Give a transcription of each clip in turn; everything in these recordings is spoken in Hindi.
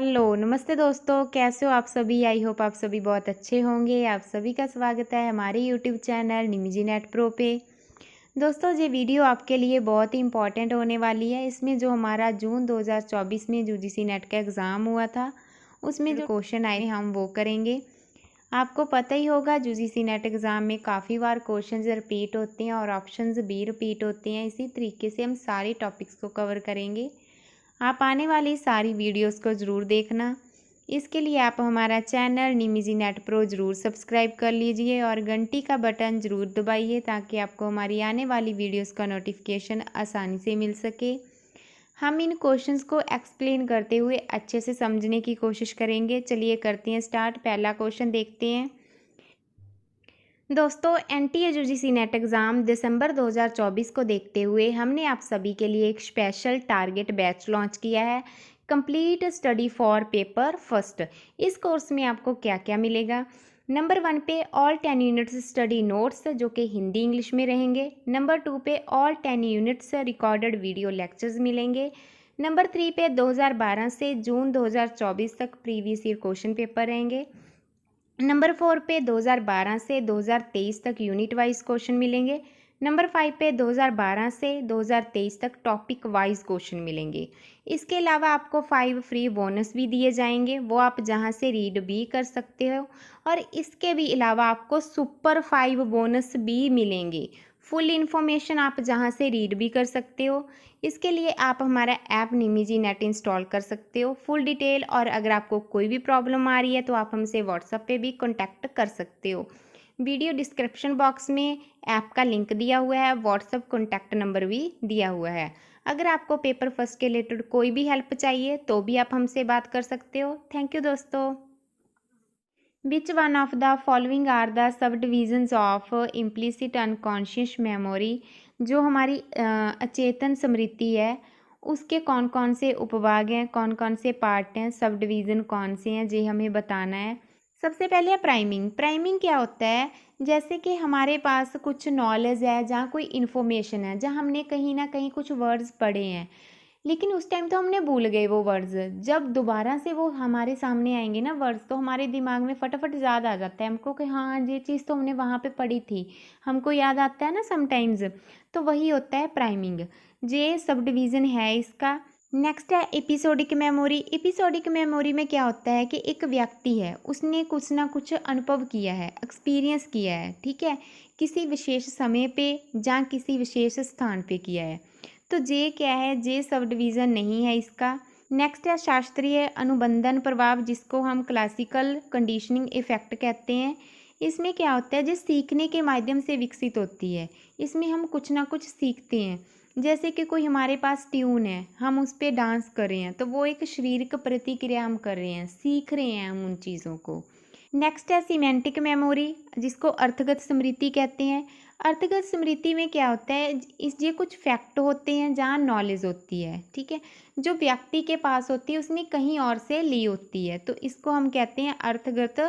हेलो, नमस्ते दोस्तों, कैसे हो आप सभी? आई होप आप सभी बहुत अच्छे होंगे। आप सभी का स्वागत है हमारे यूट्यूब चैनल निमिजी नेट प्रो पे। दोस्तों, ये वीडियो आपके लिए बहुत ही इम्पॉर्टेंट होने वाली है। इसमें जो हमारा जून 2024 में यूजीसी नेट का एग्ज़ाम हुआ था, उसमें जो क्वेश्चन आए हम वो करेंगे। आपको पता ही होगा यूजीसी नेट एग्ज़ाम में काफ़ी बार क्वेश्चंस रिपीट होते हैं और ऑप्शंस भी रिपीट होते हैं। इसी तरीके से हम सारे टॉपिक्स को कवर करेंगे। आप आने वाली सारी वीडियोस को ज़रूर देखना। इसके लिए आप हमारा चैनल निमिजी नेट प्रो ज़रूर सब्सक्राइब कर लीजिए और घंटी का बटन ज़रूर दबाइए ताकि आपको हमारी आने वाली वीडियोस का नोटिफिकेशन आसानी से मिल सके। हम इन क्वेश्चंस को एक्सप्लेन करते हुए अच्छे से समझने की कोशिश करेंगे। चलिए करते हैं स्टार्ट। पहला क्वेश्चन देखते हैं। दोस्तों, एनटीए यूजीसी नेट एग्ज़ाम दिसंबर 2024 को देखते हुए हमने आप सभी के लिए एक स्पेशल टारगेट बैच लॉन्च किया है, complete study for paper first. इस कोर्स में आपको क्या क्या मिलेगा? नंबर 1 पे ऑल 10 यूनिट्स स्टडी नोट्स जो कि हिंदी इंग्लिश में रहेंगे। नंबर 2 पे all 10 units recorded video lectures मिलेंगे। नंबर 3 पे 2012 से जून 2024 तक प्रीवियस ईयर क्वेश्चन पेपर रहेंगे। नंबर 4 पे 2012 से 2023 तक यूनिट वाइज क्वेश्चन मिलेंगे। नंबर 5 पे 2012 से 2023 तक टॉपिक वाइज क्वेश्चन मिलेंगे। इसके अलावा आपको 5 फ्री बोनस भी दिए जाएंगे, वो आप जहां से रीड भी कर सकते हो। और इसके भी अलावा आपको सुपर 5 बोनस भी मिलेंगे। फुल इन्फॉर्मेशन आप जहां से रीड भी कर सकते हो। इसके लिए आप हमारा ऐप निमिजी नेट इंस्टॉल कर सकते हो। फुल डिटेल और अगर आपको कोई भी प्रॉब्लम आ रही है तो आप हमसे व्हाट्सएप पे भी कांटेक्ट कर सकते हो। वीडियो डिस्क्रिप्शन बॉक्स में ऐप का लिंक दिया हुआ है, व्हाट्सएप कॉन्टैक्ट नंबर भी दिया हुआ है। अगर आपको पेपर फर्स्ट के रिलेटेड कोई भी हेल्प चाहिए तो भी आप हमसे बात कर सकते हो। थैंक यू दोस्तों। Which one of the following are the sub divisions of implicit unconscious memory? जो हमारी अचेतन स्मृति है उसके कौन कौन से उपभाग हैं, कौन कौन से पार्ट हैं, सब डिवीज़न कौन से हैं, ये हमें बताना है। सबसे पहले है प्राइमिंग। प्राइमिंग क्या होता है? जैसे कि हमारे पास कुछ नॉलेज है, जहाँ कोई इन्फॉर्मेशन है, जहाँ हमने कहीं ना कहीं कुछ वर्ड्स पढ़े हैं लेकिन उस टाइम तो हमने भूल गए वो वर्ड्स। जब दोबारा से वो हमारे सामने आएंगे ना वर्ड्स, तो हमारे दिमाग में फटाफट याद आ जाता है हमको कि हाँ ये चीज़ तो हमने वहाँ पे पढ़ी थी, हमको याद आता है ना समटाइम्स। तो वही होता है प्राइमिंग। ये सब डिवीज़न है इसका। नेक्स्ट है एपिसोडिक मेमोरी। एपिसोडिक मेमोरी में क्या होता है कि एक व्यक्ति है, उसने कुछ ना कुछ अनुभव किया है, एक्सपीरियंस किया है, ठीक है, किसी विशेष समय पे या किसी विशेष स्थान पे किया है। तो जे क्या है? जे सब डिवीज़न नहीं है इसका। नेक्स्ट है शास्त्रीय अनुबंधन प्रभाव, जिसको हम क्लासिकल कंडीशनिंग इफेक्ट कहते हैं। इसमें क्या होता है? जो सीखने के माध्यम से विकसित होती है। इसमें हम कुछ ना कुछ सीखते हैं। जैसे कि कोई हमारे पास ट्यून है, हम उस पर डांस कर रहे हैं तो वो एक शारीरिक प्रतिक्रिया हम कर रहे हैं, सीख रहे हैं हम उन चीज़ों को। नेक्स्ट है सीमेंटिक मेमोरी, जिसको अर्थगत स्मृति कहते हैं। अर्थगत स्मृति में क्या होता है? ये कुछ फैक्ट होते हैं जहाँ नॉलेज होती है, ठीक है, जो व्यक्ति के पास होती है उसने कहीं और से ली होती है, तो इसको हम कहते हैं अर्थगत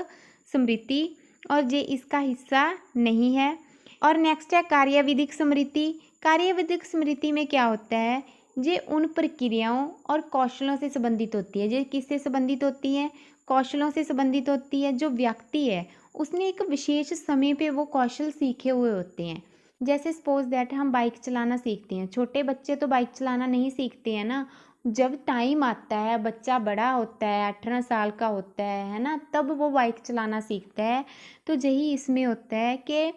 स्मृति और ये इसका हिस्सा नहीं है। और नेक्स्ट है कार्यविधिक स्मृति। कार्यविधिक स्मृति में क्या होता है? ये उन प्रक्रियाओं और कौशलों से संबंधित होती है। ये किससे संबंधित होती है? कौशलों से संबंधित होती है। जो व्यक्ति है उसने एक विशेष समय पे वो कौशल सीखे हुए होते हैं। जैसे सपोज दैट हम बाइक चलाना सीखते हैं, छोटे बच्चे तो बाइक चलाना नहीं सीखते हैं ना। जब टाइम आता है, बच्चा बड़ा होता है, 18 साल का होता है ना, तब वो बाइक चलाना सीखता है। तो यही इसमें होता है कि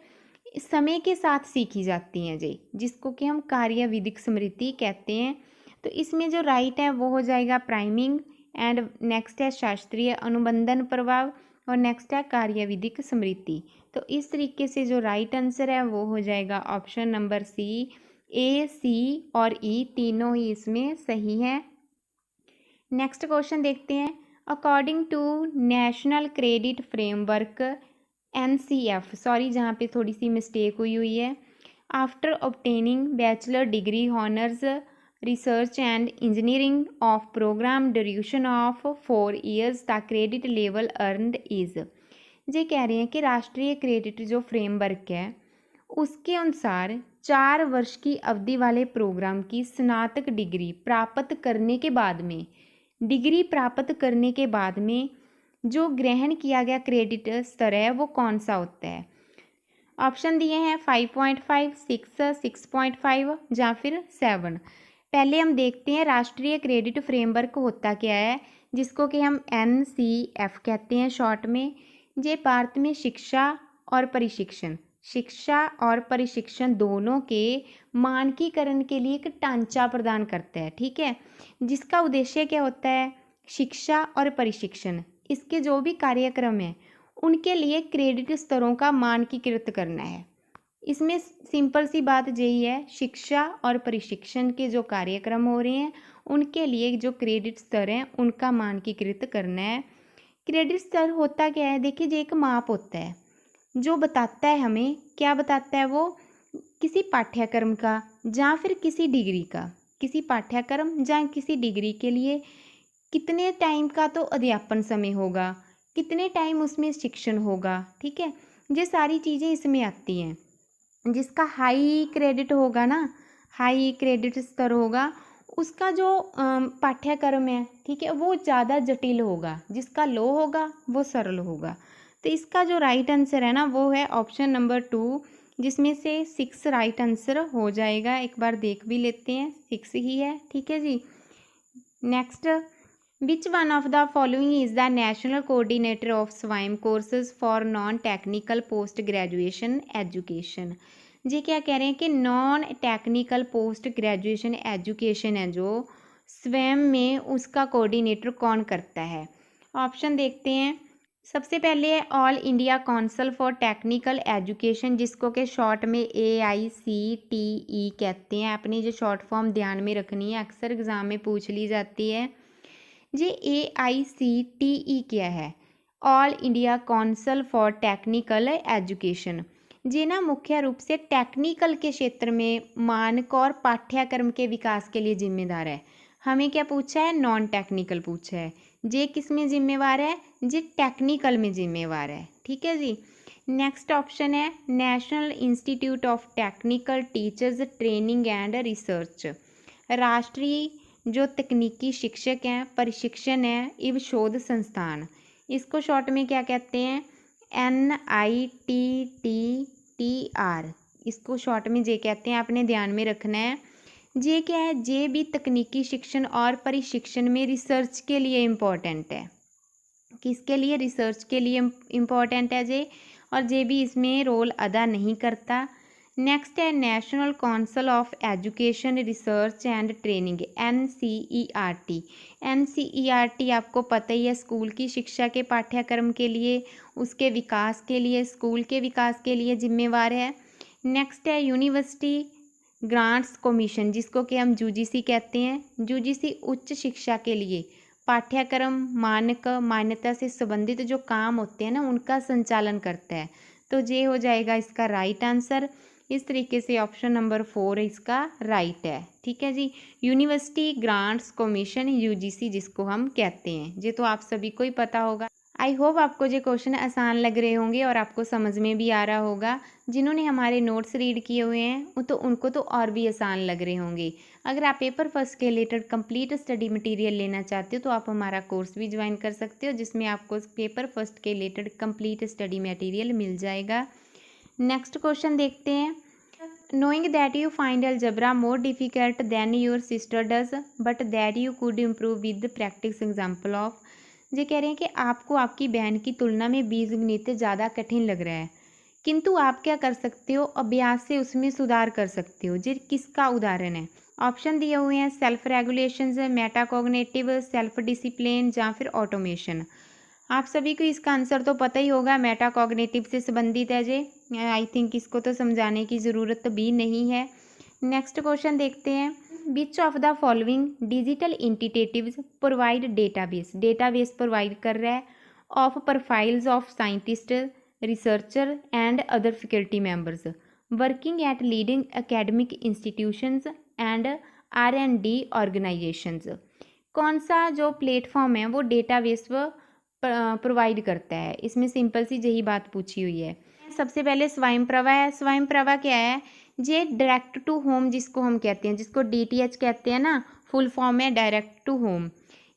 समय के साथ सीखी जाती हैं ये, जिसको कि हम कार्यविधिक स्मृति कहते हैं। तो इसमें जो राइट है वो हो जाएगा प्राइमिंग, एंड नेक्स्ट है शास्त्रीय अनुबंधन प्रभाव और नेक्स्ट है कार्यविधिक स्मृति। तो इस तरीके से जो राइट आंसर है वो हो जाएगा ऑप्शन नंबर सी। ए, सी और ई तीनों ही इसमें सही है। नेक्स्ट क्वेश्चन देखते हैं। According to national credit framework NCF, sorry जहाँ पे थोड़ी सी मिस्टेक हुई है, after obtaining bachelor degree honours research and engineering of programme duration of 4 years the credit level earned is. ये कह रहे हैं कि राष्ट्रीय क्रेडिट जो फ्रेमवर्क है उसके अनुसार 4 वर्ष की अवधि वाले प्रोग्राम की स्नातक डिग्री प्राप्त करने के बाद में डिग्री प्राप्त करने के बाद में जो ग्रहण किया गया क्रेडिट स्तर है वो कौन सा होता है? ऑप्शन दिए हैं 5.5, 6, 6.5 या फिर 7। पहले हम देखते हैं राष्ट्रीय क्रेडिट फ्रेमवर्क होता क्या है, जिसको कि हम NCF कहते हैं शॉर्ट में। ये भारत में शिक्षा और प्रशिक्षण दोनों के मानकीकरण के लिए एक ढांचा प्रदान करता है, ठीक है, जिसका उद्देश्य क्या होता है? शिक्षा और प्रशिक्षण, इसके जो भी कार्यक्रम हैं उनके लिए क्रेडिट स्तरों का मानकीकृत करना है। इसमें सिंपल सी बात यही है, शिक्षा और प्रशिक्षण के जो कार्यक्रम हो रहे हैं उनके लिए जो क्रेडिट स्तर हैं उनका मानकीकृत करना है। क्रेडिट स्तर होता क्या है? देखिए, ये एक माप होता है जो बताता है हमें, क्या बताता है वो? किसी पाठ्यक्रम का या फिर किसी डिग्री का, किसी पाठ्यक्रम या किसी डिग्री के लिए कितने टाइम का तो अध्यापन समय होगा, कितने टाइम उसमें शिक्षण होगा, ठीक है, ये सारी चीज़ें इसमें आती हैं। जिसका हाई क्रेडिट होगा ना, हाई क्रेडिट स्तर होगा, उसका जो पाठ्यक्रम है, ठीक है, वो ज़्यादा जटिल होगा, जिसका लो होगा वो सरल होगा। तो इसका जो राइट आंसर है ना वो है ऑप्शन नंबर 2, जिसमें से 6 राइट आंसर हो जाएगा। एक बार देख भी लेते हैं, 6 ही है, ठीक है जी। Next, which one of the following is the national coordinator of Swayam courses for non technical post graduation education? जी क्या कह रहे हैं कि non technical post graduation education है जो स्वयं में, उसका कोऑर्डिनेटर कौन करता है? ऑप्शन देखते हैं। सबसे पहले है all India council for technical education, जिसको के शॉर्ट में AICTE कहते हैं। अपनी जो शॉर्ट फॉर्म ध्यान में रखनी है, अक्सर एग्जाम में पूछ ली जाती है। ये AICTE क्या है? All India council for technical education. ये ना मुख्य रूप से टेक्निकल के क्षेत्र में मानक और पाठ्यक्रम के विकास के लिए जिम्मेदार है। हमें क्या पूछा है? नॉन टेक्निकल पूछा है। ये किस में जिम्मेवार है? ये टेक्निकल में जिम्मेवार है, ठीक है जी। नेक्स्ट ऑप्शन है national institute of technical teachers training and research. राष्ट्रीय जो तकनीकी शिक्षक हैं, प्रशिक्षण है एवं शोध संस्थान, इसको शॉर्ट में क्या कहते हैं? NITTTR, इसको शॉर्ट में जे कहते हैं, आपने ध्यान में रखना है। जे क्या है? जे भी तकनीकी शिक्षण और प्रशिक्षण में रिसर्च के लिए इम्पोर्टेंट है। किसके लिए? रिसर्च के लिए इम्पोर्टेंट है जे, और जे भी इसमें रोल अदा नहीं करता। नेक्स्ट है national council of education research and training, NCERT। NCERT आपको पता ही है, स्कूल की शिक्षा के पाठ्यक्रम के लिए, उसके विकास के लिए, स्कूल के विकास के लिए जिम्मेवार है। नेक्स्ट है यूनिवर्सिटी ग्रांट्स कमीशन, जिसको कि हम UGC कहते हैं। UGC उच्च शिक्षा के लिए पाठ्यक्रम मानक मान्यता से संबंधित जो काम होते हैं ना उनका संचालन करता है। तो ये हो जाएगा इसका राइट आंसर। इस तरीके से ऑप्शन नंबर 4 इसका राइट है, ठीक है जी। यूनिवर्सिटी ग्रांट्स कमीशन, UGC जिसको हम कहते हैं, ये तो आप सभी को ही पता होगा। आई होप आपको ये क्वेश्चन आसान लग रहे होंगे और आपको समझ में भी आ रहा होगा। जिन्होंने हमारे नोट्स रीड किए हुए हैं वो तो उनको तो और भी आसान लग रहे होंगे। अगर आप पेपर फर्स्ट के रिलेटेड कंप्लीट स्टडी मटेरियल लेना चाहते हो तो आप हमारा कोर्स भी ज्वाइन कर सकते हो, जिसमें आपको पेपर फर्स्ट के रिलेटेड कंप्लीट स्टडी मटेरियल मिल जाएगा। नेक्स्ट क्वेश्चन देखते हैं। Knowing that you find algebra more difficult than your sister does but that you could improve with practice example of. ये कह रहे हैं कि आपको आपकी बहन की तुलना में बीजगणित ज़्यादा कठिन लग रहा है, किंतु आप क्या कर सकते हो? अभ्यास से उसमें सुधार कर सकते हो। ये किसका उदाहरण है? ऑप्शन दिए हुए हैं self regulation, metacognitive, self discipline या फिर ऑटोमेशन। आप सभी को इसका आंसर तो पता ही होगा, मेटाकॉग्निटिव से संबंधित है जे। आई थिंक इसको तो समझाने की ज़रूरत भी नहीं है। नेक्स्ट क्वेश्चन देखते हैं। Which of the following digital initiatives provide database provide कर रहा है of profiles of scientist, researcher and other faculty members working at leading academic institutions and R&D organisations. कौन सा जो प्लेटफॉर्म है वो डेटाबेस प्रोवाइड करता है? इसमें सिंपल सी यही बात पूछी हुई है। सबसे पहले स्वयंप्रभा है। स्वयंप्रभा क्या है? ये डायरेक्ट टू होम जिसको हम कहते हैं, जिसको DTH कहते हैं ना, फुल फॉर्म है डायरेक्ट टू होम।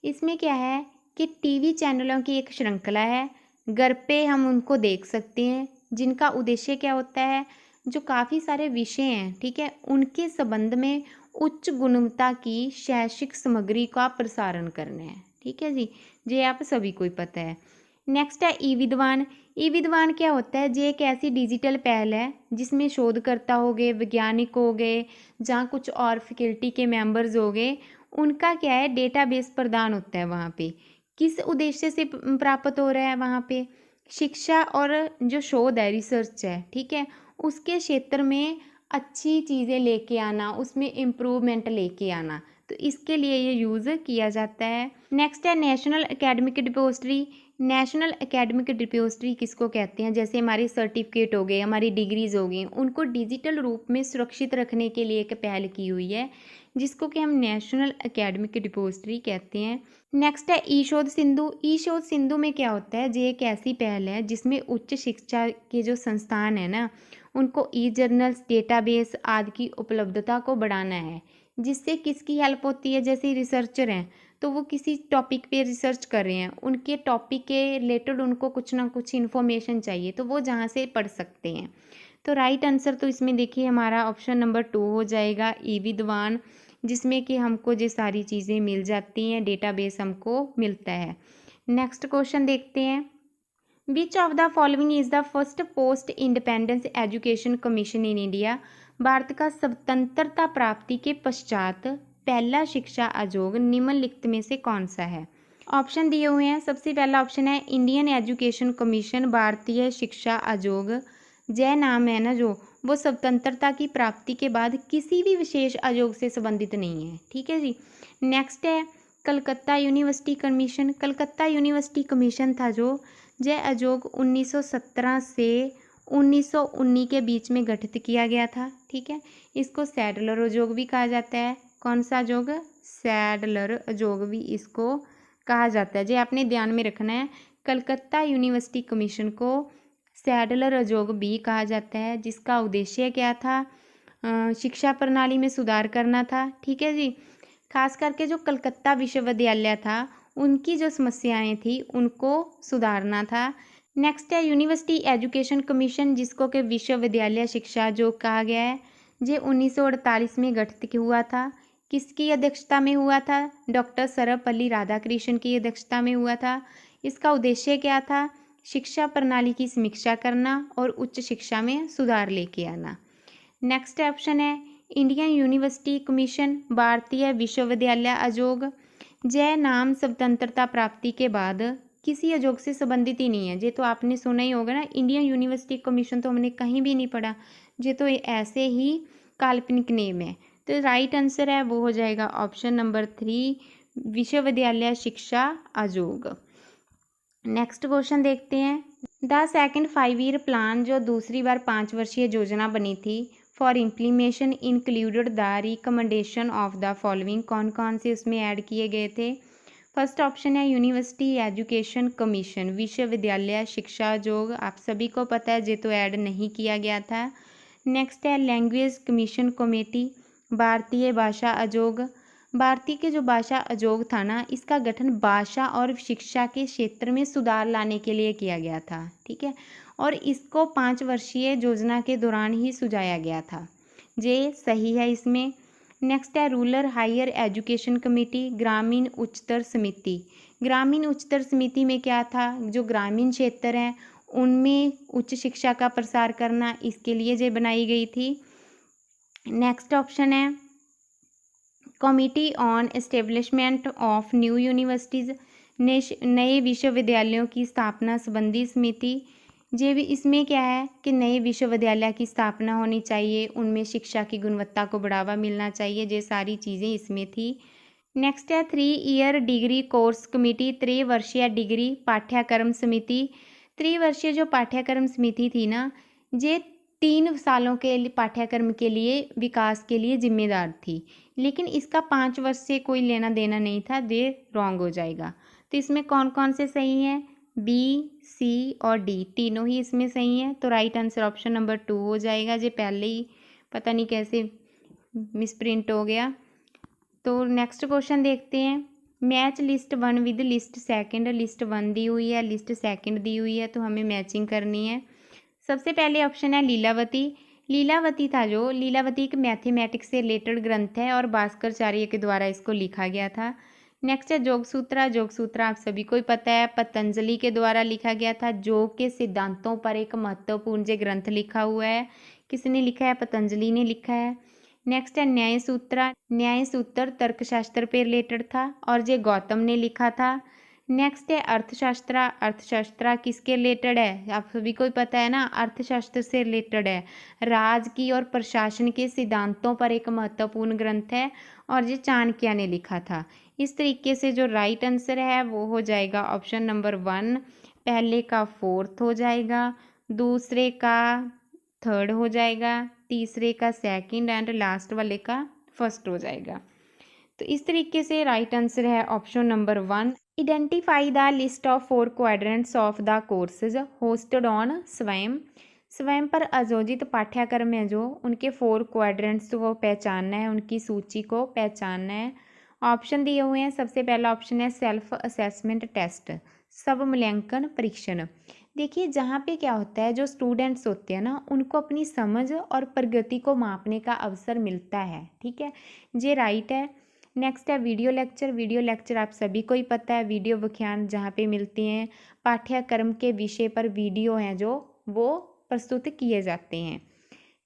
इसमें क्या है कि टीवी चैनलों की एक श्रृंखला है, घर पे हम उनको देख सकते हैं, जिनका उद्देश्य क्या होता है, जो काफ़ी सारे विषय हैं, ठीक है, उनके संबंध में उच्च गुणवत्ता की शैक्षिक सामग्री का प्रसारण करना है, ठीक है जी, ये आप सभी को ही पता है। नेक्स्ट है ई विद्वान। ई विद्वान क्या होता है, ये एक ऐसी डिजिटल पहल है जिसमें शोधकर्ता हो गए, वैज्ञानिक हो गए, जहाँ कुछ और फैकल्टी के मेंबर्स हो गए, उनका क्या है डेटाबेस प्रदान होता है वहाँ पे। किस उद्देश्य से प्राप्त हो रहा है वहाँ पे, शिक्षा और जो शोध है, रिसर्च है, ठीक है, उसके क्षेत्र में अच्छी चीज़ें लेके आना, उसमें इम्प्रूवमेंट लेके आना, तो इसके लिए ये यूज़ किया जाता है। नेक्स्ट है national academic depository. National academic depository किसको कहते हैं, जैसे हमारे सर्टिफिकेट हो गए, हमारी डिग्रीज हो गई, उनको डिजिटल रूप में सुरक्षित रखने के लिए एक पहल की हुई है, जिसको कि हम नेशनल एकेडमिक डिपोजिटरी कहते हैं। नेक्स्ट है ई शोध सिंधु। ई शोध सिंधु में क्या होता है, ये एक ऐसी पहल है जिसमें उच्च शिक्षा के जो संस्थान है ना, उनको ई जर्नल्स, डेटाबेस आदि की उपलब्धता को बढ़ाना है, जिससे किसकी हेल्प होती है, जैसे रिसर्चर हैं तो वो किसी टॉपिक पे रिसर्च कर रहे हैं, उनके टॉपिक के रिलेटेड उनको कुछ ना कुछ इन्फॉर्मेशन चाहिए, तो वो जहाँ से पढ़ सकते हैं। तो राइट आंसर तो इसमें देखिए हमारा ऑप्शन नंबर 2 हो जाएगा, ई विद्वान, जिसमें कि हमको ये सारी चीज़ें मिल जाती हैं, डेटाबेस हमको मिलता है। नेक्स्ट क्वेश्चन देखते हैं, which of the following is the first post independence education commission in India. Bharat का स्वतंत्रता प्राप्ति के पश्चात पहला शिक्षा आयोग निम्नलिखित में से कौन सा है। ऑप्शन दिए हुए हैं, सबसे पहला ऑप्शन है इंडियन एजुकेशन कमीशन, भारतीय शिक्षा आयोग। जय नाम है ना जो, वो स्वतंत्रता की प्राप्ति के बाद किसी भी विशेष आयोग से संबंधित नहीं है, ठीक है जी। नेक्स्ट है Calcutta university commission. Calcutta university commission था जो, यह आयोग 1917 से 1919 के बीच में गठित किया गया था, ठीक है। इसको सैडलर आयोग भी कहा जाता है। कौन सा आयोग, सैडलर आयोग भी इसको कहा जाता है, जो आपने ध्यान में रखना है। कलकत्ता यूनिवर्सिटी कमीशन को सैडलर आयोग भी कहा जाता है, जिसका उद्देश्य क्या था, शिक्षा प्रणाली में सुधार करना था, ठीक है जी। खास करके जो कलकत्ता विश्वविद्यालय था, उनकी जो समस्याएं थी उनको सुधारना था। नेक्स्ट है यूनिवर्सिटी एजुकेशन कमीशन, जिसको कि विश्वविद्यालय शिक्षा आयोग कहा गया है। ये 1948 में गठित हुआ था। किसकी अध्यक्षता में हुआ था, डॉक्टर सर्वपल्ली राधाकृष्णन की अध्यक्षता में हुआ था। इसका उद्देश्य क्या था, शिक्षा प्रणाली की समीक्षा करना और उच्च शिक्षा में सुधार लेके आना। नेक्स्ट ऑप्शन है इंडियन यूनिवर्सिटी कमीशन, भारतीय विश्वविद्यालय आयोग। यह नाम स्वतंत्रता प्राप्ति के बाद किसी आयोग से संबंधित ही नहीं है। ये तो आपने सुना ही होगा ना, इंडियन यूनिवर्सिटी कमीशन तो हमने कहीं भी नहीं पढ़ा, ये तो ऐसे ही काल्पनिक नेम है। तो राइट आंसर है वो हो जाएगा ऑप्शन नंबर 3, विश्वविद्यालय शिक्षा आयोग। नेक्स्ट क्वेश्चन देखते हैं, द सेकंड 5 ईयर प्लान, जो दूसरी बार 5 वर्षीय योजना बनी थी, for implementation included the recommendation of the following. कौन कौन से उसमें ऐड किए गए थे। फर्स्ट ऑप्शन है यूनिवर्सिटी एजुकेशन कमीशन, विश्वविद्यालय शिक्षा आयोग, आप सभी को पता है, ये तो ऐड नहीं किया गया था। नेक्स्ट है लैंग्वेज कमीशन कमेटी, भारतीय भाषा आयोग। भारतीय के जो भाषा आयोग था ना, इसका गठन भाषा और शिक्षा के क्षेत्र में सुधार लाने के लिए किया गया था, ठीक है, और इसको 5 वर्षीय योजना के दौरान ही सुझाया गया था, ये सही है इसमें। नेक्स्ट है रूरल हायर एजुकेशन कमेटी, ग्रामीण उच्चतर समिति। ग्रामीण उच्चतर समिति में क्या था, जो ग्रामीण क्षेत्र हैं उनमें उच्च शिक्षा का प्रसार करना, इसके लिए ये बनाई गई थी। नेक्स्ट ऑप्शन है committee on establishment of new universities, नए विश्वविद्यालयों की स्थापना संबंधी समिति। ये भी इसमें क्या है कि नए विश्वविद्यालय की स्थापना होनी चाहिए, उनमें शिक्षा की गुणवत्ता को बढ़ावा मिलना चाहिए, ये सारी चीज़ें इसमें थी। नेक्स्ट है 3 ईयर डिग्री कोर्स कमेटी, त्रिवर्षीय डिग्री पाठ्यक्रम समिति। त्रिवर्षीय जो पाठ्यक्रम समिति थी ना, ये 3 सालों के पाठ्यक्रम के लिए विकास के लिए जिम्मेदार थी, लेकिन इसका 5 वर्ष से कोई लेना देना नहीं था, ये रॉन्ग हो जाएगा। तो इसमें कौन कौन से सही हैं, बी, सी और डी तीनों ही इसमें सही हैं, तो राइट आंसर ऑप्शन नंबर 2 हो जाएगा। ये पहले ही पता नहीं कैसे मिसप्रिंट हो गया। तो नेक्स्ट क्वेश्चन देखते हैं, match list 1 with list second, list 1 दी हुई है, लिस्ट सेकंड दी हुई है, तो हमें मैचिंग करनी है। सबसे पहले ऑप्शन है लीलावती। लीलावती था जो, लीलावती एक मैथमेटिक्स से रिलेटेड ग्रंथ है और भास्कराचार्य के द्वारा इसको लिखा गया था। नेक्स्ट है जोगसूत्रा। जोगसूत्रा आप सभी को ही पता है, पतंजलि के द्वारा लिखा गया था। योग के सिद्धांतों पर एक महत्वपूर्ण जो ग्रंथ लिखा हुआ है, किसने लिखा है? पतंजलि ने लिखा है। नेक्स्ट है न्याय सूत्रा। न्याय सूत्र तर्कशास्त्र पे रिलेटेड था और ये गौतम ने लिखा था। नेक्स्ट है अर्थशास्त्रा। अर्थशास्त्रा किसके रिलेटेड है? आप सभी को ही पता है ना, अर्थशास्त्र से रिलेटेड है। राज की और प्रशासन के सिद्धांतों पर एक महत्वपूर्ण ग्रंथ है और ये चाणक्य ने लिखा था। इस तरीके से जो राइट आंसर है वो हो जाएगा ऑप्शन नंबर 1, पहले का 4th हो जाएगा, दूसरे का 3rd हो जाएगा, तीसरे का 2nd एंड लास्ट वाले का 1st हो जाएगा। तो इस तरीके से राइट आंसर है option number 1। Identify the list of 4 quadrants of the courses hosted on Swayam. Swayam पर आयोजित पाठ्यक्रम है जो, उनके 4 क्वाड्रेंट्स को पहचानना है, उनकी सूची को पहचानना है। ऑप्शन दिए हुए हैं। सबसे पहला ऑप्शन है सेल्फ असेसमेंट टेस्ट, स्व मूल्यांकन परीक्षण। देखिए जहाँ पे क्या होता है, जो स्टूडेंट्स होते हैं ना, उनको अपनी समझ और प्रगति को मापने का अवसर मिलता है। ठीक है, ये राइट है। नेक्स्ट है वीडियो लेक्चर। वीडियो लेक्चर आप सभी को ही पता है, वीडियो व्याख्यान जहाँ पे मिलते हैं, पाठ्यक्रम के विषय पर वीडियो हैं जो वो प्रस्तुत किए जाते हैं।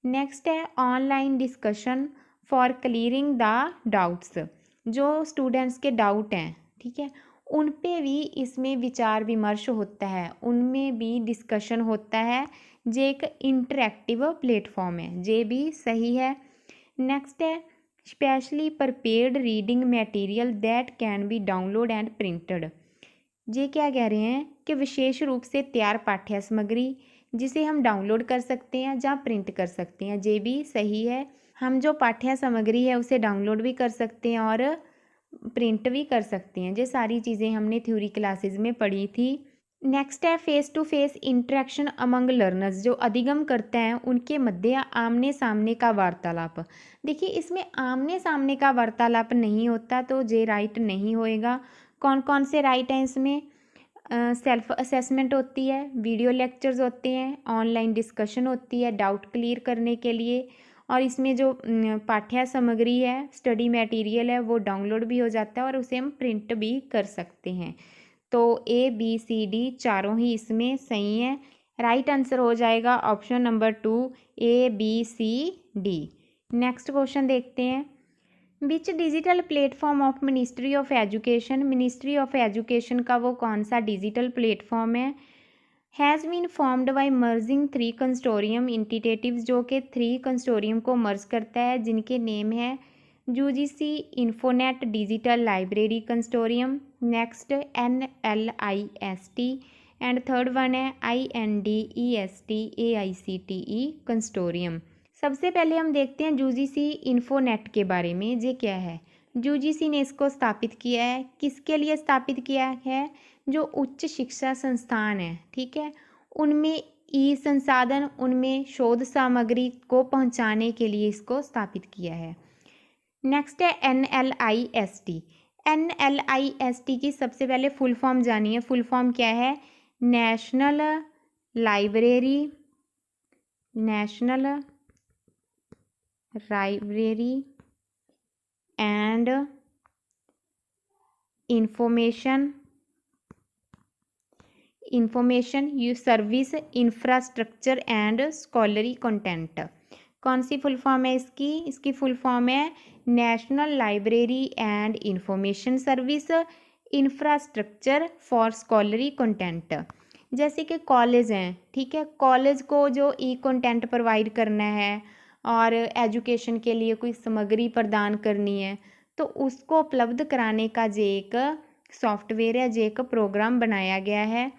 नेक्स्ट है online discussion for clearing the doubts. जो स्टूडेंट्स के डाउट हैं, ठीक है, उन पे भी इसमें विचार विमर्श होता है, उनमें भी डिस्कशन होता है। जे एक इंटरेक्टिव प्लेटफॉर्म है, जे भी सही है। नेक्स्ट है specially prepared reading material that can be download and printed. ये क्या कह रहे हैं कि विशेष रूप से तैयार पाठ्य सामग्री जिसे हम डाउनलोड कर सकते हैं या प्रिंट कर सकते हैं, ये भी सही है। हम जो पाठ्य सामग्री है उसे डाउनलोड भी कर सकते हैं और प्रिंट भी कर सकते हैं। ये सारी चीज़ें हमने थ्योरी क्लासेस में पढ़ी थी। नेक्स्ट है face to face interaction among learners. जो अधिगम करते हैं उनके मध्य आमने सामने का वार्तालाप। देखिए इसमें आमने सामने का वार्तालाप नहीं होता, तो ये राइट नहीं होएगा। कौन कौन से राइट हैं इसमें? सेल्फ असेसमेंट होती है, वीडियो लेक्चर्स होते हैं, ऑनलाइन डिस्कशन होती है डाउट क्लियर करने के लिए, और इसमें जो पाठ्य सामग्री है, स्टडी मटेरियल है, वो डाउनलोड भी हो जाता है और उसे हम प्रिंट भी कर सकते हैं। तो ABCD चारों ही इसमें सही है। राइट आंसर हो जाएगा option number 2 ABCD। Next question देखते हैं। Which digital platform of ministry of education. Ministry of education का वो कौन सा डिजिटल प्लेटफॉर्म है? Has been formed by merging 3 consortium initiatives, जो कि 3 कंसोर्टियम को मर्ज करता है, जिनके नेम है UGC infonet digital library consortium, next NLIST and third one है INDEST AICTE कंसोर्टियम। सबसे पहले हम देखते हैं UGC इन्फोनेट के बारे में। ये क्या है? UGC ने इसको स्थापित किया है, किसके लिए स्थापित किया है? जो उच्च शिक्षा संस्थान है, ठीक है, उनमें ई संसाधन, उनमें शोध सामग्री को पहुंचाने के लिए इसको स्थापित किया है। नेक्स्ट है NLIST। NLIST की सबसे पहले फुल फॉर्म जानिए। फुल फॉर्म क्या है? National library and information you service infrastructure and scholarly content. कौन सी फुल फॉर्म है इसकी? इसकी फुल फॉर्म है national library and information service infrastructure for scholarly content. जैसे कि कॉलेज हैं, ठीक है, कॉलेज को जो ई कंटेंट प्रोवाइड करना है और एजुकेशन के लिए कोई सामग्री प्रदान करनी है, तो उसको उपलब्ध कराने का जो एक सॉफ्टवेयर है, जो एक प्रोग्राम बनाया गया है।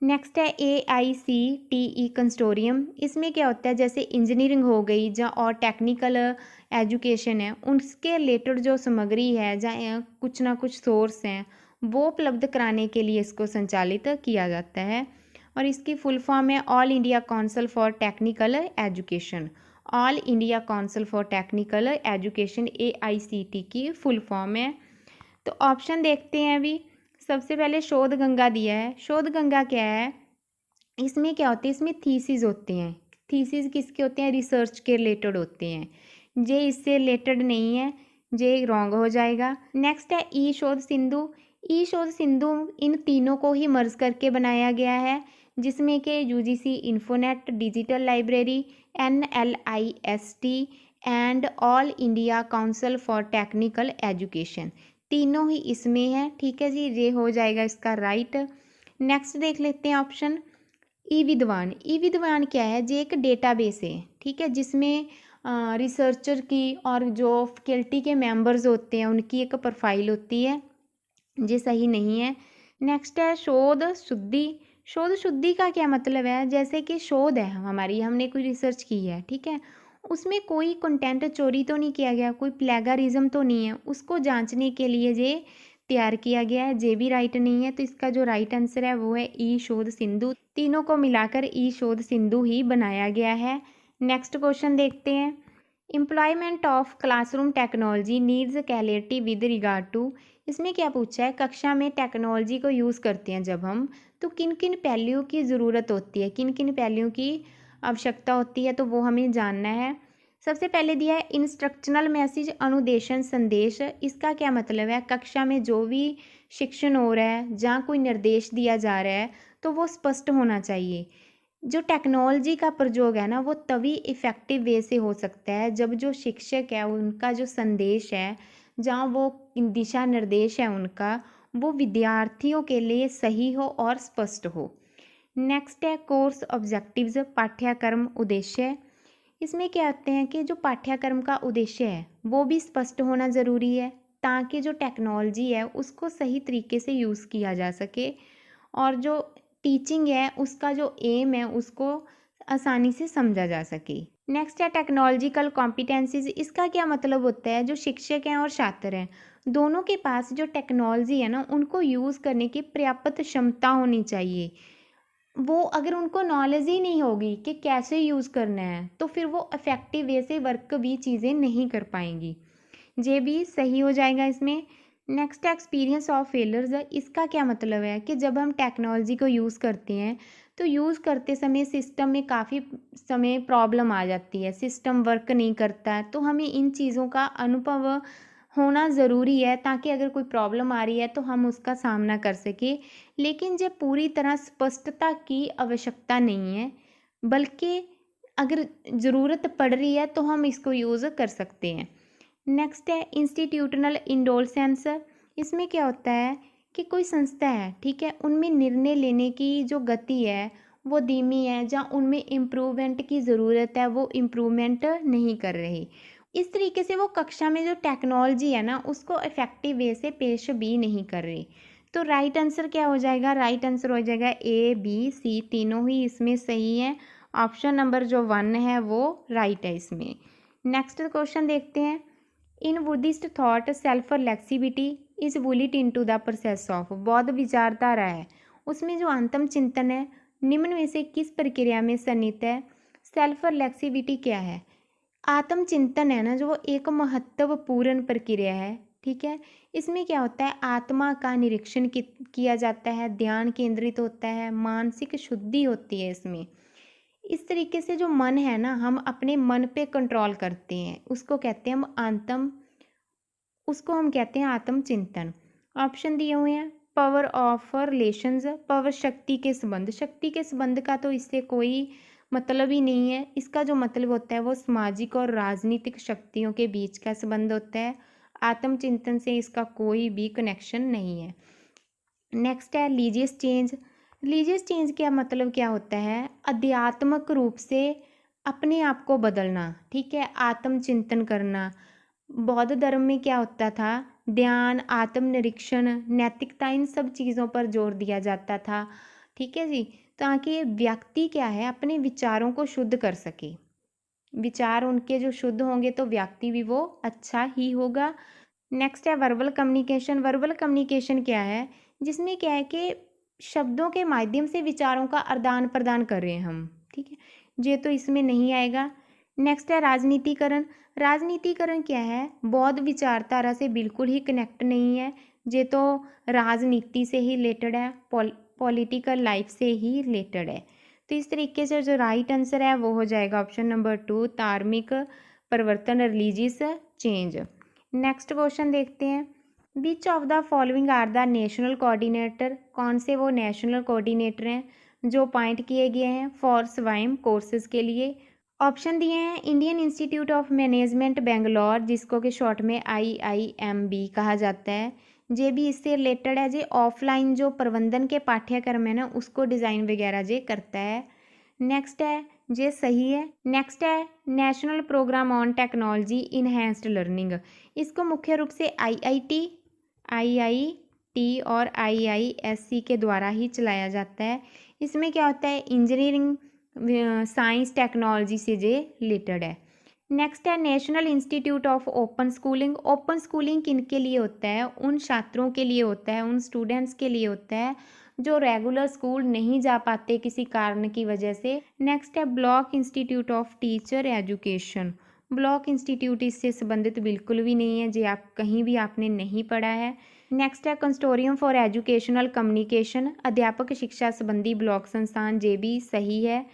नेक्स्ट है AICTE कंसोर्टियम। इसमें क्या होता है, जैसे इंजीनियरिंग हो गई या और टेक्निकल एजुकेशन है, उसके रिलेटेड जो सामग्री है या कुछ ना कुछ सोर्स हैं, वो उपलब्ध कराने के लिए इसको संचालित किया जाता है। और इसकी फुल फॉर्म है all India council for technical education. All India council for technical education AICTE की फुल फॉर्म है। तो ऑप्शन देखते हैं अभी। सबसे पहले शोध गंगा दिया है। शोध गंगा क्या है, इसमें क्या होती है, इसमें थीसिस होते हैं। थीसिस किसके होते हैं, रिसर्च के रिलेटेड होते हैं। जे इससे रिलेटेड नहीं है, जे रॉन्ग हो जाएगा। नेक्स्ट है ई शोध सिंधु। ई शोध सिंधु इन तीनों को ही मर्ज करके बनाया गया है, जिसमें कि UGC infonet digital library, NLIST and all India council for technical education, तीनों ही इसमें है। ठीक है जी, ये हो जाएगा इसका राइट। नेक्स्ट देख लेते हैं ऑप्शन ई विद्वान। ई विद्वान क्या है, जो एक डेटाबेस है, ठीक है, जिसमें रिसर्चर की और जो फैकल्टी के मेंबर्स होते हैं उनकी एक प्रोफाइल होती है, ये सही नहीं है। नेक्स्ट है शोध शुद्धि। शोध शुद्धि का क्या मतलब है, जैसे कि शोध है हमारी, हमने कोई रिसर्च की है, ठीक है, उसमें कोई कंटेंट चोरी तो नहीं किया गया, कोई प्लेगरिज्म तो नहीं है, उसको जांचने के लिए ये तैयार किया गया है। जे भी राइट नहीं है, तो इसका जो राइट आंसर है वो है ई शोध सिंधु। तीनों को मिलाकर ई शोध सिंधु ही बनाया गया है। नेक्स्ट क्वेश्चन देखते हैं। Employment of classroom technology needs clarity with regard to. इसमें क्या पूछा है, कक्षा में टेक्नोलॉजी को यूज़ करते हैं जब हम, तो किन किन पहलुओं की ज़रूरत होती है, किन किन पहलुओं की आवश्यकता होती है, तो वो हमें जानना है। सबसे पहले दिया है इंस्ट्रक्शनल मैसेज, अनुदेशन संदेश। इसका क्या मतलब है, कक्षा में जो भी शिक्षण हो रहा है, जहाँ कोई निर्देश दिया जा रहा है, तो वो स्पष्ट होना चाहिए। जो टेक्नोलॉजी का प्रयोग है ना, वो तभी इफ़ेक्टिव वे से हो सकता है जब जो शिक्षक है उनका जो संदेश है, जहाँ वो दिशा निर्देश है उनका, वो विद्यार्थियों के लिए सही हो और स्पष्ट हो। नेक्स्ट है कोर्स ऑब्जेक्टिव्स, पाठ्यक्रम उद्देश्य। इसमें क्या आते हैं कि जो पाठ्यक्रम का उद्देश्य है वो भी स्पष्ट होना ज़रूरी है, ताकि जो टेक्नोलॉजी है उसको सही तरीके से यूज़ किया जा सके, और जो टीचिंग है उसका जो एम है उसको आसानी से समझा जा सके। नेक्स्ट है टेक्नोलॉजिकल कॉम्पिटेंसीज। इसका क्या मतलब होता है, जो शिक्षक हैं और छात्र हैं, दोनों के पास जो टेक्नोलॉजी है ना, उनको यूज़ करने की पर्याप्त क्षमता होनी चाहिए। वो अगर उनको नॉलेज ही नहीं होगी कि कैसे यूज़ करना है, तो फिर वो इफ़ेक्टिव वे से वर्क भी चीज़ें नहीं कर पाएंगी। ये भी सही हो जाएगा इसमें। Next experience of failures. इसका क्या मतलब है कि जब हम टेक्नोलॉजी को यूज़ करते हैं, तो यूज़ करते समय सिस्टम में काफ़ी समय प्रॉब्लम आ जाती है, सिस्टम वर्क नहीं करता है, तो हमें इन चीज़ों का अनुभव होना ज़रूरी है, ताकि अगर कोई प्रॉब्लम आ रही है तो हम उसका सामना कर सकें। लेकिन जब पूरी तरह स्पष्टता की आवश्यकता नहीं है, बल्कि अगर ज़रूरत पड़ रही है तो हम इसको यूज़ कर सकते हैं। नेक्स्ट है इंस्टीट्यूशनल इंडोलसेंस। इसमें क्या होता है कि कोई संस्था है, ठीक है, उनमें निर्णय लेने की जो गति है वो धीमी है, जहाँ उनमें इम्प्रूवमेंट की ज़रूरत है वो इम्प्रूवमेंट नहीं कर रही। इस तरीके से वो कक्षा में जो टेक्नोलॉजी है ना, उसको इफ़ेक्टिव वे से पेश भी नहीं कर रही। तो राइट आंसर क्या हो जाएगा, राइट आंसर हो जाएगा ए बी सी, तीनों ही इसमें सही है। ऑप्शन नंबर जो 1 है वो राइट है इसमें। नेक्स्ट क्वेश्चन देखते हैं। In Buddhist thought self flexibility is built into the process of. बौद्ध विचारधारा है, उसमें जो आत्म चिंतन है निम्न में से किस प्रक्रिया में सन्निहित है। सेल्फ फ्लेक्सिबिलिटी क्या है, आत्मचिंतन है ना, जो वो एक महत्वपूर्ण प्रक्रिया है, ठीक है। इसमें क्या होता है, आत्मा का निरीक्षण किया जाता है, ध्यान केंद्रित होता है, मानसिक शुद्धि होती है इसमें। इस तरीके से जो मन है ना, हम अपने मन पे कंट्रोल करते हैं, उसको कहते हैं हम कहते हैं आत्मचिंतन। ऑप्शन दिए हुए हैं। पावर ऑफ रिलेशंस, पावर शक्ति के संबंध। शक्ति के संबंध का तो इससे कोई मतलब ही नहीं है। इसका जो मतलब होता है वो सामाजिक और राजनीतिक शक्तियों के बीच का संबंध होता है। आत्मचिंतन से इसका कोई भी कनेक्शन नहीं है। नेक्स्ट है रिलीजियस चेंज। रिलीजियस चेंज का मतलब क्या होता है, आध्यात्मिक रूप से अपने आप को बदलना, ठीक है, आत्मचिंतन करना। बौद्ध धर्म में क्या होता था, ध्यान, आत्मनिरीक्षण, नैतिकता, इन सब चीज़ों पर जोर दिया जाता था, ठीक है जी, ताकि व्यक्ति क्या है अपने विचारों को शुद्ध कर सके। विचार उनके जो शुद्ध होंगे तो व्यक्ति भी वो अच्छा ही होगा। नेक्स्ट है वर्बल कम्युनिकेशन। वर्बल कम्युनिकेशन क्या है, जिसमें क्या है कि शब्दों के माध्यम से विचारों का आदान प्रदान कर रहे हैं हम, ठीक है, ये तो इसमें नहीं आएगा। नेक्स्ट है राजनीतिकरण। राजनीतिकरण क्या है, बौद्ध विचारधारा से बिल्कुल ही कनेक्ट नहीं है। ये तो राजनीति से ही रिलेटेड है, पॉलिटिकल लाइफ से ही रिलेटेड है। तो इस तरीके से जो राइट आंसर है वो हो जाएगा ऑप्शन नंबर 2, धार्मिक परिवर्तन, रिलीजियस चेंज। नेक्स्ट क्वेश्चन देखते हैं, which of the following are the national coordinator, कौन से वो नेशनल कोऑर्डिनेटर हैं जो अपॉइंट किए गए हैं फॉर स्वाइम कोर्सेज के लिए। ऑप्शन दिए हैं, Indian institute of management Bangalore, जिसको कि शॉर्ट में IIMB कहा जाता है, जे भी इससे रिलेटेड है, जे ऑफलाइन जो प्रबंधन के पाठ्यक्रम है ना उसको डिज़ाइन वगैरह जे करता है। नेक्स्ट है, जे सही है। नेक्स्ट है national programme on technology enhanced learning, इसको मुख्य रूप से IIT और IISc के द्वारा ही चलाया जाता है। इसमें क्या होता है, इंजीनियरिंग साइंस टेक्नोलॉजी से जे रिलेटेड है। नेक्स्ट है national institute of open schooling, open schooling किन के लिए होता है, उन छात्रों के लिए होता है, उन स्टूडेंट्स के लिए होता है जो रेगुलर स्कूल नहीं जा पाते किसी कारण की वजह से। नेक्स्ट है block institute of teacher education, block institute इससे संबंधित बिल्कुल भी नहीं है, जो आप कहीं भी आपने नहीं पढ़ा है। नेक्स्ट है कंसोर्टियम फॉर एजुकेशनल कम्युनिकेशन, अध्यापक शिक्षा संबंधी ब्लॉक संस्थान, जे भी सही है।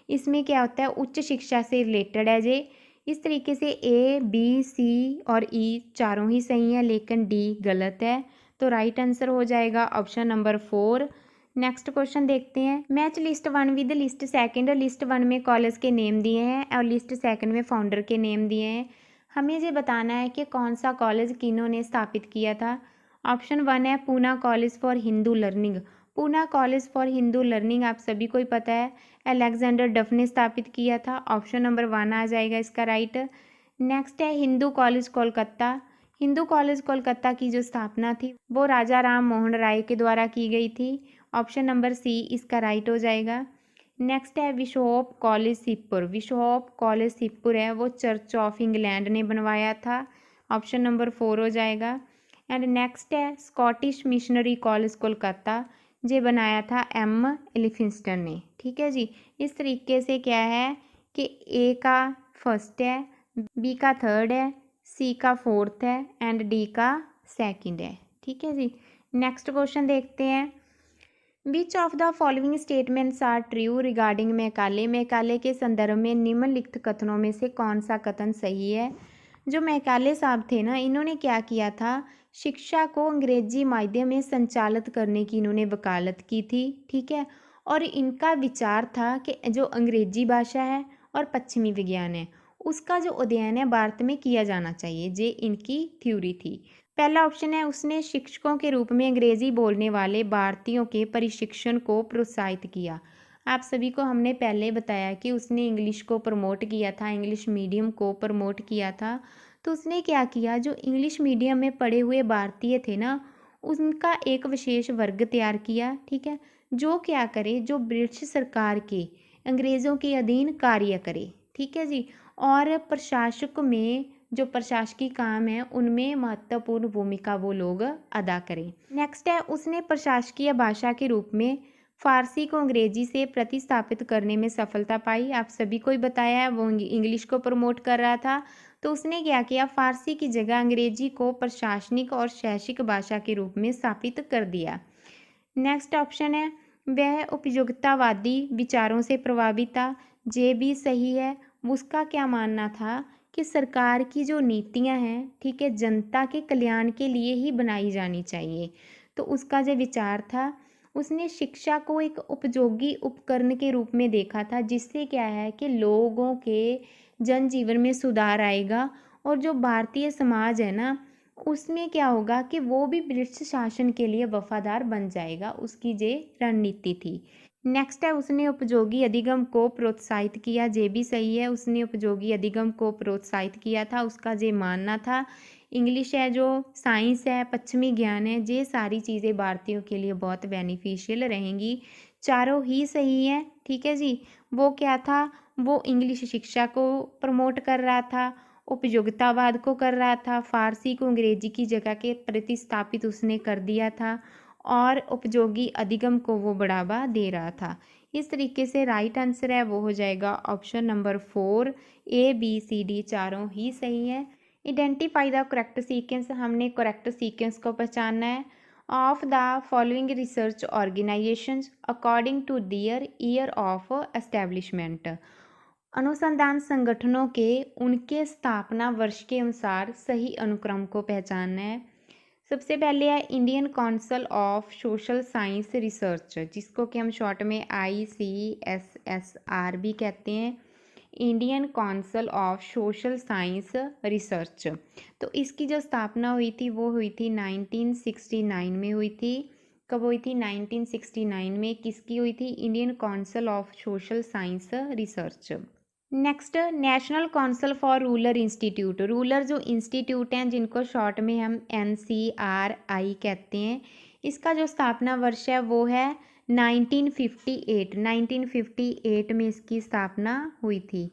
इसमें क्या होता है, उच्च शिक्षा से रिलेटेड है जे। इस तरीके से A, B, C और E चारों ही सही है, लेकिन D गलत है। तो राइट आंसर हो जाएगा ऑप्शन नंबर 4। नेक्स्ट क्वेश्चन देखते हैं, match list 1 with list second, list 1 में कॉलेज के नेम दिए हैं और लिस्ट सेकंड में फाउंडर के नेम दिए हैं। हमें ये बताना है कि कौन सा कॉलेज किन्होंने स्थापित किया था। ऑप्शन 1 है Poona college for Hindu learning, Poona college for Hindu learning आप सभी को ही पता है अलेक्जेंडर डफ ने स्थापित किया था। ऑप्शन नंबर 1 आ जाएगा इसका राइट। नेक्स्ट है हिंदू कॉलेज कोलकाता, हिंदू कॉलेज कोलकाता की जो स्थापना थी वो राजा राम मोहन राय के द्वारा की गई थी। ऑप्शन नंबर C इसका राइट हो जाएगा। नेक्स्ट है Bishop college Sirpur, Bishop college Sirpur है वो चर्च ऑफ इंग्लैंड ने बनवाया था। ऑप्शन नंबर 4 हो जाएगा। एंड नेक्स्ट है स्कॉटिश मिशनरी कॉलेज कोलकाता, जे बनाया था M एलिफिंस्टन ने। ठीक है जी, इस तरीके से क्या है कि A का फर्स्ट है, B का थर्ड है, C का फोर्थ है एंड D का सेकंड है। ठीक है जी, नेक्स्ट क्वेश्चन देखते हैं, which of the following statements are true regarding Macaulay, Macaulay के संदर्भ में निम्नलिखित कथनों में से कौन सा कथन सही है। जो मैकाले साहब थे ना, इन्होंने क्या किया था, शिक्षा को अंग्रेजी माध्यम में संचालित करने की इन्होंने वकालत की थी। ठीक है, और इनका विचार था कि जो अंग्रेजी भाषा है और पश्चिमी विज्ञान है उसका जो अध्ययन है भारत में किया जाना चाहिए, जे इनकी थ्योरी थी। पहला ऑप्शन है उसने शिक्षकों के रूप में अंग्रेजी बोलने वाले भारतीयों के प्रशिक्षण को प्रोत्साहित किया। आप सभी को हमने पहले बताया कि उसने इंग्लिश को प्रमोट किया था, इंग्लिश मीडियम को प्रमोट किया था। तो उसने क्या किया, जो इंग्लिश मीडियम में पढ़े हुए भारतीय थे ना उनका एक विशेष वर्ग तैयार किया। ठीक है, जो क्या करे, जो ब्रिटिश सरकार के अंग्रेज़ों के अधीन कार्य करे। ठीक है जी, और प्रशासक में जो प्रशासकीय काम है उनमें महत्वपूर्ण भूमिका वो लोग अदा करें। नेक्स्ट है उसने प्रशासकीय भाषा के रूप में फारसी को अंग्रेजी से प्रतिस्थापित करने में सफलता पाई। आप सभी को ही बताया है वो इंग्लिश को प्रमोट कर रहा था, तो उसने क्या किया, फारसी की जगह अंग्रेजी को प्रशासनिक और शैक्षिक भाषा के रूप में स्थापित कर दिया। नेक्स्ट ऑप्शन है वह उपयोगितावादी विचारों से प्रभावित था, जे भी सही है। उसका क्या मानना था कि सरकार की जो नीतियां हैं, ठीक है, जनता के कल्याण के लिए ही बनाई जानी चाहिए। तो उसका जो विचार था, उसने शिक्षा को एक उपयोगी उपकरण के रूप में देखा था, जिससे क्या है कि लोगों के जनजीवन में सुधार आएगा और जो भारतीय समाज है ना उसमें क्या होगा कि वो भी ब्रिटिश शासन के लिए वफादार बन जाएगा, उसकी ये रणनीति थी। नेक्स्ट है उसने उपयोगी अधिगम को प्रोत्साहित किया, जे भी सही है, उसने उपयोगी अधिगम को प्रोत्साहित किया था। उसका ये मानना था इंग्लिश है, जो साइंस है, पश्चिमी ज्ञान है, ये सारी चीज़ें भारतीयों के लिए बहुत बेनिफिशियल रहेंगी। चारों ही सही है। ठीक है जी, वो क्या था, वो इंग्लिश शिक्षा को प्रमोट कर रहा था, उपयोगितावाद को कर रहा था, फारसी को अंग्रेजी की जगह के प्रतिस्थापित उसने कर दिया था और उपयोगी अधिगम को वो बढ़ावा दे रहा था। इस तरीके से राइट आंसर है वो हो जाएगा option number 4, A, B, C, D चारों ही सही है। आइडेंटिफाई द करेक्ट सीक्वेंस, हमने करेक्ट सीक्वेंस को पहचानना है। Of the following research organisations according to their year of establishment, अनुसंधान संगठनों के उनके स्थापना वर्ष के अनुसार सही अनुक्रम को पहचानना है। सबसे पहले है Indian council of social science research, जिसको कि हम शॉर्ट में ICSSR भी कहते हैं, Indian council of social science research. तो इसकी जो स्थापना हुई थी वो हुई थी 1969 में हुई थी। कब हुई थी? 1969 में। किसकी हुई थी? Indian council of social science research. Next, national council for rural institute, rural जो इंस्टीट्यूट हैं जिनको शॉर्ट में हम NCRI कहते हैं, इसका जो स्थापना वर्ष है वो है 1958। 1958 में इसकी स्थापना हुई थी।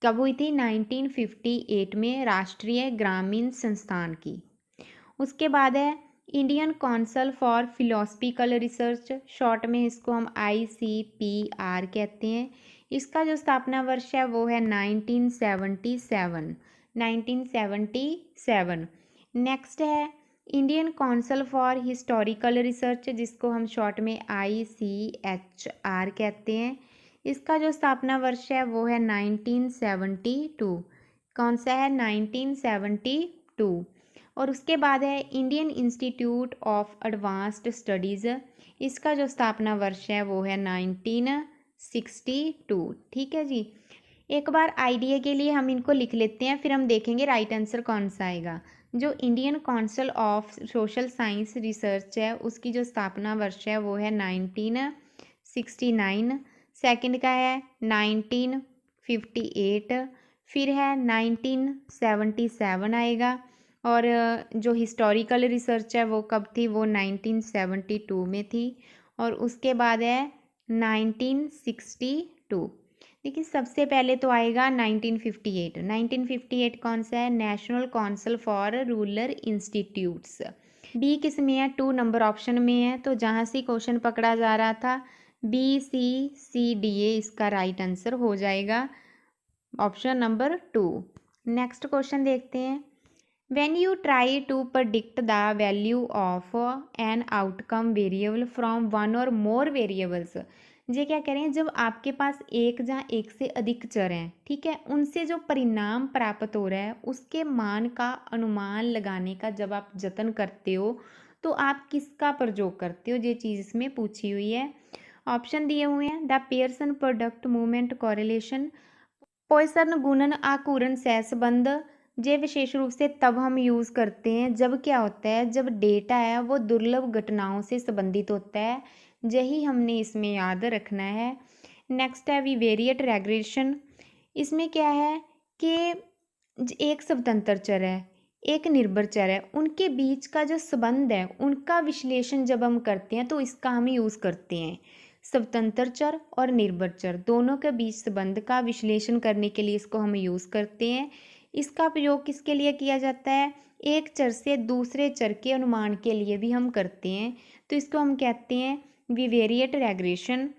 कब हुई थी? 1958 में, राष्ट्रीय ग्रामीण संस्थान की। उसके बाद है Indian council for philosophical research, short में इसको हम ICPR कहते हैं, इसका जो स्थापना वर्ष है वो है 1977। 1977। नेक्स्ट है Indian council for historical research, जिसको हम शॉर्ट में ICHR कहते हैं, इसका जो स्थापना वर्ष है वो है 1972। कौन सा है? 1972। और उसके बाद है Indian institute of advanced studies, इसका जो स्थापना वर्ष है वो है 1962। ठीक है जी। एक बार आइडिया के लिए हम इनको लिख लेते हैं, फिर हम देखेंगे राइट आंसर कौन सा आएगा। जो Indian council of social science research है उसकी जो स्थापना वर्ष है वो है 1969। सेकंड का है 1958, फिर है 1977 आएगा। और जो हिस्टोरिकल रिसर्च है वो कब थी? वो 1972 में थी। और उसके बाद है 1962। देखिए सबसे पहले तो आएगा 1958। 1958 कौन सा है? National council for rural institutes. B किस में है? 2 नंबर ऑप्शन में है, तो जहाँ से क्वेश्चन पकड़ा जा रहा था BCCDA इसका राइट आंसर हो जाएगा, ऑप्शन नंबर 2। नेक्स्ट क्वेश्चन देखते हैं। When you try to predict the value of an outcome variable from one or more variables, ये क्या करें? जब आपके पास एक या एक से अधिक चर हैं, ठीक है, उनसे जो परिणाम प्राप्त हो रहा है उसके मान का अनुमान लगाने का जब आप जतन करते हो तो आप किसका प्रयोग करते हो? ये चीज़ इसमें पूछी हुई है। ऑप्शन दिए हुए हैं the Pearson product movement correlation, Poisson गुणन आकूरण सहसंबंध। ये विशेष रूप से तब हम यूज़ करते हैं जब क्या होता है, जब डेटा है वो दुर्लभ घटनाओं से संबंधित होता है, यही हमने इसमें याद रखना है। नेक्स्ट है विवेरिएट रेग्रेशन, इसमें क्या है कि एक स्वतंत्र चर है एक निर्भर चर है, उनके बीच का जो संबंध है उनका विश्लेषण जब हम करते हैं तो इसका हम यूज़ करते हैं। स्वतंत्र चर और निर्भर चर दोनों के बीच संबंध का विश्लेषण करने के लिए इसको हम यूज़ करते हैं। इसका प्रयोग किसके लिए किया जाता है? एक चर से दूसरे चर के अनुमान के लिए भी हम करते हैं, तो इसको हम कहते हैं विवेरिएट रेग्रेशन।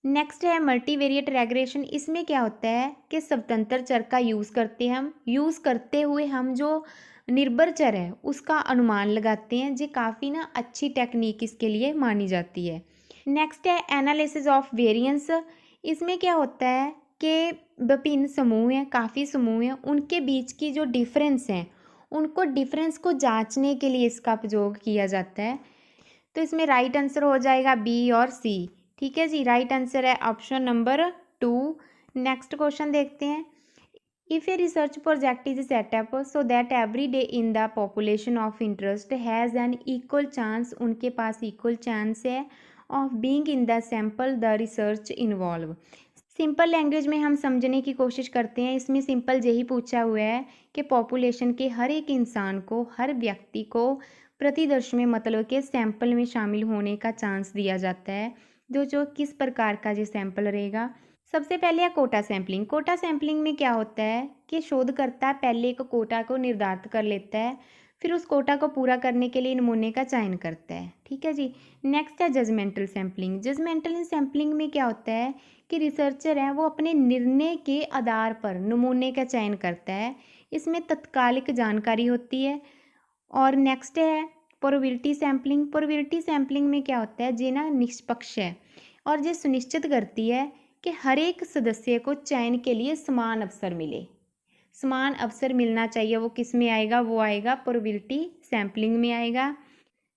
नेक्स्ट है मल्टीवेरिएट रेग्रेशन, इसमें क्या होता है कि स्वतंत्र चर का यूज़ करते हैं, हम यूज़ करते हुए हम जो निर्भर चर है उसका अनुमान लगाते हैं। ये काफ़ी ना अच्छी टेक्निक इसके लिए मानी जाती है। नेक्स्ट है एनालिसिस ऑफ वेरिएंस, इसमें क्या होता है कि विभिन्न समूह हैं, काफ़ी समूह हैं, उनके बीच की जो डिफरेंस है उनको डिफरेंस को जांचने के लिए इसका प्रयोग किया जाता है। तो इसमें राइट आंसर हो जाएगा बी और सी। ठीक है जी, राइट आंसर है ऑप्शन नंबर 2। नेक्स्ट क्वेश्चन देखते हैं। If a research project is setup so that every day in the population of interest has an equal chance, उनके पास इक्वल चांस है of being in the sample the research involve. Simple language में हम समझने की कोशिश करते हैं। इसमें सिंपल यही पूछा हुआ है कि पॉपुलेशन के हर एक इंसान को, हर व्यक्ति को प्रतिदर्श में मतलब के सैंपल में शामिल होने का चांस दिया जाता है। जो किस प्रकार का ये सैंपल रहेगा? सबसे पहले है कोटा सैंपलिंग। कोटा सैंपलिंग में क्या होता है कि शोधकर्ता पहले एक कोटा को निर्धारित कर लेता है, फिर उस कोटा को पूरा करने के लिए नमूने का चयन करता है। ठीक है जी। नेक्स्ट है जजमेंटल सैंपलिंग। जजमेंटल सैंपलिंग में क्या होता है कि रिसर्चर है वो अपने निर्णय के आधार पर नमूने का चयन करता है इसमें तत्कालिक जानकारी होती है। और नेक्स्ट है प्रोबेबिलिटी सैम्पलिंग। प्रोबेबिलिटी सैम्पलिंग में क्या होता है, जे ना निष्पक्ष है और ये सुनिश्चित करती है कि हर एक सदस्य को चयन के लिए समान अवसर मिले। समान अवसर मिलना चाहिए, वो किस में आएगा, वो आएगा प्रोबेबिलिटी सैम्पलिंग में आएगा।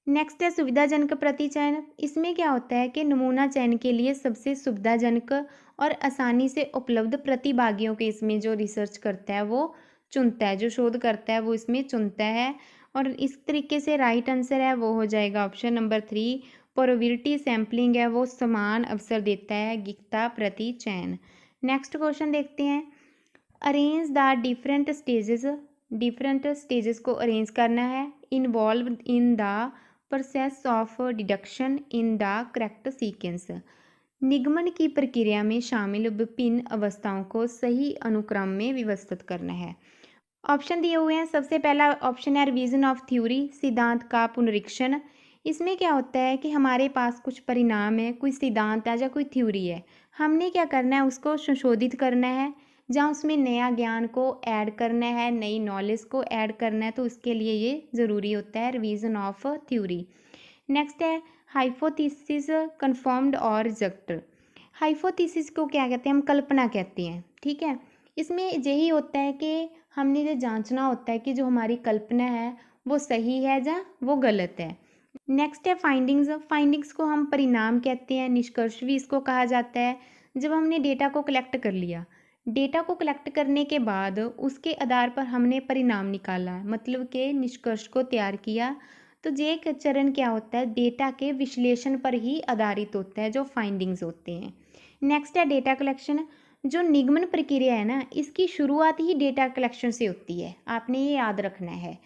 नेक्स्ट है सुविधाजनक प्रतिचयन। इसमें क्या होता है कि नमूना चयन के लिए सबसे सुविधाजनक और आसानी से उपलब्ध प्रतिभागियों के इसमें जो रिसर्च करता है वो चुनता है, जो शोध करता है वो इसमें चुनता है। और इस तरीके से राइट आंसर है वो हो जाएगा ऑप्शन नंबर 3। प्रोबेबिलिटी सैम्पलिंग है वो समान अवसर देता है, गीता प्रतिचयन। नेक्स्ट क्वेश्चन देखते हैं। अरेंज द डिफरेंट स्टेजेस को अरेंज करना है। Involve in the process of deduction in the correct sequence. निगमन की प्रक्रिया में शामिल विभिन्न अवस्थाओं को सही अनुक्रम में व्यवस्थित करना है। ऑप्शन दिए हुए हैं। सबसे पहला ऑप्शन है रिवीजन ऑफ थ्योरी, सिद्धांत का पुनरीक्षण। इसमें क्या होता है कि हमारे पास कुछ परिणाम है, कोई सिद्धांत है या कोई थ्योरी है, हमने क्या करना है, उसको संशोधित करना है, जहाँ उसमें नया ज्ञान को ऐड करना है, नई नॉलेज को ऐड करना है, तो उसके लिए ये ज़रूरी होता है रिवीजन ऑफ थ्योरी। नेक्स्ट है हाइपोथेसिस कन्फर्म्ड और रिजेक्टेड। हाइपोथेसिस को क्या कहते हैं, हम कल्पना कहते हैं, ठीक है। इसमें यही होता है कि हमने ये जांचना होता है कि जो हमारी कल्पना है वो सही है या वो गलत है। नेक्स्ट है फाइंडिंग्स। फाइंडिंग्स को हम परिणाम कहते हैं, निष्कर्ष भी इसको कहा जाता है। जब हमने डेटा को कलेक्ट कर लिया, डेटा को कलेक्ट करने के बाद उसके आधार पर हमने परिणाम निकाला, मतलब कि निष्कर्ष को तैयार किया, तो ये एक चरण क्या होता है, डेटा के विश्लेषण पर ही आधारित होता है, जो फाइंडिंग्स होते हैं। नेक्स्ट है डेटा कलेक्शन। जो निगमन प्रक्रिया है ना, इसकी शुरुआत ही डेटा कलेक्शन से होती है, आपने ये याद रखना है।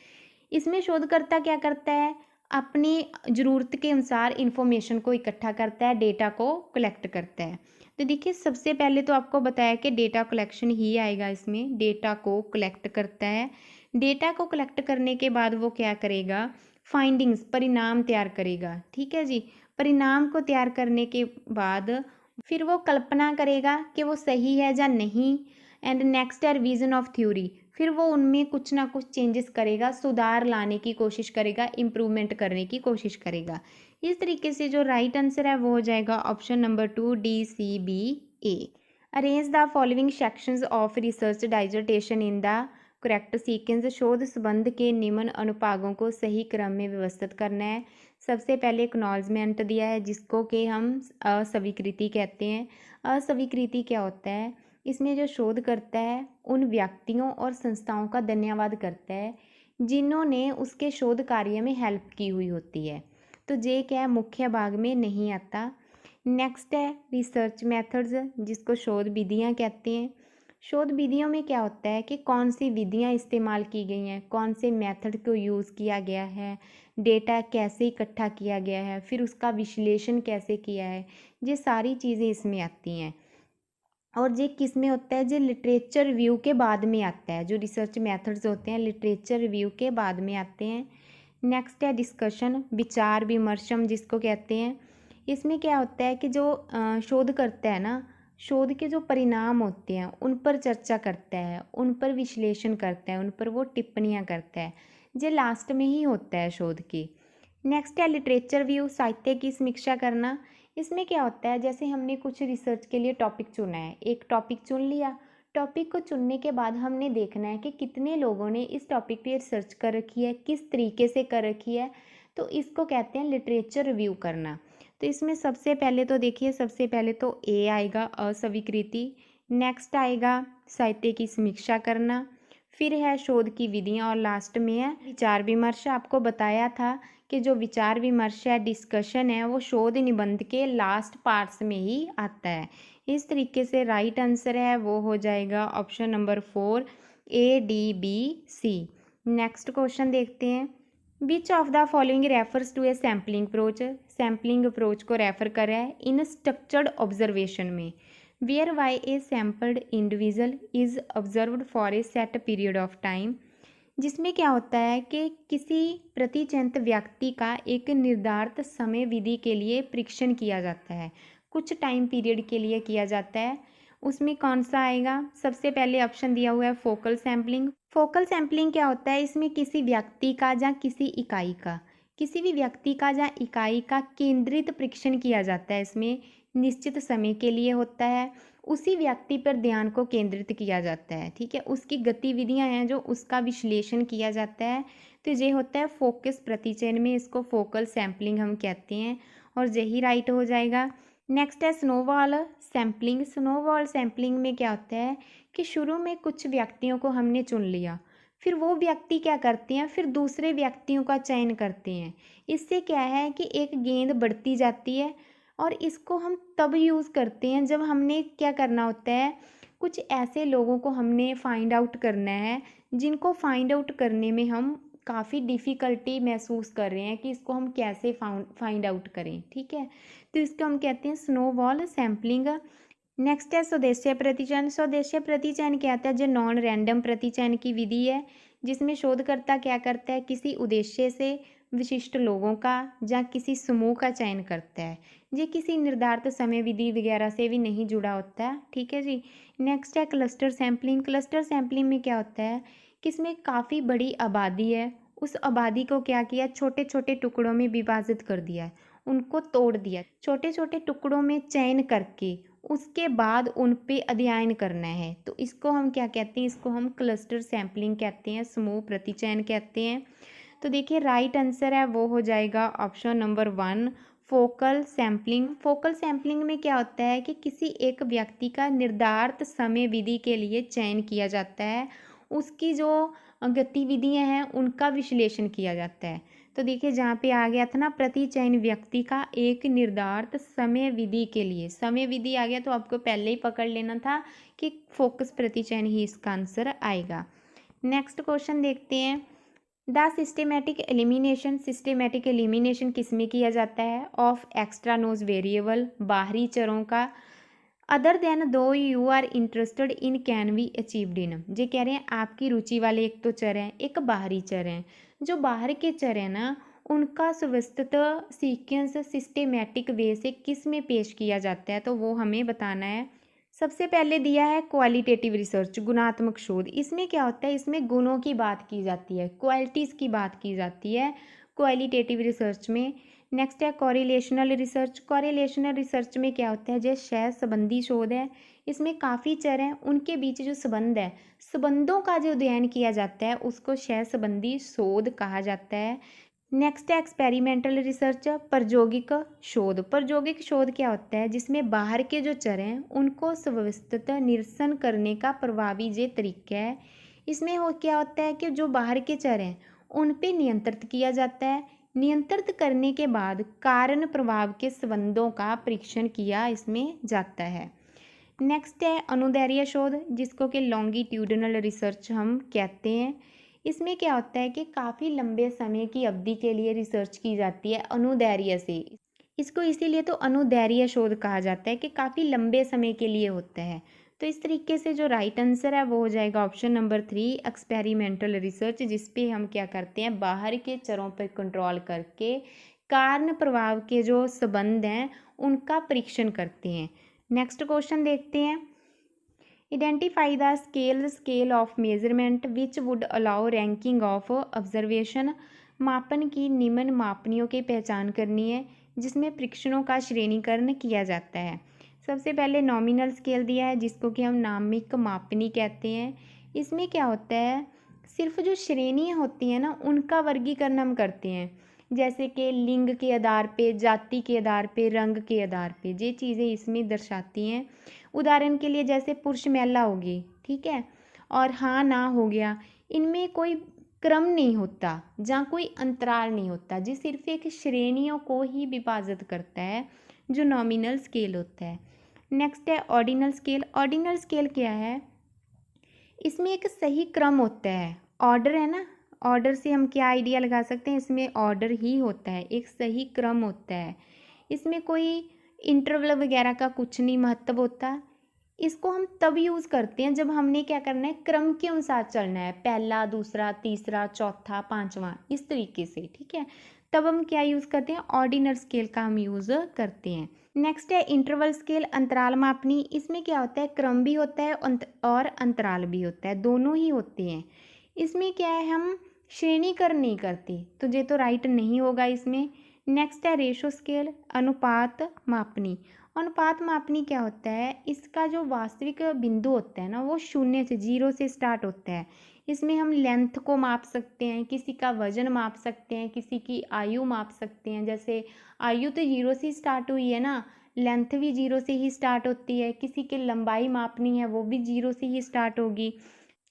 इसमें शोधकर्ता क्या करता है, अपनी ज़रूरत के अनुसार इंफॉर्मेशन को इकट्ठा करता है, डेटा को कलेक्ट करता है। तो देखिए सबसे पहले तो आपको बताया कि डेटा कलेक्शन ही आएगा इसमें, डेटा को कलेक्ट करता है। डेटा को कलेक्ट करने के बाद वो क्या करेगा, फाइंडिंग्स परिणाम तैयार करेगा, ठीक है जी। परिणाम को तैयार करने के बाद फिर वो कल्पना करेगा कि वो सही है या नहीं। एंड नेक्स्ट है रिवीजन ऑफ थ्योरी। फिर वो उनमें कुछ ना कुछ चेंजेस करेगा, सुधार लाने की कोशिश करेगा, इम्प्रूवमेंट करने की कोशिश करेगा। इस तरीके से जो राइट आंसर है वो हो जाएगा option number 2 DCBA। Arrange the following sections of research dissertation in the correct sequence. शोध संबंध के निम्न अनुभागों को सही क्रम में व्यवस्थित करना है। सबसे पहले एक्नॉलेजमेंट दिया है, जिसको कि हम अस्वीकृति कहते हैं। अस्वीकृति क्या होता है, इसमें जो शोध करता है उन व्यक्तियों और संस्थाओं का धन्यवाद करता है जिन्होंने उसके शोध कार्य में हेल्प की हुई होती है। तो ये क्या है, मुख्य भाग में नहीं आता। नेक्स्ट है रिसर्च मेथड्स, जिसको शोध विधियाँ कहते हैं। शोध विधियों में क्या होता है कि कौन सी विधियाँ इस्तेमाल की गई हैं, कौन से मेथड को यूज़ किया गया है, डेटा कैसे इकट्ठा किया गया है, फिर उसका विश्लेषण कैसे किया है, ये सारी चीज़ें इसमें आती हैं। और ये किस में होता है, जो लिटरेचर रिव्यू के बाद में आता है। जो रिसर्च मेथड्स होते हैं लिटरेचर रिव्यू के बाद में आते हैं। नेक्स्ट है डिस्कशन, विचार विमर्शम जिसको कहते हैं। इसमें क्या होता है कि जो शोध करता है ना, शोध के जो परिणाम होते हैं उन पर चर्चा करता है, उन पर विश्लेषण करता है, उन पर वो टिप्पणियाँ करता है। ये लास्ट में ही होता है शोध की। नेक्स्ट है लिटरेचर व्यू, साहित्य की समीक्षा करना। इसमें क्या होता है, जैसे हमने कुछ रिसर्च के लिए टॉपिक चुना है, एक टॉपिक चुन लिया, टॉपिक को चुनने के बाद हमने देखना है कि कितने लोगों ने इस टॉपिक पे रिसर्च कर रखी है, किस तरीके से कर रखी है, तो इसको कहते हैं लिटरेचर रिव्यू करना। तो इसमें सबसे पहले तो देखिए, सबसे पहले तो ए आएगा अस्वीकृति, नेक्स्ट आएगा साहित्य की समीक्षा करना, फिर है शोध की विधियाँ और लास्ट में है विचार विमर्श। आपको बताया था कि जो विचार विमर्श है, डिस्कशन है, वो शोध निबंध के लास्ट पार्ट्स में ही आता है। इस तरीके से राइट आंसर है वो हो जाएगा option number 4 ADBC। Next question देखते हैं। Which of the following refers to a sampling approach. Sampling approach को रेफर कर रहा है इन स्ट्रक्चर्ड ऑब्जर्वेशन में, where why a sampled individual is observed for a set period of time. जिसमें क्या होता है कि किसी प्रतिचयनित व्यक्ति का एक निर्धारित समय विधि के लिए परीक्षण किया जाता है, कुछ टाइम पीरियड के लिए किया जाता है, उसमें कौन सा आएगा? सबसे पहले ऑप्शन दिया हुआ है फोकल सैम्पलिंग। फोकल सैम्पलिंग क्या होता है? इसमें किसी व्यक्ति का या किसी भी व्यक्ति का या इकाई का केंद्रित परीक्षण किया जाता है। इसमें निश्चित समय के लिए होता है, उसी व्यक्ति पर ध्यान को केंद्रित किया जाता है, ठीक है। उसकी गतिविधियां हैं जो उसका विश्लेषण किया जाता है, तो ये होता है फोकस प्रतिचयन में, इसको फोकल सैम्पलिंग हम कहते हैं और यही राइट हो जाएगा। नेक्स्ट है स्नोबॉल सैम्पलिंग। स्नोबॉल सैम्पलिंग में क्या होता है कि शुरू में कुछ व्यक्तियों को हमने चुन लिया, फिर वो व्यक्ति क्या करते हैं, फिर दूसरे व्यक्तियों का चयन करते हैं। इससे क्या है कि एक गेंद बढ़ती जाती है और इसको हम तब यूज़ करते हैं जब हमने क्या करना होता है, कुछ ऐसे लोगों को हमने फाइंड आउट करना है जिनको फाइंड आउट करने में हम काफ़ी डिफ़िकल्टी महसूस कर रहे हैं कि इसको हम कैसे फाइंड आउट करें, ठीक है। तो इसको हम कहते हैं स्नोबॉल सैम्पलिंग। नेक्स्ट है स्वदेशीय प्रतिचयन। स्वदेशीय प्रतिचयन क्या होता है? जो नॉन रैंडम प्रतिचयन की विधि है, जिसमें शोधकर्ता क्या करता है, किसी उद्देश्य से विशिष्ट लोगों का या किसी समूह का चयन करता है। ये किसी निर्धारित समय विधि वगैरह से भी नहीं जुड़ा होता है, ठीक है जी। नेक्स्ट है क्लस्टर सैम्पलिंग। क्लस्टर सैम्पलिंग में क्या होता है कि इसमें काफ़ी बड़ी आबादी है, उस आबादी को क्या किया, छोटे छोटे टुकड़ों में विभाजित कर दिया है, उनको तोड़ दिया, छोटे छोटे टुकड़ों में चयन करके उसके बाद उन पे अध्ययन करना है। तो इसको हम क्या कहते हैं, इसको हम क्लस्टर सैम्पलिंग कहते हैं, समूह प्रतिचयन कहते हैं। तो देखिए राइट आंसर है वो हो जाएगा option number 1 focal sampling. Focal sampling में क्या होता है कि किसी एक व्यक्ति का निर्धारित समय विधि के लिए चयन किया जाता है, उसकी जो गतिविधियां हैं उनका विश्लेषण किया जाता है। तो देखिए जहाँ पे आ गया था ना, प्रतिचयन व्यक्ति का एक निर्धारित समय विधि के लिए, समय विधि आ गया तो आपको पहले ही पकड़ लेना था कि फोकस प्रतिचयन ही इसका आंसर आएगा। नेक्स्ट क्वेश्चन देखते हैं। The systematic elimination. Systematic elimination किस में किया जाता है? ऑफ एक्स्ट्रा नोज वेरिएबल, बाहरी चरों का, other than those you are interested in can be achieved in. जे कह रहे हैं आपकी रुचि वाले एक तो चर हैं, एक बाहरी चर हैं। जो बाहर के चर हैं ना, उनका सुव्यवस्थित सीक्वेंस सिस्टेमेटिक वे से किस में पेश किया जाता है, तो वो हमें बताना है। सबसे पहले दिया है क्वालिटेटिव रिसर्च, गुणात्मक शोध। इसमें क्या होता है, इसमें गुणों की बात की जाती है, क्वालिटीज़ की बात की जाती है क्वालिटेटिव रिसर्च में। नेक्स्ट है कॉरिलेशनल रिसर्च। कॉरिलेशनल रिसर्च में क्या होता है, जैसे सहज संबंधी शोध है, इसमें काफ़ी चर हैं, उनके बीच जो संबंध है, संबंधों का जो अध्ययन किया जाता है उसको सहज संबंधी शोध कहा जाता है। नेक्स्ट है एक्सपेरिमेंटल रिसर्च, प्रायोगिक शोध। प्रायोगिक शोध क्या होता है, जिसमें बाहर के जो चर हैं उनको सुव्यवस्थित निरसन करने का प्रभावी ये तरीका है। इसमें हो क्या होता है कि जो बाहर के चर हैं उन पे नियंत्रित किया जाता है, नियंत्रित करने के बाद कारण प्रभाव के संबंधों का परीक्षण किया इसमें जाता है। नेक्स्ट है अनुदैर्ध्य शोध, जिसको कि लॉन्गिट्यूडनल रिसर्च हम कहते हैं। इसमें क्या होता है कि काफ़ी लंबे समय की अवधि के लिए रिसर्च की जाती है अनुदैर्ध्य से, इसको इसीलिए तो अनुदैर्ध्य शोध कहा जाता है कि काफ़ी लंबे समय के लिए होता है। तो इस तरीके से जो राइट आंसर है वो हो जाएगा ऑप्शन नंबर 3 एक्सपेरिमेंटल रिसर्च, जिसपे हम क्या करते हैं, बाहर के चरों पर कंट्रोल करके कारण प्रभाव के जो संबंध हैं उनका परीक्षण करते हैं। नेक्स्ट क्वेश्चन देखते हैं। Identify the scale of measurement which would allow ranking of observation. मापन की निम्न मापनियों की पहचान करनी है जिसमें परीक्षणों का श्रेणीकरण किया जाता है। सबसे पहले नॉमिनल स्केल दिया है, जिसको कि हम नामिक मापनी कहते हैं। इसमें क्या होता है, सिर्फ जो श्रेणियाँ होती हैं ना उनका वर्गीकरण हम करते हैं, जैसे कि लिंग के आधार पे, जाति के आधार पे, रंग के आधार पे, ये चीज़ें इसमें दर्शाती हैं। उदाहरण के लिए जैसे पुरुष महिला होगी, ठीक है, और हाँ ना हो गया, इनमें कोई क्रम नहीं होता, जहाँ कोई अंतराल नहीं होता, जी सिर्फ एक श्रेणियों को ही विभाजित करता है, जो नॉमिनल स्केल होता है। नेक्स्ट है ऑर्डिनल स्केल। ऑर्डिनल स्केल क्या है, इसमें एक सही क्रम होता है, ऑर्डर है ना, ऑर्डर से हम क्या आइडिया लगा सकते हैं, इसमें ऑर्डर ही होता है, एक सही क्रम होता है, इसमें कोई इंटरवल वगैरह का कुछ नहीं महत्व होता। इसको हम तब यूज़ करते हैं जब हमने क्या करना है, क्रम के अनुसार चलना है, पहला, दूसरा, तीसरा, चौथा, पांचवा, इस तरीके से, ठीक है। तब हम क्या यूज़ करते हैं, ऑर्डिनल स्केल का हम यूज़ करते हैं। नेक्स्ट है इंटरवल स्केल, अंतराल मापनी। इसमें क्या होता है, क्रम भी होता है और अंतराल भी होता है, दोनों ही होते हैं। इसमें क्या है, हम श्रेणीकरण नहीं करते, तो ये तो राइट नहीं होगा इसमें। नेक्स्ट है रेशो स्केल, अनुपात मापनी। अनुपात मापनी क्या होता है, इसका जो वास्तविक बिंदु होता है ना, वो शून्य से, जीरो से स्टार्ट होता है। इसमें हम लेंथ को माप सकते हैं, किसी का वजन माप सकते हैं, किसी की आयु माप सकते हैं। जैसे आयु तो जीरो से स्टार्ट हुई है ना, लेंथ भी जीरो से ही स्टार्ट होती है। किसी की लंबाई मापनी है, वो भी जीरो से ही स्टार्ट होगी।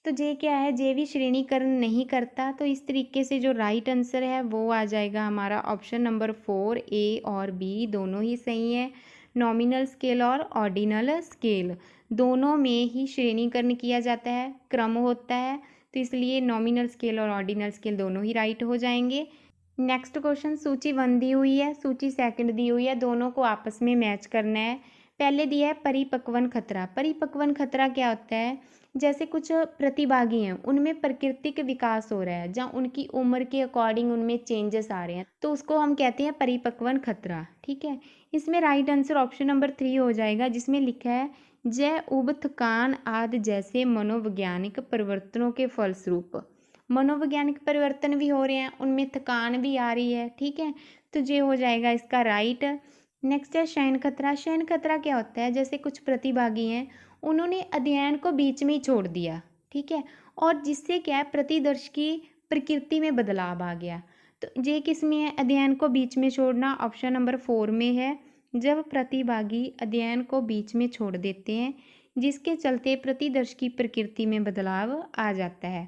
तो जे क्या है, जे भी श्रेणीकरण नहीं करता। तो इस तरीके से जो राइट आंसर है वो आ जाएगा हमारा ऑप्शन नंबर 4, ए और बी दोनों ही सही है। नॉमिनल स्केल और ऑर्डिनल स्केल दोनों में ही श्रेणीकरण किया जाता है, क्रम होता है, तो इसलिए नॉमिनल स्केल और ऑर्डिनल स्केल दोनों ही राइट हो जाएंगे। नेक्स्ट क्वेश्चन, सूची 1 दी हुई है, सूची 2 दी हुई है, दोनों को आपस में मैच करना है। पहले दिया है परिपक्वन खतरा। परिपक्वन खतरा क्या होता है, जैसे कुछ प्रतिभागी हैं, उनमें प्राकृतिक विकास हो रहा है, जहाँ उनकी उम्र के अकॉर्डिंग उनमें चेंजेस आ रहे हैं, तो उसको हम कहते हैं परिपक्वन खतरा। ठीक है, इसमें राइट आंसर ऑप्शन नंबर 3 हो जाएगा, जिसमें लिखा है जय उब थकान आदि जैसे मनोवैज्ञानिक परिवर्तनों के फलस्वरूप। मनोवैज्ञानिक परिवर्तन भी हो रहे हैं, उनमें थकान भी आ रही है। ठीक है, तो ये हो जाएगा इसका राइट। नेक्स्ट है शयन खतरा। शयन खतरा क्या होता है, जैसे कुछ प्रतिभागी हैं, उन्होंने अध्ययन को बीच में ही छोड़ दिया। ठीक है, और जिससे क्या है, प्रतिदर्श की प्रकृति में बदलाव आ गया। तो ये किस में है, अध्ययन को बीच में छोड़ना, ऑप्शन नंबर 4 में है। जब प्रतिभागी अध्ययन को बीच में छोड़ देते हैं, जिसके चलते प्रतिदर्श की प्रकृति में बदलाव आ जाता है।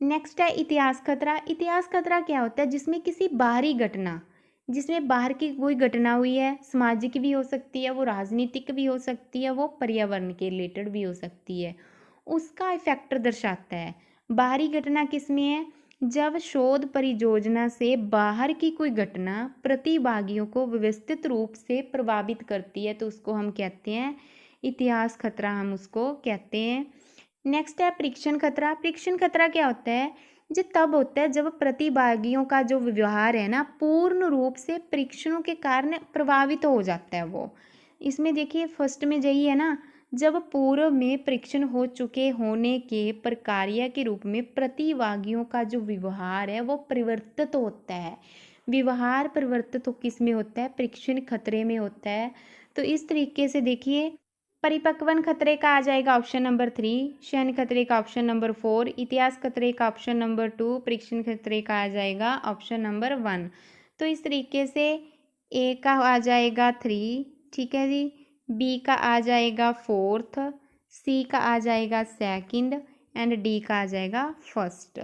नेक्स्ट है इतिहास खतरा। इतिहास खतरा क्या होता है, जिसमें किसी बाहरी घटना, जिसमें बाहर की कोई घटना हुई है, सामाजिक भी हो सकती है, वो राजनीतिक भी हो सकती है, वो पर्यावरण के रिलेटेड भी हो सकती है, उसका इफेक्ट दर्शाता है। बाहरी घटना किस में है, जब शोध परियोजना से बाहर की कोई घटना प्रतिभागियों को व्यवस्थित रूप से प्रभावित करती है, तो उसको हम कहते हैं इतिहास खतरा, हम उसको कहते हैं। नेक्स्ट है परीक्षण खतरा। परीक्षण खतरा क्या होता है, ये तब होता है जब प्रतिभागियों का जो व्यवहार है ना, पूर्ण रूप से परीक्षणों के कारण प्रभावित हो जाता है वो। इसमें देखिए फर्स्ट में यही है ना, जब पूर्व में परीक्षण हो चुके होने के प्रक्रिया के रूप में प्रतिभागियों का जो व्यवहार है वो परिवर्तित होता है। व्यवहार परिवर्तित तो किस में होता है, परीक्षण खतरे में होता है। तो इस तरीके से देखिए, परिपक्वन खतरे का आ जाएगा ऑप्शन नंबर 3, शयन खतरे का ऑप्शन नंबर 4, इतिहास खतरे का ऑप्शन नंबर 2, परीक्षण खतरे का आ जाएगा ऑप्शन नंबर 1। तो इस तरीके से ए का आ जाएगा 3, ठीक है जी, बी का आ जाएगा 4th, सी का आ जाएगा 2nd एंड डी का आ जाएगा 1st।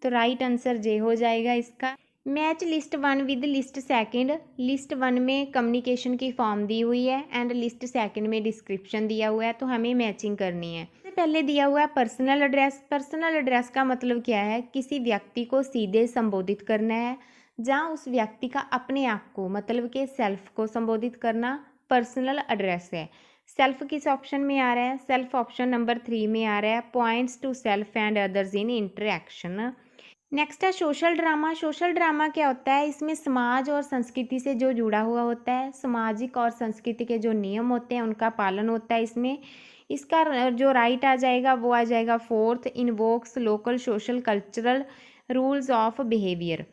तो राइट आंसर जे हो जाएगा इसका। Match list 1 with list 2। List 1 में कम्युनिकेशन की फॉर्म दी हुई है एंड लिस्ट 2 में डिस्क्रिप्शन दिया हुआ है, तो हमें मैचिंग करनी है। सबसे पहले दिया हुआ है पर्सनल एड्रेस। पर्सनल एड्रेस का मतलब क्या है, किसी व्यक्ति को सीधे संबोधित करना है, जहाँ उस व्यक्ति का अपने आप को मतलब के सेल्फ को संबोधित करना पर्सनल एड्रेस है। सेल्फ किस ऑप्शन में आ रहा है, सेल्फ ऑप्शन नंबर 3 में आ रहा है। Points to self and others in interaction. Next है सोशल ड्रामा। सोशल ड्रामा क्या होता है, इसमें समाज और संस्कृति से जो जुड़ा हुआ होता है, सामाजिक और संस्कृति के जो नियम होते हैं उनका पालन होता है इसमें। इसका जो राइट आ जाएगा वो आ जाएगा 4th, invokes local social cultural rules of behaviour.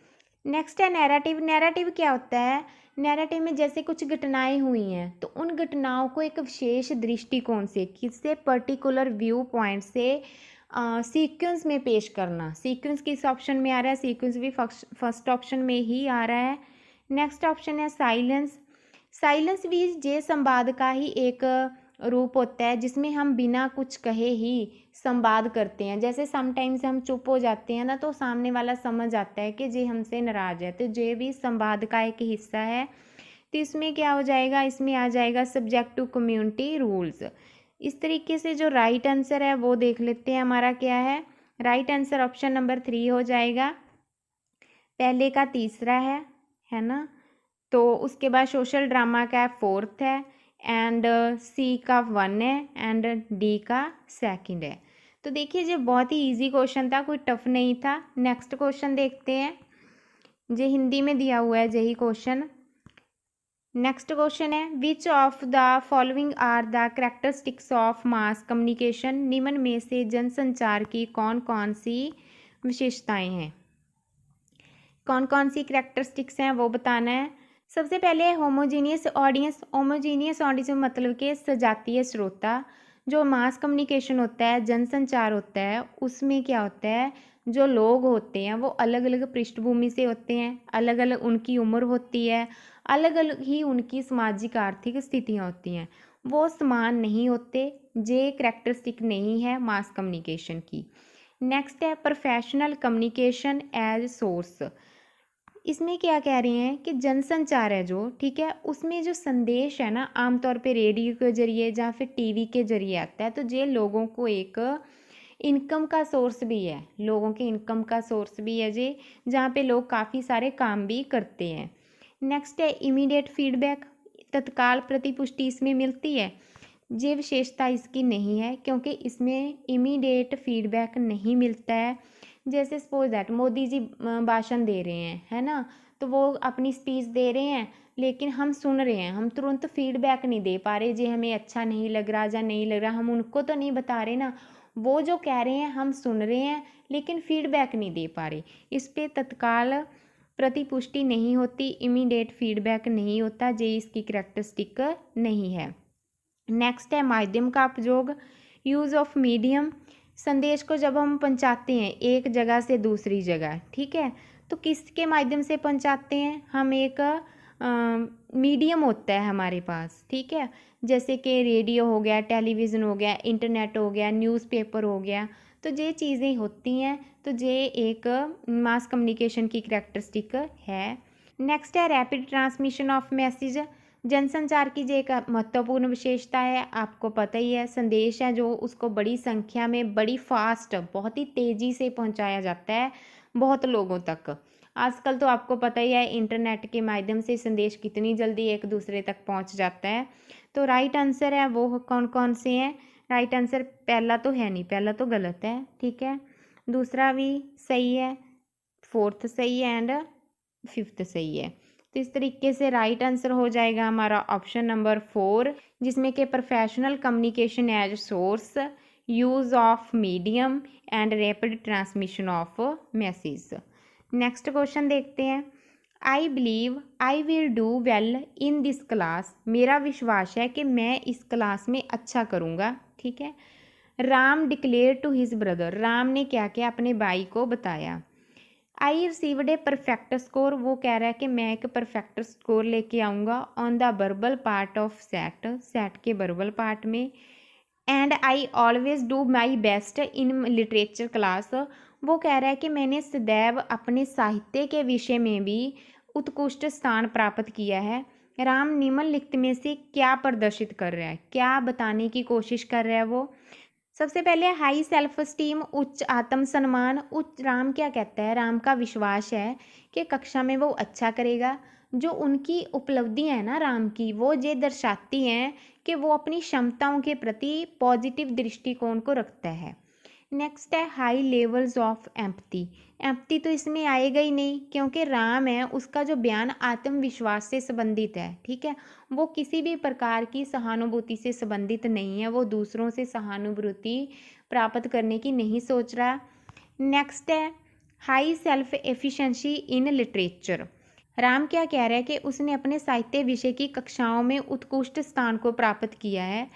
Next है नैरेटिव। नैरेटिव क्या होता है, नैरेटिव में जैसे कुछ घटनाएं हुई हैं, तो उन घटनाओं को एक विशेष दृष्टिकोण से, किससे, पर्टिकुलर व्यू पॉइंट से सीक्वेंस में पेश करना। सीक्वेंस किस ऑप्शन में आ रहा है, सीक्वेंस भी फर्स्ट ऑप्शन में ही आ रहा है। नेक्स्ट ऑप्शन है साइलेंस। साइलेंस भी जे संवाद का ही एक रूप होता है, जिसमें हम बिना कुछ कहे ही संवाद करते हैं। जैसे समटाइम्स हम चुप हो जाते हैं ना, तो सामने वाला समझ आता है कि जे हमसे नाराज है, तो जे भी संवाद का एक हिस्सा है। तो इसमें क्या हो जाएगा, इसमें आ जाएगा सब्जेक्ट टू कम्युनिटी रूल्स। इस तरीके से जो राइट आंसर है वो देख लेते हैं हमारा क्या है। राइट आंसर ऑप्शन नंबर 3 हो जाएगा, पहले का तीसरा है ना। तो उसके बाद सोशल ड्रामा का 4th है एंड सी का 1 है एंड डी का 2nd है। तो देखिए ये बहुत ही इजी क्वेश्चन था, कोई टफ नहीं था। नेक्स्ट क्वेश्चन देखते हैं, जो हिंदी में दिया हुआ है यही क्वेश्चन। नेक्स्ट क्वेश्चन है, which of the following are the characteristics of mass communication, निम्न में से जनसंचार की कौन कौन सी विशेषताएं हैं। कौन कौन सी कैरेक्टरिस्टिक्स हैं वो बताना है। सबसे पहले होमोजीनियस ऑडियंस। होमोजीनियस ऑडियंस मतलब कि सजातीय श्रोता। जो मास कम्युनिकेशन होता है, जनसंचार होता है, उसमें क्या होता है, जो लोग होते हैं वो अलग अलग पृष्ठभूमि से होते हैं, अलग अलग उनकी उम्र होती है, अलग अलग ही उनकी सामाजिक आर्थिक स्थितियाँ होती हैं, वो समान नहीं होते। ये कैरेक्टरिस्टिक नहीं है मास कम्युनिकेशन की। नेक्स्ट है प्रोफेशनल कम्युनिकेशन एज सोर्स। इसमें क्या कह रहे हैं कि जनसंचार है जो, ठीक है, उसमें जो संदेश है ना आमतौर पे रेडियो के जरिए या फिर टीवी के जरिए आता है, तो ये लोगों को एक इनकम का सोर्स भी है, लोगों के इनकम का सोर्स भी है ये, जहाँ पे लोग काफ़ी सारे काम भी करते हैं। नेक्स्ट है इमीडिएट फीडबैक। तत्काल प्रतिपुष्टि इसमें मिलती है। ये विशेषता इसकी नहीं है क्योंकि इसमें इमीडिएट फीडबैक नहीं मिलता है। जैसे सपोज दैट मोदी जी भाषण दे रहे हैं, है ना, तो वो अपनी स्पीच दे रहे हैं, लेकिन हम सुन रहे हैं, हम तुरंत फीडबैक नहीं दे पा रहे, जी हमें अच्छा नहीं लग रहा या नहीं लग रहा, हम उनको तो नहीं बता रहे ना, वो जो कह रहे हैं हम सुन रहे हैं लेकिन फीडबैक नहीं दे पा रहे। इस पर तत्काल प्रतिपुष्टि नहीं होती, इमीडिएट फीडबैक नहीं होता, ये इसकी कैरेक्टरिस्टिक नहीं है। नेक्स्ट है माध्यम का उपयोग, यूज़ ऑफ मीडियम। संदेश को जब हम पहुंचाते हैं एक जगह से दूसरी जगह, ठीक है, तो किसके माध्यम से पहुंचाते हैं, हम एक मीडियम होता है हमारे पास, ठीक है, जैसे कि रेडियो हो गया, टेलीविज़न हो गया, इंटरनेट हो गया, न्यूज़पेपर हो गया, तो ये चीज़ें होती हैं, तो ये एक मास कम्युनिकेशन की कैरेक्टरिस्टिक है। नेक्स्ट है रैपिड ट्रांसमिशन ऑफ मैसेज। जनसंचार की जो एक महत्वपूर्ण विशेषता है, आपको पता ही है, संदेश है जो उसको बड़ी संख्या में, बड़ी फास्ट, बहुत ही तेज़ी से पहुंचाया जाता है बहुत लोगों तक। आजकल तो आपको पता ही है इंटरनेट के माध्यम से संदेश कितनी जल्दी एक दूसरे तक पहुंच जाता है। तो राइट आंसर है वो कौन कौन से हैं। राइट आंसर पहला तो है नहीं, पहला तो गलत है, ठीक है, दूसरा भी सही है, फोर्थ सही है एंड फिफ्थ सही है। तो इस तरीके से राइट आंसर हो जाएगा हमारा ऑप्शन नंबर 4, जिसमें कि professional communication as source, use of medium and rapid transmission of message. Next question देखते हैं। I believe I will do well in this class. मेरा विश्वास है कि मैं इस क्लास में अच्छा करूँगा, ठीक है। Ram declare to his brother. Ram ने क्या किया, अपने भाई को बताया। I received a perfect score. वो कह रहा है कि मैं एक परफेक्ट स्कोर लेके आऊँगा on the verbal part of set, set के वर्बल पार्ट में। And I always do my best in literature class. वो कह रहा है कि मैंने सदैव अपने साहित्य के विषय में भी उत्कृष्ट स्थान प्राप्त किया है। राम निम्नलिखित में से क्या प्रदर्शित कर रहा है, क्या बताने की कोशिश कर रहा है वो। सबसे पहले हाई सेल्फ स्टीम, उच्च आत्मसम्मान। उच्च, राम क्या कहता है, राम का विश्वास है कि कक्षा में वो अच्छा करेगा। जो उनकी उपलब्धियां हैं ना राम की, वो ये दर्शाती हैं कि वो अपनी क्षमताओं के प्रति पॉजिटिव दृष्टिकोण को रखता है। नेक्स्ट है high levels of empathy. Empathy तो इसमें आएगा ही नहीं क्योंकि राम है, उसका जो बयान आत्मविश्वास से संबंधित है, ठीक है, वो किसी भी प्रकार की सहानुभूति से संबंधित नहीं है, वो दूसरों से सहानुभूति प्राप्त करने की नहीं सोच रहा। नेक्स्ट है high self efficiency in literature. Ram क्या कह रहा है कि उसने अपने साहित्य विषय की कक्षाओं में उत्कृष्ट स्थान को प्राप्त किया है।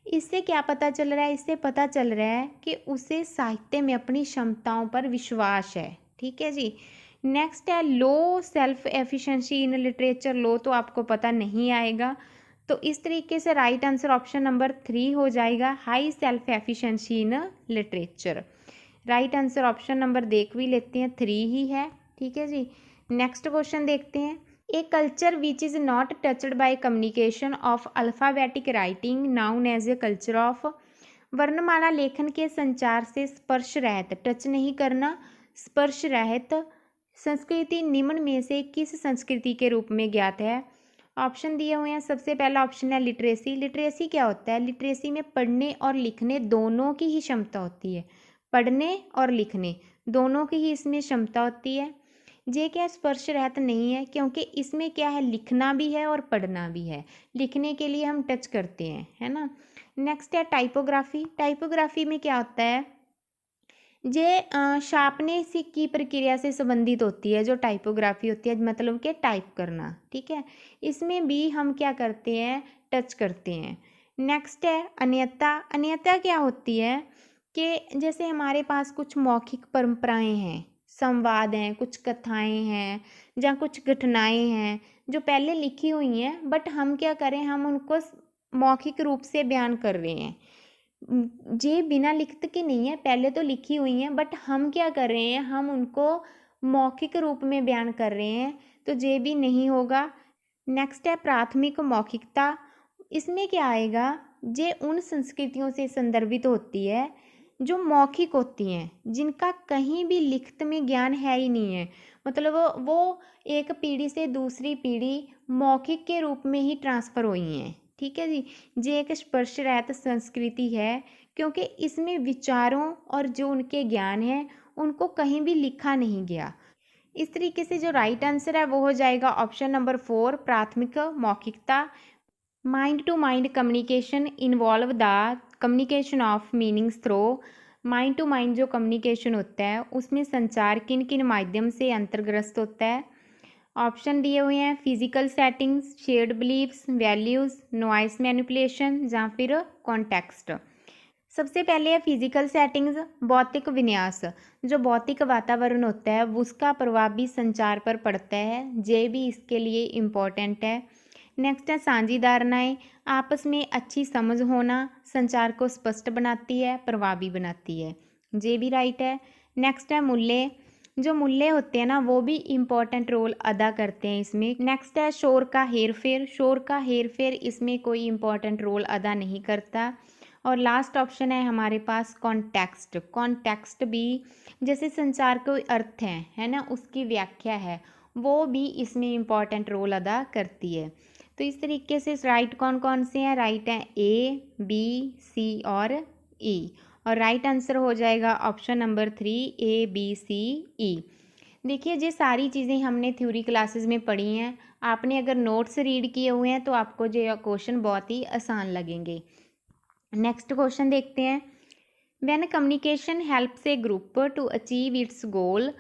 इससे क्या पता चल रहा है, इससे पता चल रहा है कि उसे साहित्य में अपनी क्षमताओं पर विश्वास है, ठीक है जी। नेक्स्ट है low self efficiency in literature. Low तो आपको पता नहीं आएगा, तो इस तरीके से राइट आंसर ऑप्शन नंबर 3 हो जाएगा, high self efficiency in literature. Right answer option number देख भी लेते हैं, 3 ही है, ठीक है जी। नेक्स्ट क्वेश्चन देखते हैं। A culture which is not touched by communication of alphabetic writing known as a culture of. वर्णमाला लेखन के संचार से स्पर्श रहित, टच नहीं करना, स्पर्श रहित संस्कृति निम्न में से किस संस्कृति के रूप में ज्ञात है। ऑप्शन दिए हुए हैं। सबसे पहला ऑप्शन है लिटरेसी। लिटरेसी क्या होता है, लिटरेसी में पढ़ने और लिखने दोनों की ही क्षमता होती है, पढ़ने और लिखने दोनों की ही इसमें क्षमता होती है। जे क्या स्पर्श रहित नहीं है, क्योंकि इसमें क्या है, लिखना भी है और पढ़ना भी है। लिखने के लिए हम टच करते हैं, है ना। नेक्स्ट है टाइपोग्राफी। टाइपोग्राफी में क्या होता है, जे छापने से की प्रक्रिया से संबंधित होती है। जो टाइपोग्राफी होती है मतलब कि टाइप करना, ठीक है। इसमें भी हम क्या करते हैं, टच करते हैं। नेक्स्ट है अन्यथा। अन्यथा क्या होती है कि जैसे हमारे पास कुछ मौखिक परंपराएं हैं, संवाद हैं, कुछ कथाएं हैं या कुछ घटनाएं हैं जो पहले लिखी हुई हैं, बट हम क्या करें, हम उनको मौखिक रूप से बयान कर रहे हैं। ये बिना लिखत के नहीं है, पहले तो लिखी हुई हैं, बट हम क्या कर रहे हैं, हम उनको मौखिक रूप में बयान कर रहे हैं, तो ये भी नहीं होगा। नेक्स्ट है प्राथमिक मौखिकता। इसमें क्या आएगा, ये उन संस्कृतियों से संदर्भित होती है जो मौखिक होती हैं, जिनका कहीं भी लिखित में ज्ञान है ही नहीं है। मतलब वो एक पीढ़ी से दूसरी पीढ़ी मौखिक के रूप में ही ट्रांसफ़र हुई हैं, ठीक है जी। ये एक स्पर्श रहित संस्कृति है, क्योंकि इसमें विचारों और जो उनके ज्ञान है उनको कहीं भी लिखा नहीं गया। इस तरीके से जो राइट आंसर है वो हो जाएगा ऑप्शन नंबर 4, प्राथमिक मौखिकता। Mind to mind communication involve the communication of meanings through. Mind to mind जो कम्युनिकेशन होता है उसमें संचार किन किन माध्यम से अंतर्ग्रस्त होता है। ऑप्शन दिए हुए हैं physical settings, shared beliefs, values, noise manipulation या फिर कॉन्टेक्स्ट। सबसे पहले है फिजिकल सेटिंग्स, भौतिक विन्यास। जो भौतिक वातावरण होता है उसका प्रभाव भी संचार पर पड़ता है, ये भी इसके लिए इम्पोर्टेंट है। नेक्स्ट है साझीदारनाएँ, आपस में अच्छी समझ होना संचार को स्पष्ट बनाती है, प्रभावी बनाती है, ये भी राइट है। नेक्स्ट है मूल्य। जो मूल्य होते हैं ना वो भी इम्पोर्टेंट रोल अदा करते हैं इसमें। नेक्स्ट है शोर का हेर फेर। शोर का हेर फेर इसमें कोई इम्पोर्टेंट रोल अदा नहीं करता। और लास्ट ऑप्शन है हमारे पास कॉन्टेक्स्ट। कॉन्टेक्स्ट भी जैसे संचार कोई अर्थ है ना, उसकी व्याख्या है, वो भी इसमें इम्पॉर्टेंट रोल अदा करती है। तो इस तरीके से राइट कौन कौन से हैं, राइट हैं ए, बी, सी और ई। और राइट आंसर हो जाएगा ऑप्शन नंबर 3, ए, बी, सी, ई। देखिए ये सारी चीज़ें हमने थ्योरी क्लासेस में पढ़ी हैं। आपने अगर नोट्स रीड किए हुए हैं तो आपको ये क्वेश्चन बहुत ही आसान लगेंगे। नेक्स्ट क्वेश्चन देखते हैं। When communication helps a group to achieve its goal.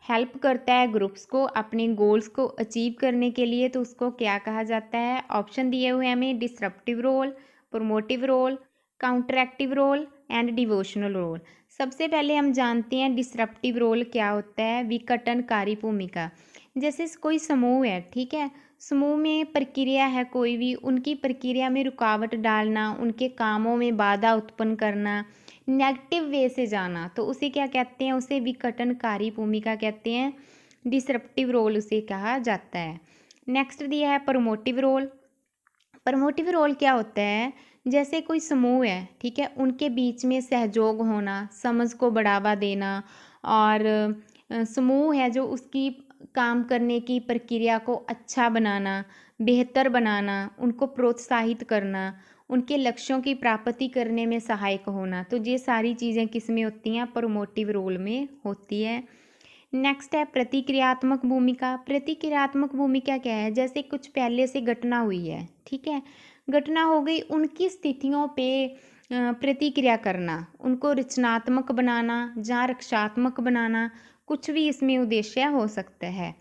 Help करता है ग्रुप्स को अपने गोल्स को अचीव करने के लिए, तो उसको क्या कहा जाता है। ऑप्शन दिए हुए हैं हमें disruptive role, promotive role, counteractive role and devotional role. सबसे पहले हम जानते हैं डिसरप्टिव रोल क्या होता है, विघटनकारी भूमिका। जैसे कोई समूह है, ठीक है, समूह में प्रक्रिया है कोई भी, उनकी प्रक्रिया में रुकावट डालना, उनके कामों में बाधा उत्पन्न करना, नेगेटिव वे से जाना, तो उसे क्या कहते हैं, उसे विघटनकारी भूमिका कहते हैं, डिसरप्टिव रोल उसे कहा जाता है। नेक्स्ट दिया है प्रमोटिव रोल। प्रमोटिव रोल क्या होता है, जैसे कोई समूह है, ठीक है, उनके बीच में सहयोग होना, समझ को बढ़ावा देना, और समूह है जो उसकी काम करने की प्रक्रिया को अच्छा बनाना, बेहतर बनाना, उनको प्रोत्साहित करना, उनके लक्ष्यों की प्राप्ति करने में सहायक होना, तो ये सारी चीज़ें किस में होती हैं, प्रमोटिव रोल में होती है। नेक्स्ट है प्रतिक्रियात्मक भूमिका। प्रतिक्रियात्मक भूमिका क्या है, जैसे कुछ पहले से घटना हुई है, ठीक है, घटना हो गई, उनकी स्थितियों पे प्रतिक्रिया करना, उनको रचनात्मक बनाना या रक्षात्मक बनाना, कुछ भी इसमें उद्देश्य हो सकता है।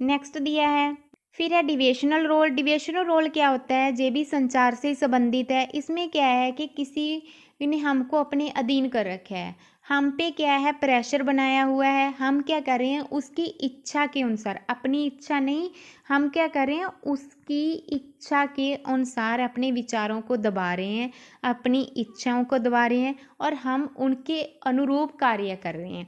नेक्स्ट दिया है फिर है डिवेशनल रोल। डिवेशनल रोल क्या होता है, ये भी संचार से संबंधित है। इसमें क्या है कि किसी ने हमको अपने अधीन कर रखा है, हम पे क्या है प्रेशर बनाया हुआ है, हम क्या कर रहे हैं उसकी इच्छा के अनुसार, अपनी इच्छा नहीं, हम क्या कर रहे हैं उसकी इच्छा के अनुसार अपने विचारों को दबा रहे हैं, अपनी इच्छाओं को दबा रहे हैं, और हम उनके अनुरूप कार्य कर रहे हैं,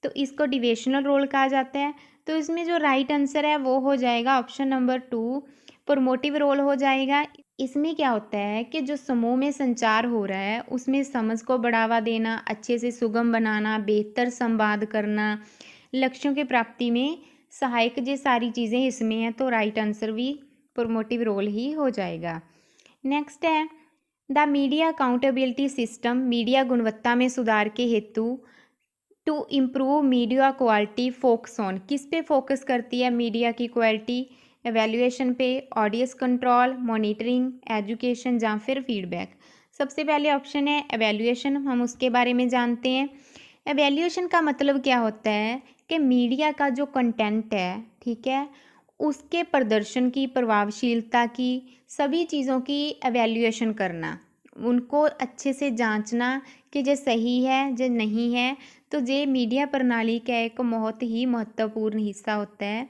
तो इसको डिवेशनल रोल कहा जाता है। तो इसमें जो राइट आंसर है वो हो जाएगा ऑप्शन नंबर 2, प्रमोटिव रोल हो जाएगा। इसमें क्या होता है कि जो समूह में संचार हो रहा है उसमें समझ को बढ़ावा देना, अच्छे से सुगम बनाना, बेहतर संवाद करना, लक्ष्यों की प्राप्ति में सहायक, ये सारी चीज़ें इसमें हैं, तो राइट आंसर भी प्रमोटिव रोल ही हो जाएगा। नेक्स्ट है the media accountability system. Media गुणवत्ता में सुधार के हेतु to improve media quality focus on, किस पे फोकस करती है मीडिया की क्वालिटी? एवेल्यूएशन पे, ऑडियंस कंट्रोल, मॉनिटरिंग, एजुकेशन या फिर फीडबैक। सबसे पहले ऑप्शन है एवेल्यूएशन, हम उसके बारे में जानते हैं। एवेल्यूएशन का मतलब क्या होता है कि मीडिया का जो कंटेंट है, ठीक है, उसके प्रदर्शन की, प्रभावशीलता की, सभी चीज़ों की एवेल्यूएशन करना, उनको अच्छे से जांचना कि जो सही है जो नहीं है। तो ये मीडिया प्रणाली का एक बहुत ही महत्वपूर्ण हिस्सा होता है।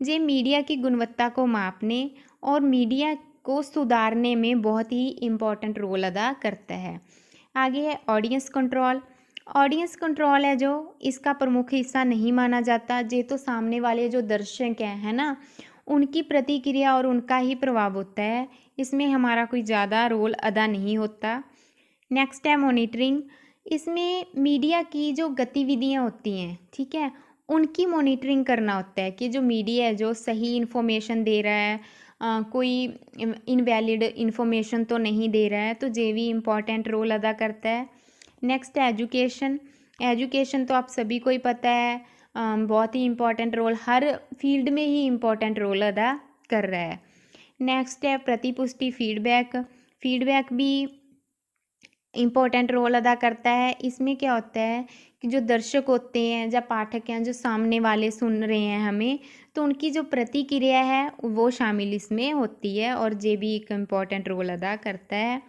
ये मीडिया की गुणवत्ता को मापने और मीडिया को सुधारने में बहुत ही इम्पोर्टेंट रोल अदा करता है। आगे है ऑडियंस कंट्रोल। ऑडियंस कंट्रोल है जो इसका प्रमुख हिस्सा नहीं माना जाता। ये तो सामने वाले जो दर्शक हैं, है ना, उनकी प्रतिक्रिया और उनका ही प्रभाव होता है, इसमें हमारा कोई ज़्यादा रोल अदा नहीं होता। नेक्स्ट है मॉनिटरिंग। इसमें मीडिया की जो गतिविधियाँ होती हैं, ठीक है, उनकी मॉनिटरिंग करना होता है कि जो मीडिया है जो सही इन्फॉर्मेशन दे रहा है, कोई इनवैलिड इन्फॉर्मेशन तो नहीं दे रहा है, तो ये भी इम्पॉर्टेंट रोल अदा करता है। नेक्स्ट है एजुकेशन। एजुकेशन तो आप सभी को ही पता है, बहुत ही इम्पॉर्टेंट रोल, हर फील्ड में ही इम्पॉर्टेंट रोल अदा कर रहा है। नेक्स्ट है प्रतिपुष्टि फीडबैक। फीडबैक भी इम्पोर्टेंट रोल अदा करता है। इसमें क्या होता है कि जो दर्शक होते हैं या पाठक हैं, जो सामने वाले सुन रहे हैं हमें, तो उनकी जो प्रतिक्रिया है वो शामिल इसमें होती है और ये भी एक इम्पॉर्टेंट रोल अदा करता है।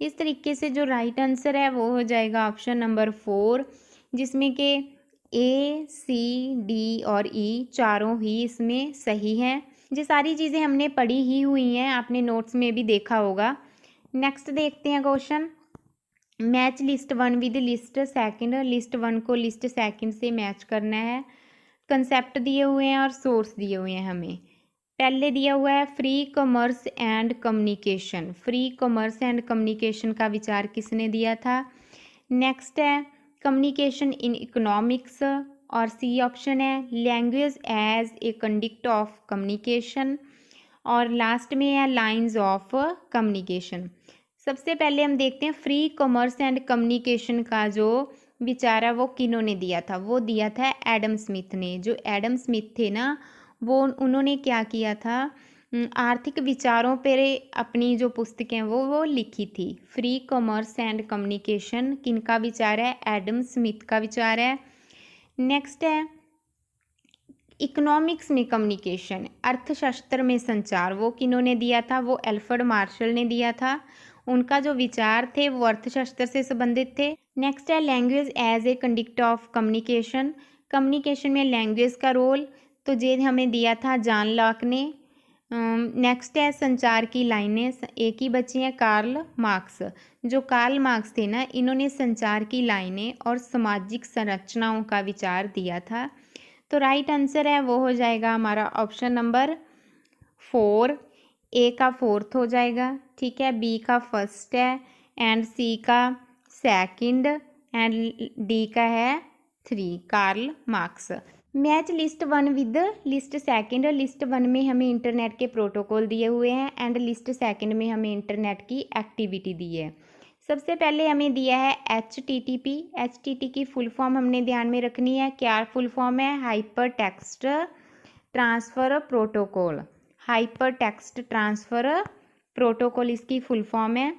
इस तरीके से जो राइट आंसर है वो हो जाएगा ऑप्शन नंबर 4, जिसमें कि ए, सी, डी और ई चारों ही इसमें सही हैं। ये सारी चीज़ें हमने पढ़ी ही हुई हैं, आपने नोट्स में भी देखा होगा। नेक्स्ट देखते हैं question. Match list 1 with list second. List 1 को लिस्ट सेकंड से मैच करना है। कंसेप्ट दिए हुए हैं और सोर्स दिए हुए हैं हमें। पहले दिया हुआ है free commerce and communication. Free commerce and communication का विचार किसने दिया था? नेक्स्ट है कम्युनिकेशन इन इकोनॉमिक्स, और सी ऑप्शन है language as a conduct of communication, और लास्ट में है लाइंस ऑफ कम्युनिकेशन। सबसे पहले हम देखते हैं फ्री कॉमर्स एंड कम्युनिकेशन का जो विचार है वो किन्होंने दिया था? वो दिया था एडम स्मिथ ने। जो एडम स्मिथ थे ना, वो उन्होंने क्या किया था, आर्थिक विचारों पर अपनी जो पुस्तकें वो लिखी थी। फ्री कॉमर्स एंड कम्युनिकेशन किनका विचार है? एडम स्मिथ का विचार है। नेक्स्ट है इकोनॉमिक्स में कम्युनिकेशन, अर्थशास्त्र में संचार, वो किन्होंने दिया था? वो एल्फ्रेड मार्शल ने दिया था। उनका जो विचार थे वो अर्थशास्त्र से संबंधित थे। नेक्स्ट है language as a conduct of communication. Communication में लैंग्वेज का रोल, तो ये हमें दिया था जॉन लॉक ने। नेक्स्ट है संचार की लाइनें, एक ही बची हैं कार्ल मार्क्स। जो कार्ल मार्क्स थे ना, इन्होंने संचार की लाइनें और सामाजिक संरचनाओं का विचार दिया था। तो राइट आंसर है वो हो जाएगा हमारा ऑप्शन नंबर 4। ए का 4th हो जाएगा, ठीक है, बी का 1st है, एंड सी का 2nd, एंड डी का है 3, Karl Marx. Match list 1 with list second. List 1 में हमें इंटरनेट के प्रोटोकॉल दिए हुए हैं एंड लिस्ट सेकंड में हमें इंटरनेट की एक्टिविटी दी है। सबसे पहले हमें दिया है HTTP। HTTP की फुल फॉर्म हमने ध्यान में रखनी है। क्या फुल फॉर्म है? Hyper text transfer protocol. Hyper text transfer protocol इसकी फुल फॉर्म है।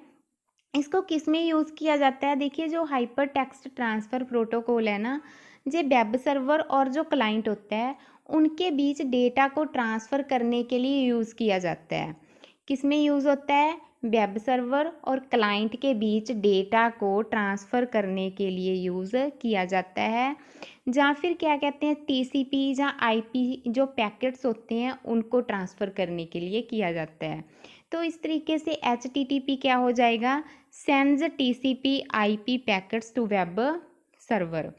इसको किस में यूज़ किया जाता है? देखिए, जो हाइपर टेक्स्ट ट्रांसफ़र प्रोटोकॉल है ना, ये वेब सर्वर और जो क्लाइंट होता है उनके बीच डेटा को ट्रांसफ़र करने के लिए यूज़ किया जाता है। किस में यूज़ होता है? वेब सर्वर और क्लाइंट के बीच डेटा को ट्रांसफ़र करने के लिए यूज़ किया जाता है। या फिर क्या कहते हैं, TCP या IP जो पैकेट्स होते हैं उनको ट्रांसफ़र करने के लिए किया जाता है। तो इस तरीके से HTTP क्या हो जाएगा? Sends TCP IP packets to web server.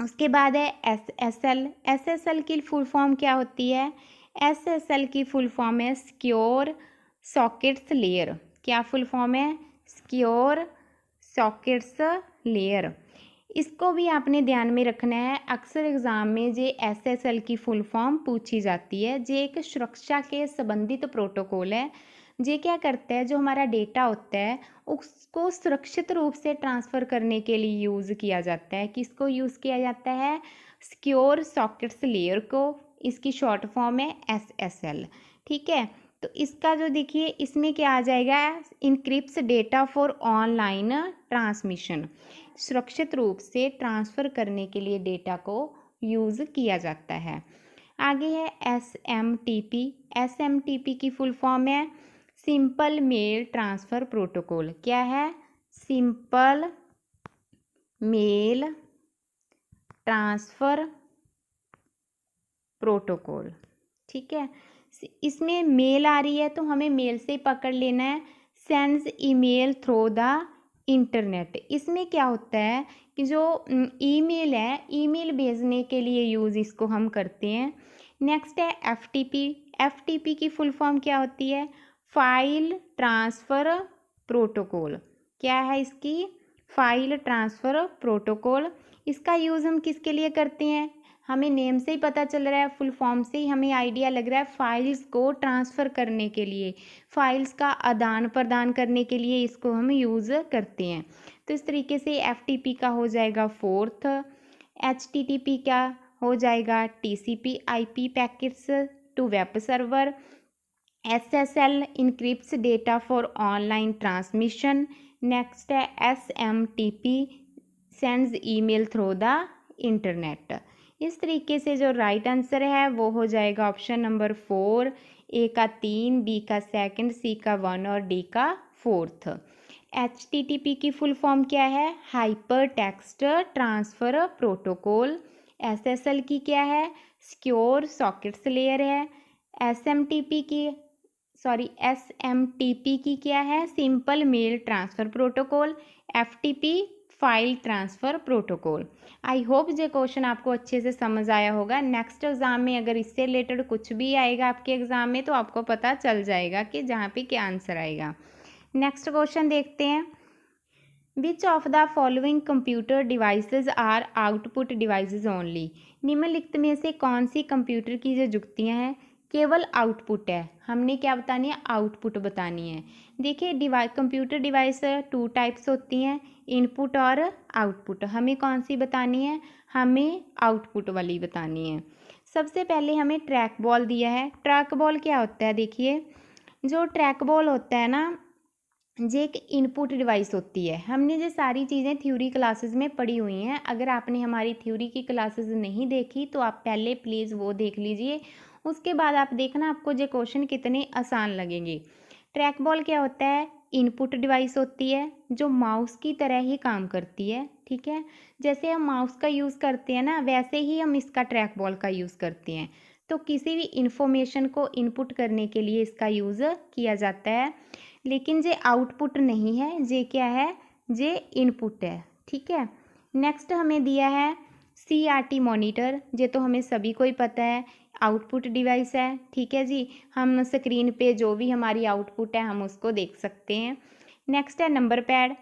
उसके बाद है SSL। SSL की फुल फॉर्म क्या होती है? SSL की फुल फॉर्म है सिक्योर सॉकेट्स लेयर। क्या फुल फॉर्म है? Secure sockets layer. इसको भी आपने ध्यान में रखना है, अक्सर एग्ज़ाम में जे SSL की फुल फॉर्म पूछी जाती है। जे एक सुरक्षा के संबंधित प्रोटोकॉल है। ये क्या करता है, जो हमारा डेटा होता है उसको सुरक्षित रूप से ट्रांसफ़र करने के लिए यूज़ किया जाता है। किसको यूज़ किया जाता है? सिक्योर सॉकेट्स लेयर को। इसकी शॉर्ट फॉर्म है SSL। ठीक है, तो इसका जो देखिए इसमें क्या आ जाएगा, इनक्रिप्ट्स डेटा फॉर ऑनलाइन ट्रांसमिशन। सुरक्षित रूप से ट्रांसफ़र करने के लिए डेटा को यूज़ किया जाता है। आगे है SMTP। SMTP की फुल फॉर्म है सिंपल मेल ट्रांसफ़र प्रोटोकॉल। क्या है? Simple mail transfer protocol. ठीक है, इसमें मेल आ रही है तो हमें मेल से ही पकड़ लेना है। Sends email through the internet. इसमें क्या होता है कि जो ईमेल है, ईमेल भेजने के लिए यूज़ इसको हम करते हैं। नेक्स्ट है FTP। FTP की फुल फॉर्म क्या होती है? File transfer protocol. क्या है इसकी? File transfer protocol. इसका यूज़ हम किसके लिए करते हैं? हमें नेम से ही पता चल रहा है, फुल फॉर्म से ही हमें आइडिया लग रहा है, फाइल्स को ट्रांसफ़र करने के लिए, फाइल्स का आदान प्रदान करने के लिए इसको हम यूज़ करते हैं। तो इस तरीके से FTP का हो जाएगा 4th। HTTP का हो जाएगा TCP IP packets to web server. SSL encrypts data for online transmission. Next है SMTP sends email through the internet. इस तरीके से जो राइट आंसर है वो हो जाएगा ऑप्शन नंबर 4। A का 3, B का 2, C का 1 और D का 4th। HTTP की फुल फॉर्म क्या है? Hyper text transfer protocol. SSL की क्या है? सिक्योर सॉकेट्स लेयर है। SMTP की क्या है? Simple mail transfer protocol. FTP file transfer protocol. I hope ये क्वेश्चन आपको अच्छे से समझ आया होगा। नेक्स्ट एग्ज़ाम में अगर इससे रिलेटेड कुछ भी आएगा आपके एग्ज़ाम में तो आपको पता चल जाएगा कि जहाँ पे क्या आंसर आएगा। नेक्स्ट क्वेश्चन देखते हैं। Which of the following computer devices are output devices only. निम्नलिखित में से कौन सी कंप्यूटर की जो जुक्तियाँ हैं केवल आउटपुट है? हमने क्या बतानी है? आउटपुट बतानी है। देखिए कंप्यूटर डिवाइस 2 टाइप्स होती हैं, इनपुट और आउटपुट। हमें कौन सी बतानी है? हमें आउटपुट वाली बतानी है। सबसे पहले हमें ट्रैक बॉल दिया है। ट्रैक बॉल क्या होता है? देखिए जो ट्रैक बॉल होता है ना, ये एक इनपुट डिवाइस होती है। हमने ये सारी चीज़ें थ्योरी क्लासेस में पढ़ी हुई हैं। अगर आपने हमारी थ्योरी की क्लासेस नहीं देखी तो आप पहले प्लीज़ वो देख लीजिए, उसके बाद आप देखना आपको ये क्वेश्चन कितने आसान लगेंगे। ट्रैक बॉल क्या होता है? इनपुट डिवाइस होती है जो माउस की तरह ही काम करती है। ठीक है, जैसे हम माउस का यूज़ करते हैं ना, वैसे ही हम इसका ट्रैक बॉल का यूज़ करते हैं। तो किसी भी इंफॉर्मेशन को इनपुट करने के लिए इसका यूज़ किया जाता है, लेकिन ये आउटपुट नहीं है, ये क्या है? ये इनपुट है। ठीक है, नेक्स्ट हमें दिया है CRT मॉनिटर। ये तो हमें सभी को ही पता है, आउटपुट डिवाइस है। ठीक है जी, हम स्क्रीन पे जो भी हमारी आउटपुट है हम उसको देख सकते हैं। नेक्स्ट है नंबर पैड।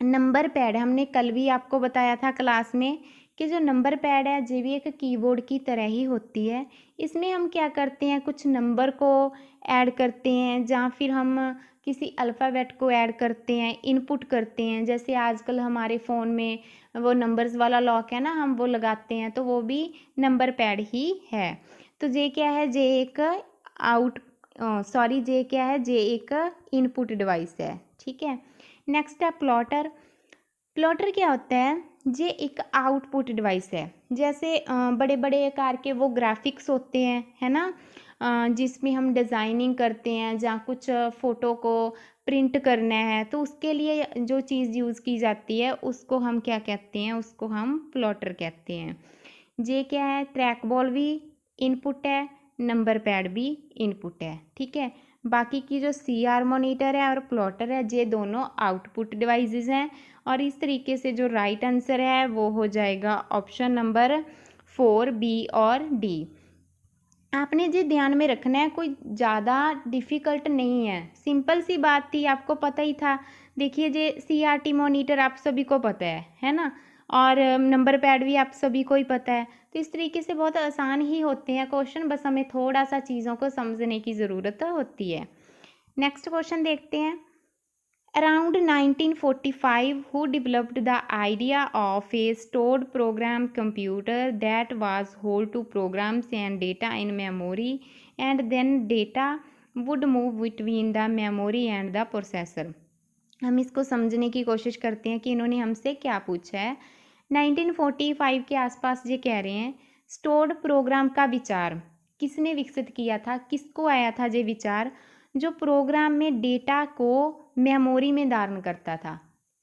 नंबर पैड हमने कल भी आपको बताया था क्लास में कि जो नंबर पैड है ये भी एक कीबोर्ड की तरह ही होती है। इसमें हम क्या करते हैं? कुछ नंबर को ऐड करते हैं या फिर हम किसी अल्फ़ाबेट को ऐड करते हैं, इनपुट करते हैं। जैसे आजकल हमारे फ़ोन में वो नंबर्स वाला लॉक है ना, हम वो लगाते हैं, तो वो भी नंबर पैड ही है। तो ये क्या है? ये एक ये क्या है? ये एक इनपुट डिवाइस है। ठीक है, नेक्स्ट है प्लॉटर। प्लॉटर क्या होता है? ये एक आउटपुट डिवाइस है। जैसे बड़े बड़े आकार के वो ग्राफिक्स होते हैं, है ना, जिसमें हम डिज़ाइनिंग करते हैं या कुछ फ़ोटो को प्रिंट करना है, तो उसके लिए जो चीज़ यूज़ की जाती है उसको हम क्या कहते हैं? उसको हम प्लॉटर कहते हैं। ये क्या है? ट्रैक बॉल भी इनपुट है, नंबर पैड भी इनपुट है। ठीक है, बाकी की जो CR मॉनिटर है और प्लॉटर है ये दोनों आउटपुट डिवाइसेस हैं। और इस तरीके से जो राइट आंसर है वो हो जाएगा ऑप्शन नंबर 4, B और D। आपने जी ध्यान में रखना है, कोई ज़्यादा डिफ़िकल्ट नहीं है, सिंपल सी बात थी, आपको पता ही था। देखिए ये CRT मॉनिटर आप सभी को पता है ना, और नंबर पैड भी आप सभी को ही पता है। तो इस तरीके से बहुत आसान ही होते हैं क्वेश्चन, बस हमें थोड़ा सा चीज़ों को समझने की ज़रूरत होती है। नेक्स्ट क्वेश्चन देखते हैं। Around 1945, who developed the idea of a stored program computer that was hold to programs and data in memory, and then data would move between the memory and the processor? हम इसको समझने की कोशिश करते हैं कि इन्होंने हमसे क्या पूछा है। 1945 के आसपास ये कह रहे हैं स्टोर्ड प्रोग्राम का विचार किसने विकसित किया था, किसको आया था ये विचार, जो प्रोग्राम में डेटा को मेमोरी में धारण करता था।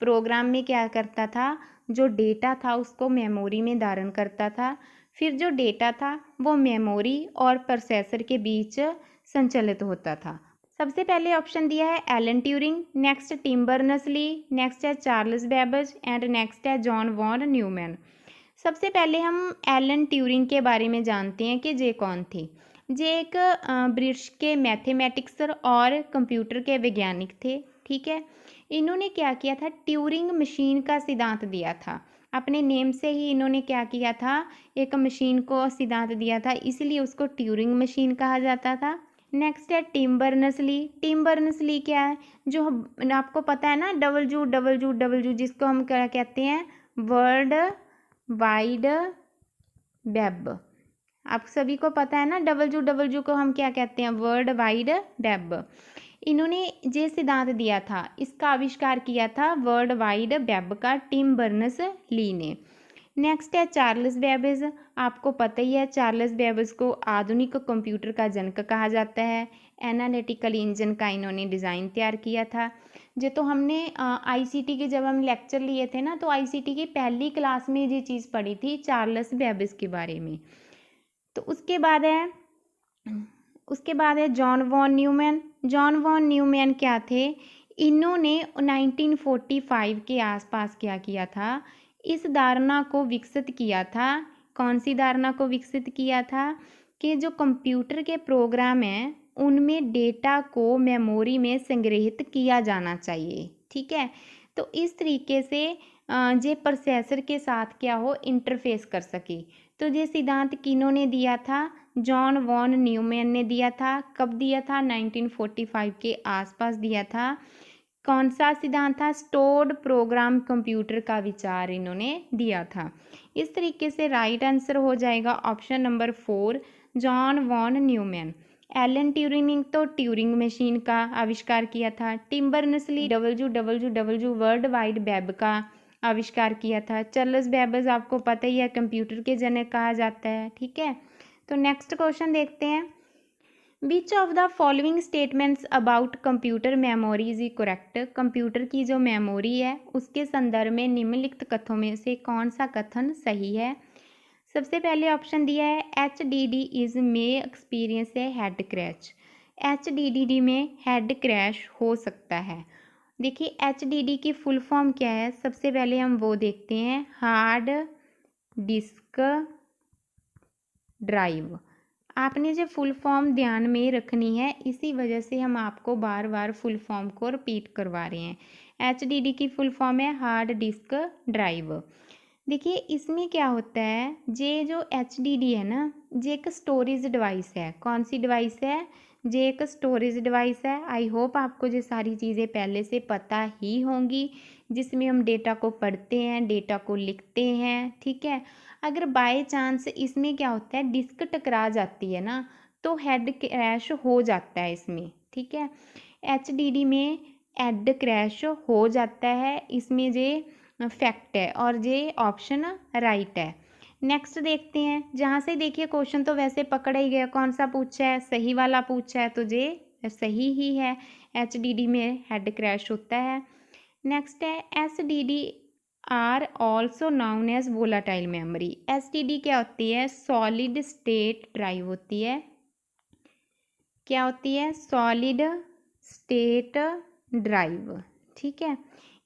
प्रोग्राम में क्या करता था, जो डेटा था उसको मेमोरी में धारण करता था, फिर जो डेटा था वो मेमोरी और प्रोसेसर के बीच संचालित होता था। सबसे पहले ऑप्शन दिया है Alan Turing, next Tim Berners-Lee, next है चार्ल्स बेबेज एंड नेक्स्ट है जॉन वॉन न्यूमैन। सबसे पहले हम एलन ट्यूरिंग के बारे में जानते हैं कि ये कौन थे। ये एक ब्रिटिश के मैथमेटिक्स और कंप्यूटर के वैज्ञानिक थे। ठीक है, इन्होंने क्या किया था, ट्यूरिंग मशीन का सिद्धांत दिया था। अपने नेम से ही इन्होंने क्या किया था, एक मशीन को सिद्धांत दिया था, इसलिए उसको ट्यूरिंग मशीन कहा जाता था। नेक्स्ट है टिम बर्नर्स-ली। टिम बर्नर्स-ली क्या है, जो आपको पता है ना, WWW, जिसको हम क्या कहते हैं, वर्ल्ड वाइड वेब। आप सभी को पता है ना, WWW को हम क्या कहते हैं, वर्ल्ड वाइड वेब। इन्होंने ये सिद्धांत दिया था, इसका आविष्कार किया था वर्ल्ड वाइड वेब का टिम बर्नर्स-ली ने। नेक्स्ट है चार्ल्स बेबेज। आपको पता ही है, चार्ल्स बेबेज को आधुनिक कंप्यूटर का जनक कहा जाता है। एनालिटिकल इंजन का इन्होंने डिज़ाइन तैयार किया था। जो तो हमने आईसीटी के जब हम लेक्चर लिए थे ना, तो आईसीटी की पहली क्लास में ये चीज़ पढ़ी थी चार्ल्स बेबेज के बारे में। तो उसके बाद है John von Neumann. John von Neumann क्या थे, इन्होंने 1945 के आसपास क्या किया था, इस धारणा को विकसित किया था। कौन सी धारणा को विकसित किया था, कि जो कंप्यूटर के प्रोग्राम हैं उनमें डेटा को मेमोरी में संग्रहित किया जाना चाहिए। ठीक है, तो इस तरीके से ये प्रोसेसर के साथ क्या हो, इंटरफेस कर सके। तो ये सिद्धांत किन्होंने दिया था, जॉन वॉन न्यूमैन ने दिया था। कब दिया था, 1945 के आसपास दिया था। कौन सा सिद्धांत था, स्टोर्ड प्रोग्राम कंप्यूटर का विचार इन्होंने दिया था। इस तरीके से राइट आंसर हो जाएगा option number 4, John von Neumann. Alan Turing ने तो ट्यूरिंग मशीन का आविष्कार किया था। Tim Berners-Lee WWW world wide web का आविष्कार किया था। चार्ल्स बेबेज आपको पता ही है, कंप्यूटर के जनक कहा जाता है। ठीक है, तो नेक्स्ट क्वेश्चन देखते हैं। Which of the following statements about computer memory is correct. Computer की जो मेमोरी है उसके संदर्भ में निम्नलिखित कथनों में से कौन सा कथन सही है। सबसे पहले ऑप्शन दिया है HDD इज में एक्सपीरियंस है हेड क्रैश। HDD में हेड क्रैश हो सकता है। देखिए HDD की फुल फॉर्म क्या है, सबसे पहले हम वो देखते हैं, हार्ड डिस्क ड्राइव। आपने जो फुल फॉर्म ध्यान में रखनी है, इसी वजह से हम आपको बार बार फुल फॉर्म को रिपीट करवा रहे हैं। HDD की फुल फॉर्म है हार्ड डिस्क ड्राइव। देखिए इसमें क्या होता है, ये जो HDD है ना, ये एक स्टोरेज डिवाइस है। कौन सी डिवाइस है, ये एक स्टोरेज डिवाइस है। आई होप आपको ये सारी चीज़ें पहले से पता ही होंगी, जिसमें हम डेटा को पढ़ते हैं, डेटा को लिखते हैं। ठीक है, अगर बाय चांस इसमें क्या होता है, डिस्क टकरा जाती है ना, तो हेड क्रैश हो जाता है इसमें। ठीक है, HDD में हेड क्रैश हो जाता है, इसमें ये फैक्ट है और ये ऑप्शन राइट है। नेक्स्ट देखते हैं, जहाँ से देखिए क्वेश्चन तो वैसे पकड़ा ही गया, कौन सा पूछा है, सही वाला पूछा है, तो ये सही ही है, HDD में हेड क्रैश होता है। नेक्स्ट है SDD are also known as volatile memory. STD क्या होती है, सॉलिड स्टेट ड्राइव होती है। क्या होती है, सॉलिड स्टेट ड्राइव। ठीक है,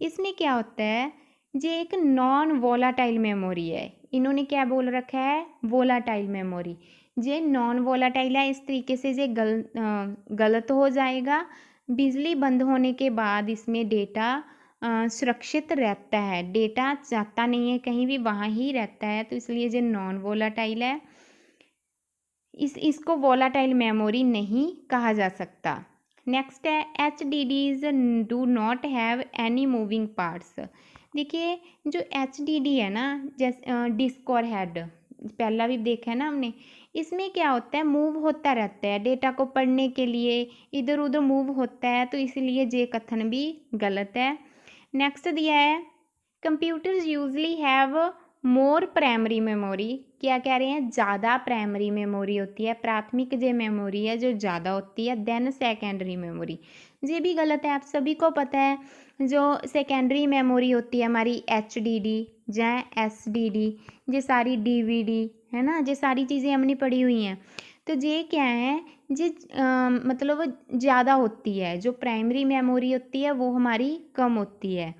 इसमें क्या होता है, ये एक नॉन वोलाटाइल मेमोरी है। इन्होंने क्या बोल रखा है, वोलाटाइल मेमोरी। ये नॉन वोलाटाइल है, इस तरीके से ये गलत हो जाएगा। बिजली बंद होने के बाद इसमें डेटा सुरक्षित रहता है, डेटा जाता नहीं है कहीं भी, वहाँ ही रहता है, तो इसलिए ये नॉन वोलाटाइल है। इसको वोलाटाइल मेमोरी नहीं कहा जा सकता। नेक्स्ट है HDDs do not have any moving parts. देखिए जो HDD है ना, जैसे डिस्क और हेड, पहला भी देखा है ना हमने, इसमें क्या होता है, मूव होता रहता है, डेटा को पढ़ने के लिए इधर उधर मूव होता है, तो इसलिए ये कथन भी गलत है। नेक्स्ट दिया है computers usually have more primary memory. क्या कह रहे हैं, ज़्यादा प्राइमरी मेमोरी होती है, प्राथमिक जो मेमोरी है जो ज़्यादा होती है देन सेकेंडरी मेमोरी। ये भी गलत है, आप सभी को पता है जो सेकेंडरी मेमोरी होती है हमारी HDD या SDD, ये सारी DVD है ना, ये सारी चीज़ें हमने पढ़ी हुई हैं। तो ये क्या है, ये मतलब ज़्यादा होती है, जो प्राइमरी मेमोरी होती है वो हमारी कम होती है।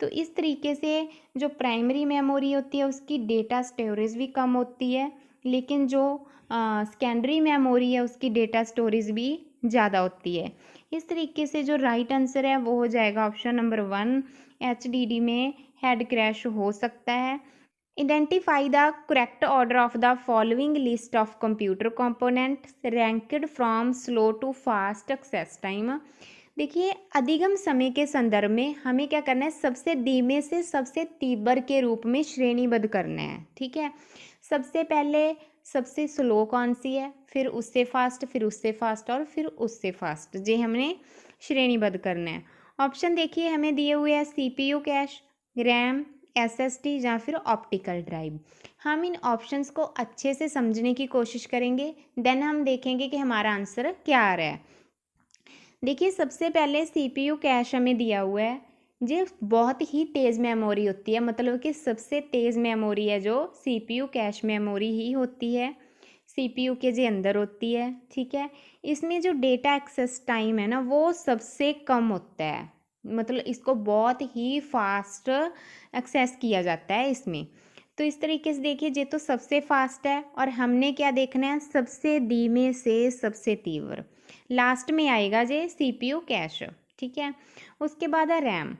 तो इस तरीके से जो प्राइमरी मेमोरी होती है उसकी डेटा स्टोरेज भी कम होती है, लेकिन जो सेकेंडरी मेमोरी है उसकी डेटा स्टोरेज भी ज़्यादा होती है। इस तरीके से जो राइट आंसर है वो हो जाएगा ऑप्शन नंबर 1, HDD में हेड क्रैश हो सकता है। Identify the correct order of the following list of computer components ranked from slow to fast access time। देखिए अधिगम समय के संदर्भ में हमें क्या करना है, सबसे धीमे से सबसे तीव्र के रूप में श्रेणीबद्ध करना है। ठीक है, सबसे पहले सबसे स्लो कौन सी है, फिर उससे फास्ट, फिर उससे फास्ट और फिर उससे फास्ट, ये हमने श्रेणीबद्ध करना है। ऑप्शन देखिए हमें दिए हुए हैं CPU कैश, रैम, SSD या फिर ऑप्टिकल ड्राइव। हम इन ऑप्शंस को अच्छे से समझने की कोशिश करेंगे, देन हम देखेंगे कि हमारा आंसर क्या आ रहा है। देखिए सबसे पहले CPU कैश हमें दिया हुआ है, ये बहुत ही तेज़ मेमोरी होती है, मतलब कि सबसे तेज़ मेमोरी है जो CPU कैश मेमोरी ही होती है, CPU के जे अंदर होती है। ठीक है, इसमें जो डेटा एक्सेस टाइम है ना वो सबसे कम होता है, मतलब इसको बहुत ही फास्ट एक्सेस किया जाता है इसमें। तो इस तरीके से देखिए ये तो सबसे फास्ट है, और हमने क्या देखना है, सबसे धीमे से सबसे तीव्र, लास्ट में आएगा ये CPU कैश। ठीक है, उसके बाद है रैम।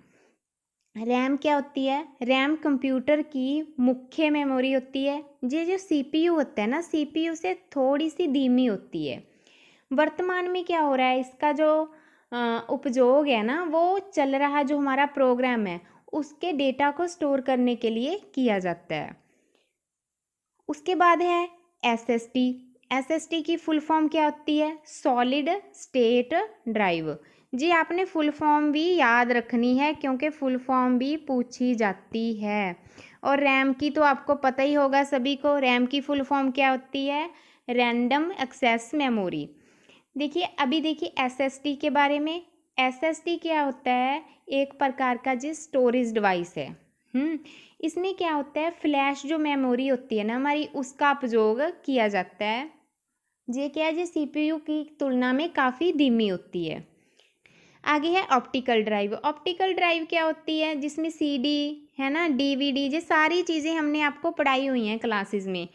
रैम क्या होती है, रैम कंप्यूटर की मुख्य मेमोरी होती है, ये जो CPU होता है ना, CPU से थोड़ी सी धीमी होती है। वर्तमान में क्या हो रहा है, इसका जो उपयोग है ना वो चल रहा, जो हमारा प्रोग्राम है उसके डेटा को स्टोर करने के लिए किया जाता है। उसके बाद है SSD। SSD की फुल फॉर्म क्या होती है, सॉलिड स्टेट ड्राइव। जी आपने फुल फॉर्म भी याद रखनी है क्योंकि फुल फॉर्म भी पूछी जाती है। और रैम की तो आपको पता ही होगा सभी को, रैम की फुल फॉर्म क्या होती है, रैंडम एक्सेस मेमोरी। देखिए अभी देखिए SSD के बारे में। SSD क्या होता है, एक प्रकार का जो स्टोरेज डिवाइस है। इसमें क्या होता है, फ्लैश जो मेमोरी होती है ना हमारी, उसका उपयोग किया जाता है। ये क्या है, जो CPU की तुलना में काफ़ी धीमी होती है। आगे है ऑप्टिकल ड्राइव। ऑप्टिकल ड्राइव क्या होती है, जिसमें CD है ना, DVD, ये सारी चीज़ें हमने आपको पढ़ाई हुई हैं क्लासेस में।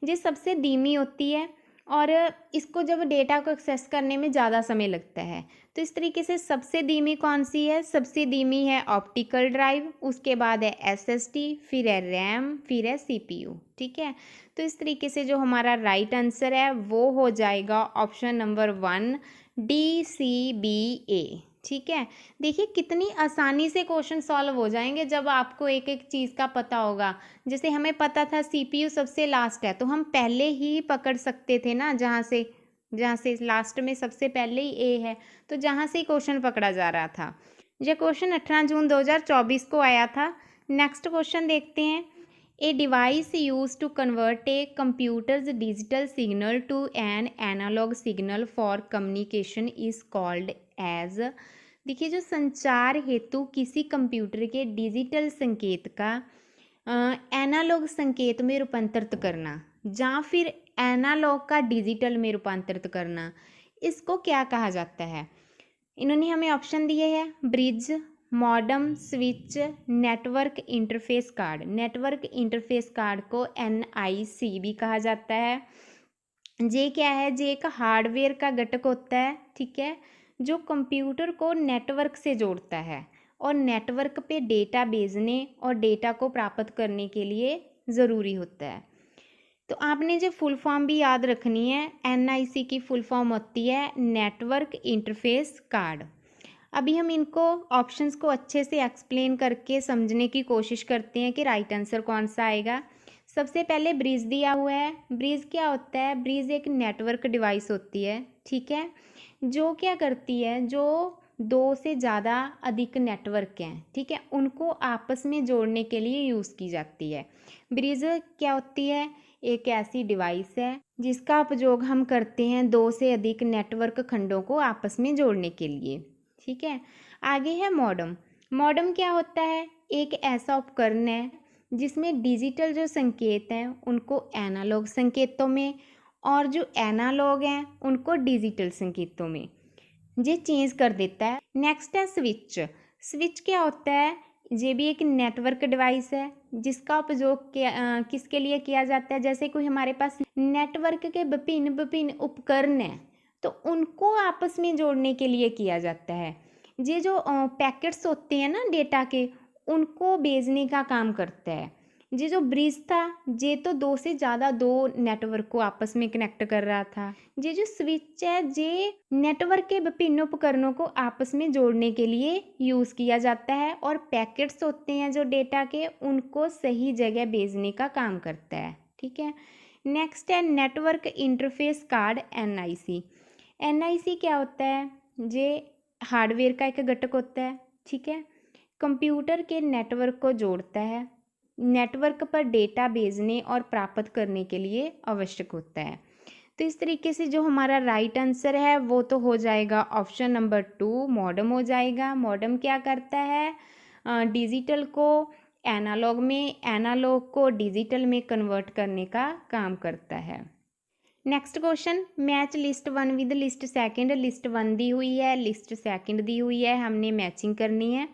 ये सबसे धीमी होती है और इसको जब डेटा को एक्सेस करने में ज़्यादा समय लगता है। तो इस तरीके से सबसे धीमी कौन सी है, सबसे धीमी है ऑप्टिकल ड्राइव, उसके बाद है SSD, फिर है रैम, फिर है CPU। ठीक है, तो इस तरीके से जो हमारा राइट आंसर है वो हो जाएगा ऑप्शन नंबर 1, DCBA। ठीक है, देखिए कितनी आसानी से क्वेश्चन सॉल्व हो जाएंगे जब आपको एक एक चीज़ का पता होगा। जैसे हमें पता था CPU सबसे लास्ट है, तो हम पहले ही पकड़ सकते थे ना, जहाँ से लास्ट में सबसे पहले ही A है, तो जहाँ से क्वेश्चन पकड़ा जा रहा था। यह क्वेश्चन 18 जून 2024 को आया था। नेक्स्ट क्वेश्चन देखते हैं। A device use to convert a computer's digital signal to an analog signal for communication is called as. देखिए जो संचार हेतु किसी कंप्यूटर के डिजिटल संकेत का एनालॉग संकेत में रूपांतरित करना या फिर एनालॉग का डिजिटल में रूपांतरित करना, इसको क्या कहा जाता है। इन्होंने हमें ऑप्शन दिए हैं, bridge, modem, switch, network interface card. Network interface card को NIC भी कहा जाता है। ये क्या है, ये एक हार्डवेयर का घटक होता है। ठीक है, जो कंप्यूटर को नेटवर्क से जोड़ता है और नेटवर्क पे डेटा भेजने और डेटा को प्राप्त करने के लिए ज़रूरी होता है। तो आपने जो फुल फॉर्म भी याद रखनी है, NIC की फुल फॉर्म होती है नेटवर्क इंटरफेस कार्ड। अभी हम इनको ऑप्शंस को अच्छे से एक्सप्लेन करके समझने की कोशिश करते हैं कि राइट आंसर कौन सा आएगा। सबसे पहले ब्रिज दिया हुआ है। ब्रिज क्या होता है? ब्रिज एक नेटवर्क डिवाइस होती है, ठीक है, जो क्या करती है, जो दो से ज़्यादा अधिक नेटवर्क हैं, ठीक है, उनको आपस में जोड़ने के लिए यूज़ की जाती है। ब्रिज क्या होती है? एक ऐसी डिवाइस है जिसका उपयोग हम करते हैं दो से अधिक नेटवर्क खंडों को आपस में जोड़ने के लिए, ठीक है। आगे है मॉडेम। मॉडेम क्या होता है? एक ऐसा उपकरण है जिसमें डिजिटल जो संकेत हैं उनको एनालॉग संकेतों में, और जो एनालॉग हैं उनको डिजिटल संकेतों में ये चेंज कर देता है। नेक्स्ट है स्विच। स्विच क्या होता है? ये भी एक नेटवर्क डिवाइस है जिसका उपयोग किसके लिए किया जाता है? जैसे कोई हमारे पास नेटवर्क के विभिन्न उपकरण हैं तो उनको आपस में जोड़ने के लिए किया जाता है। ये जो पैकेट्स होते हैं ना डेटा के, उनको भेजने का काम करता है। ये जो ब्रिज था ये तो दो से ज़्यादा दो नेटवर्क को आपस में कनेक्ट कर रहा था। ये जो स्विच है ये नेटवर्क के विभिन्न उपकरणों को आपस में जोड़ने के लिए यूज़ किया जाता है, और पैकेट्स होते हैं जो डेटा के, उनको सही जगह भेजने का काम करता है, ठीक है। नेक्स्ट है network interface card, NIC। NIC क्या होता है? ये हार्डवेयर का एक घटक होता है, ठीक है, कंप्यूटर के नेटवर्क को जोड़ता है, नेटवर्क पर डेटा भेजने और प्राप्त करने के लिए आवश्यक होता है। तो इस तरीके से जो हमारा राइट आंसर है वो तो हो जाएगा ऑप्शन नंबर 2, मॉडेम हो जाएगा। मॉडेम क्या करता है? डिजिटल को एनालॉग में, एनालॉग को डिजिटल में कन्वर्ट करने का काम करता है। Next question, match list 1 with list second. List 1 दी हुई है, लिस्ट सेकंड दी हुई है, हमने मैचिंग करनी है।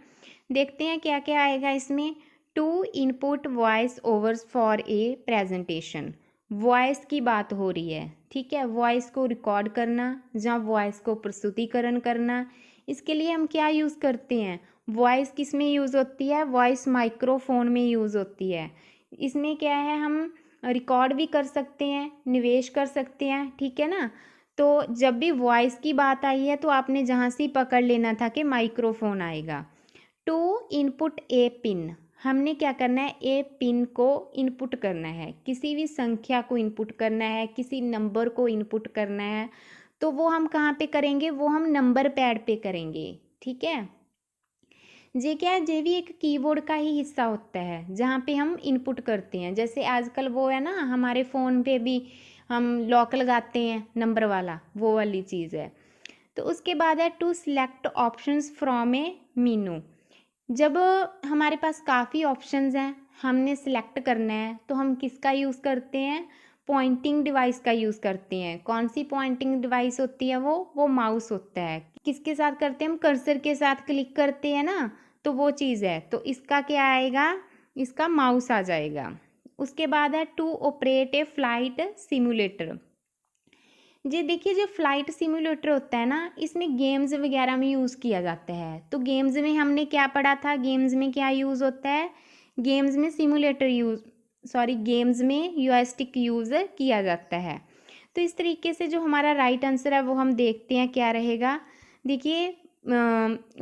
देखते हैं क्या क्या आएगा इसमें। 2 input voice overs for a presentation. Voice की बात हो रही है, ठीक है, वॉइस को रिकॉर्ड करना या वॉइस को प्रस्तुतिकरण करना। इसके लिए हम क्या यूज़ करते हैं? वॉइस किस में यूज़ होती है? वॉइस माइक्रोफोन में यूज़ होती है। इसमें क्या है, हम रिकॉर्ड भी कर सकते हैं, निवेश कर सकते हैं, ठीक है ना। तो जब भी वॉइस की बात आई है तो आपने जहाँ से पकड़ लेना था कि माइक्रोफोन आएगा। 2 इनपुट ए पिन। हमने क्या करना है? ए पिन को इनपुट करना है, किसी भी संख्या को इनपुट करना है, किसी नंबर को इनपुट करना है, तो वो हम कहाँ पे करेंगे? वो हम नंबर पैड पे करेंगे, ठीक है। ये क्या है? ये भी एक कीबोर्ड का ही हिस्सा होता है जहाँ पे हम इनपुट करते हैं। जैसे आजकल वो है ना, हमारे फ़ोन पे भी हम लॉक लगाते हैं नंबर वाला, वो वाली चीज़ है। तो उसके बाद है 2 सिलेक्ट ऑप्शंस फ्रॉम ए मीनू। जब हमारे पास काफ़ी ऑप्शंस हैं, हमने सिलेक्ट करना है, तो हम किसका यूज़ करते हैं? पॉइंटिंग डिवाइस का यूज़ करते हैं। कौन सी पॉइंटिंग डिवाइस होती है? वो माउस होता है। किसके साथ करते हैं? हम कर्सर के साथ क्लिक करते हैं ना, तो वो चीज़ है। तो इसका क्या आएगा? इसका माउस आ जाएगा। उसके बाद है 2 ऑपरेट ए फ्लाइट सिमुलेटर। जी देखिए, जो फ्लाइट सिमुलेटर होता है ना, इसमें गेम्स वगैरह में यूज़ किया जाता है। तो गेम्स में हमने क्या पढ़ा था? गेम्स में क्या यूज़ होता है? गेम्स में गेम्स में जॉयस्टिक यूज़ किया जाता है। तो इस तरीके से जो हमारा राइट आंसर है वो हम देखते हैं क्या रहेगा। देखिए,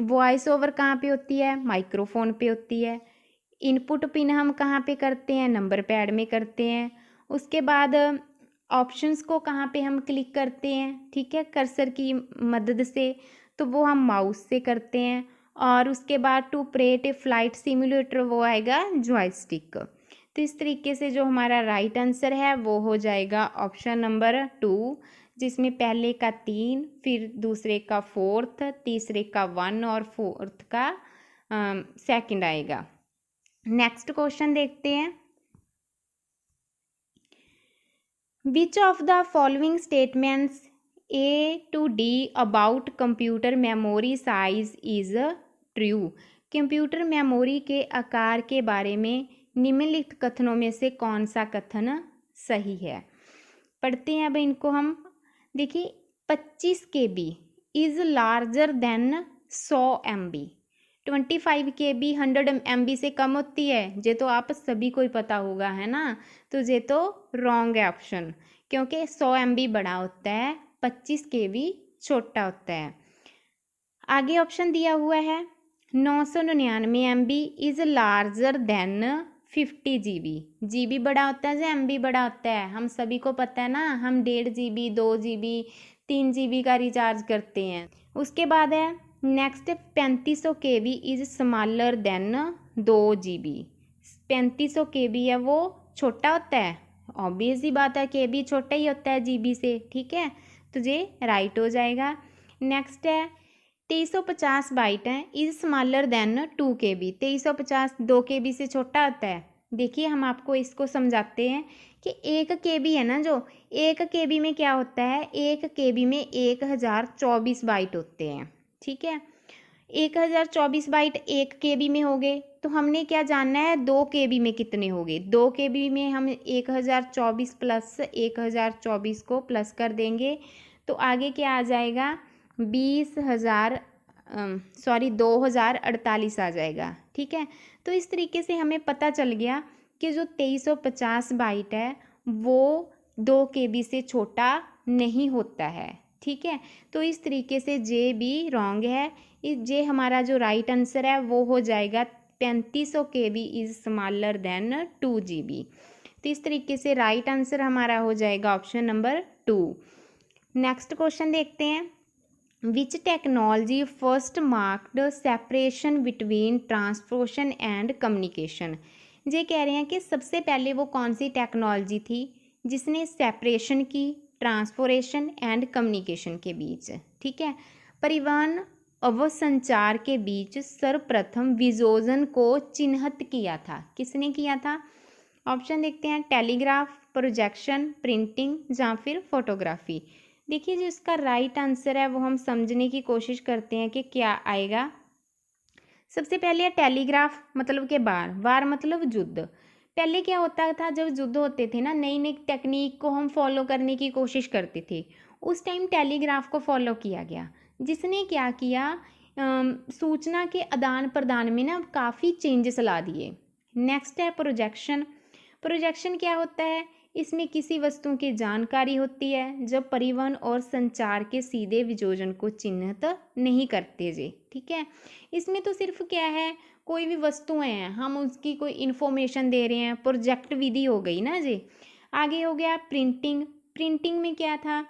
वॉइस ओवर कहाँ पे होती है? माइक्रोफोन पे होती है। इनपुट पिन हम कहाँ पे करते हैं? नंबर पैड में करते हैं। उसके बाद ऑप्शंस को कहाँ पे हम क्लिक करते हैं? ठीक है, कर्सर की मदद से, तो वो हम माउस से करते हैं। और उसके बाद to operate a flight simulator, वो आएगा जॉयस्टिक। तो इस तरीके से जो हमारा राइट आंसर है वो हो जाएगा ऑप्शन नंबर 2, जिसमें पहले का 3, फिर दूसरे का 4th, तीसरे का 1 और 4th का 2nd आएगा। नेक्स्ट क्वेश्चन देखते हैं। Which of the following statements A to D about computer memory size is true? Computer memory के आकार के बारे में निम्नलिखित कथनों में से कौन सा कथन सही है? पढ़ते हैं अब इनको हम। देखिए, 25 KB is larger than 100 MB। 25 KB 100 MB से कम होती है। ये तो आप सभी को ही पता होगा, है ना। तो ये तो रॉन्ग है ऑप्शन, क्योंकि 100 MB बड़ा होता है, 25 KB छोटा होता है। आगे ऑप्शन दिया हुआ है 999 MB is larger than 50 GB। GB बड़ा होता है या MB बड़ा होता है, हम सभी को पता है ना। हम 1.5 GB 2 GB 3 GB का रिचार्ज करते हैं। उसके बाद है next 3500 KB is smaller than 2 GB। 3500 KB है वो छोटा होता है, ऑब्वियस ही बात है, KB छोटा ही होता है GB से, ठीक है। तो ये राइट हो जाएगा। नेक्स्ट है 2350 बाइट है is smaller than 2 KB। 2350 2 KB से छोटा होता है। देखिए हम आपको इसको समझाते हैं कि 1 KB है ना, जो 1 KB में क्या होता है, 1 KB में 1024 बाइट होते हैं, ठीक है। 1024 बाइट 1 KB में हो गए, तो हमने क्या जानना है 2 KB में कितने हो गए। 2 KB में हम 1024 प्लस 1024 को प्लस कर देंगे, तो आगे क्या आ जाएगा 2048 आ जाएगा, ठीक है। तो इस तरीके से हमें पता चल गया कि जो 2350 बाइट है वो 2 KB से छोटा नहीं होता है, ठीक है। तो इस तरीके से जे भी रॉन्ग है। जे हमारा जो राइट आंसर है वो हो जाएगा 3500 KB is smaller than 2 GB। तो इस तरीके से राइट आंसर हमारा हो जाएगा ऑप्शन नंबर 2। नेक्स्ट क्वेश्चन देखते हैं। विच technology first marked separation between transportation and communication. ये कह रहे हैं कि सबसे पहले वो कौन सी टेक्नोलॉजी थी जिसने सेपरेशन की ट्रांसपोर्टेशन एंड कम्युनिकेशन के बीच, ठीक है। परिवहन व संचार के बीच सर्वप्रथम विजोजन को चिन्हित किया था, किसने किया था। ऑप्शन देखते हैं टेलीग्राफ, प्रोजेक्शन, प्रिंटिंग या फिर फोटोग्राफी। देखिए जो इसका राइट आंसर है वो हम समझने की कोशिश करते हैं कि क्या आएगा। सबसे पहले है टेलीग्राफ, मतलब के वार मतलब युद्ध। पहले क्या होता था, जब युद्ध होते थे ना, नई नई टेक्निक को हम फॉलो करने की कोशिश करते थे, उस टाइम टेलीग्राफ को फॉलो किया गया, जिसने क्या किया सूचना के आदान प्रदान में ना काफ़ी चेंजेस ला दिए। नेक्स्ट है प्रोजेक्शन। प्रोजेक्शन क्या होता है, इसमें किसी वस्तु की जानकारी होती है जब परिवहन और संचार के सीधे वियोजन को चिन्हित नहीं करते जी, ठीक है। इसमें तो सिर्फ क्या है, कोई भी वस्तुएं हैं हम उसकी कोई इन्फॉर्मेशन दे रहे हैं, प्रोजेक्ट विधि हो गई ना जी। आगे हो गया प्रिंटिंग। प्रिंटिंग में क्या था,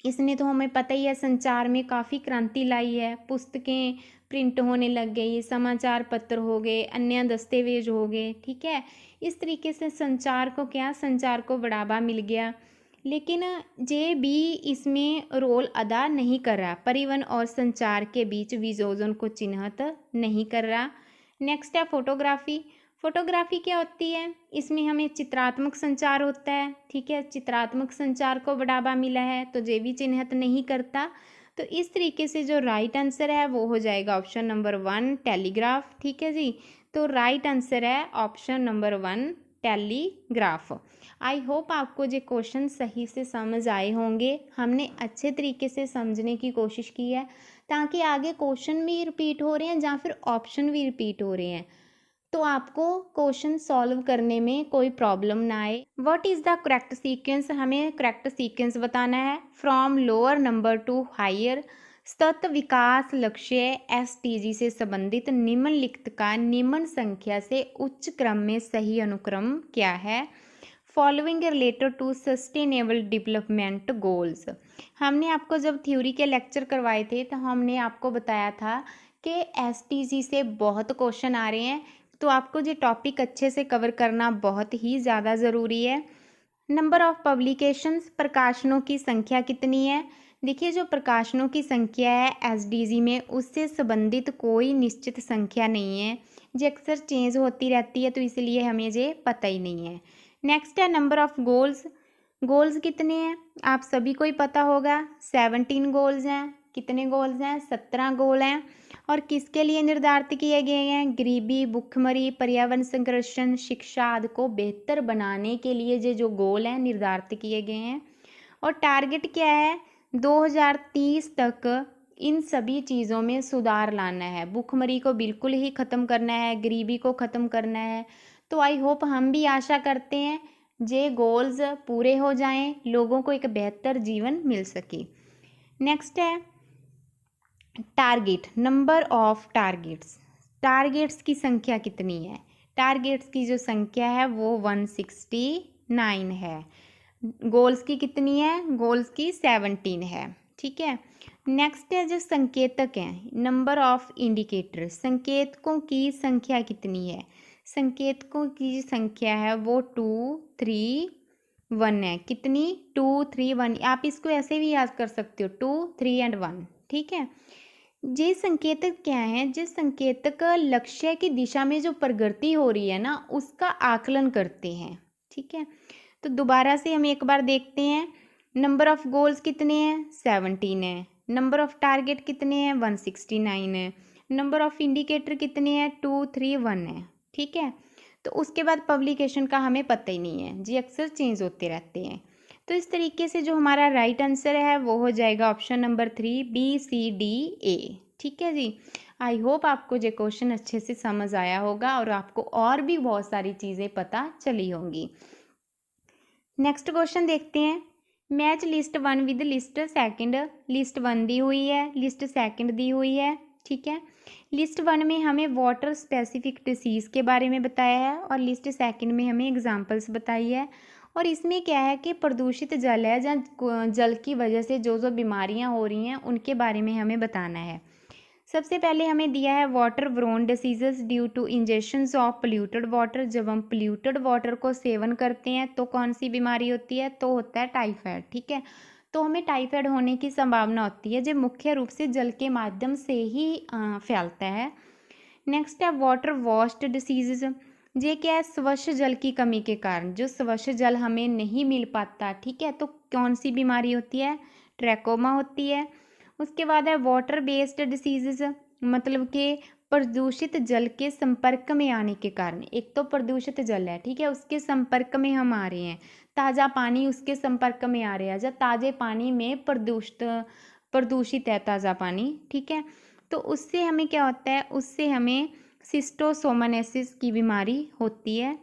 इसने तो हमें पता ही है संचार में काफ़ी क्रांति लाई है। पुस्तकें प्रिंट होने लग गई, समाचार पत्र हो गए, अन्य दस्तावेज हो गए, ठीक है। इस तरीके से संचार को बढ़ावा मिल गया। लेकिन जे भी इसमें रोल अदा नहीं कर रहा, परिवहन और संचार के बीच वियोजन को चिन्हित नहीं कर रहा। नेक्स्ट है फोटोग्राफी। फोटोग्राफी क्या होती है, इसमें हमें चित्रात्मक संचार होता है, ठीक है। चित्रात्मक संचार को बढ़ावा मिला है, तो जे भी चिन्हित नहीं करता। तो इस तरीके से जो राइट आंसर है वो हो जाएगा ऑप्शन नंबर 1 टेलीग्राफ, ठीक है जी। तो राइट आंसर है option number 1 telegraph. I hope आपको ये क्वेश्चन सही से समझ आए होंगे। हमने अच्छे तरीके से समझने की कोशिश की है, ताकि आगे क्वेश्चन भी रिपीट हो रहे हैं या फिर ऑप्शन भी रिपीट हो रहे हैं, तो आपको क्वेश्चन सॉल्व करने में कोई प्रॉब्लम ना आए। What is the correct sequence, हमें करेक्ट सीक्वेंस बताना है। From lower number to higher, सतत विकास लक्ष्य SDG से संबंधित निम्नलिखित का निम्न संख्या से उच्च क्रम में सही अनुक्रम क्या है। Following related to sustainable development goals. हमने आपको जब थ्योरी के लेक्चर करवाए थे तो हमने आपको बताया था कि SDG से बहुत क्वेश्चन आ रहे हैं, तो आपको ये टॉपिक अच्छे से कवर करना बहुत ही ज़्यादा ज़रूरी है। नंबर ऑफ पब्लिकेशंस, प्रकाशनों की संख्या कितनी है। देखिए जो प्रकाशनों की संख्या है SDG में, उससे संबंधित कोई निश्चित संख्या नहीं है, जो अक्सर चेंज होती रहती है, तो इसलिए हमें ये पता ही नहीं है। नेक्स्ट है नंबर ऑफ गोल्स। गोल्स कितने हैं आप सभी को ही पता होगा, 17 गोल्स हैं। कितने गोल्स हैं, 17 गोल हैं। और किसके लिए निर्धारित किए गए हैं, गरीबी, भुखमरी, पर्यावरण संरक्षण, शिक्षा आदि को बेहतर बनाने के लिए ये जो गोल हैं निर्धारित किए गए हैं। और टारगेट क्या है, 2030 तक इन सभी चीज़ों में सुधार लाना है, भूखमरी को बिल्कुल ही ख़त्म करना है, गरीबी को ख़त्म करना है। तो आई होप हम भी आशा करते हैं ये गोल्स पूरे हो जाएं, लोगों को एक बेहतर जीवन मिल सके। नेक्स्ट है target, number of targets. Targets की संख्या कितनी है? टारगेट्स की जो संख्या है वो 169 है। गोल्स की कितनी है? गोल्स की 17 है। ठीक है। नेक्स्ट है जो संकेतक हैं, नंबर ऑफ इंडिकेटर, संकेतकों की संख्या कितनी है? संकेतकों की संख्या है वो 2, 3, 1 है। कितनी? 2, 3, 1। आप इसको ऐसे भी याद कर सकते हो, 2, 3 एंड 1। ठीक है। ये संकेतक क्या है? जिस संकेतक लक्ष्य की दिशा में जो प्रगति हो रही है ना, उसका आकलन करते हैं। ठीक है। तो दोबारा से हम एक बार देखते हैं, नंबर ऑफ गोल्स कितने हैं? 17 है। नंबर ऑफ टारगेट कितने हैं? 169 है। नंबर ऑफ इंडिकेटर कितने हैं? 2, 3, 1 है। ठीक है। तो उसके बाद पब्लिकेशन का हमें पता ही नहीं है जी, अक्सर चेंज होते रहते हैं। तो इस तरीके से जो हमारा राइट आंसर है वो हो जाएगा ऑप्शन नंबर 3, BCDA। ठीक है जी। आई होप आपको ये क्वेश्चन अच्छे से समझ आया होगा और आपको और भी बहुत सारी चीज़ें पता चली होंगी। नेक्स्ट क्वेश्चन देखते हैं, match list 1 with list second. List 1 दी हुई है, लिस्ट सेकंड दी हुई है। ठीक है। लिस्ट 1 में हमें वाटर स्पेसिफिक डिसीज़ के बारे में बताया है और लिस्ट सेकंड में हमें एग्जांपल्स बताई है। और इसमें क्या है कि प्रदूषित जल है, जहाँ जल की वजह से जो जो बीमारियां हो रही हैं उनके बारे में हमें बताना है। सबसे पहले हमें दिया है water borne diseases due to injections of polluted water. जब हम पोल्यूटेड वाटर को सेवन करते हैं तो कौन सी बीमारी होती है? तो होता है टाइफाइड। ठीक है। तो हमें टाइफाइड होने की संभावना होती है जो मुख्य रूप से जल के माध्यम से ही फैलता है। नेक्स्ट है वाटर वॉश्ड डिसीजेज। ये क्या है? स्वच्छ जल की कमी के कारण जो स्वच्छ जल हमें नहीं मिल पाता। ठीक है। तो कौन सी बीमारी होती है? ट्रैकोमा होती है। उसके बाद है वाटर बेस्ड डिसीजेज, मतलब कि प्रदूषित जल के संपर्क में आने के कारण। एक तो प्रदूषित जल है, ठीक है, उसके संपर्क में हम आ रहे हैं, ताज़ा पानी उसके संपर्क में आ रहा है, जब ताज़े पानी में प्रदूषित है ताज़ा पानी। ठीक है। तो उससे हमें क्या होता है? उससे हमें सिस्टोसोमनेसिस की बीमारी होती है।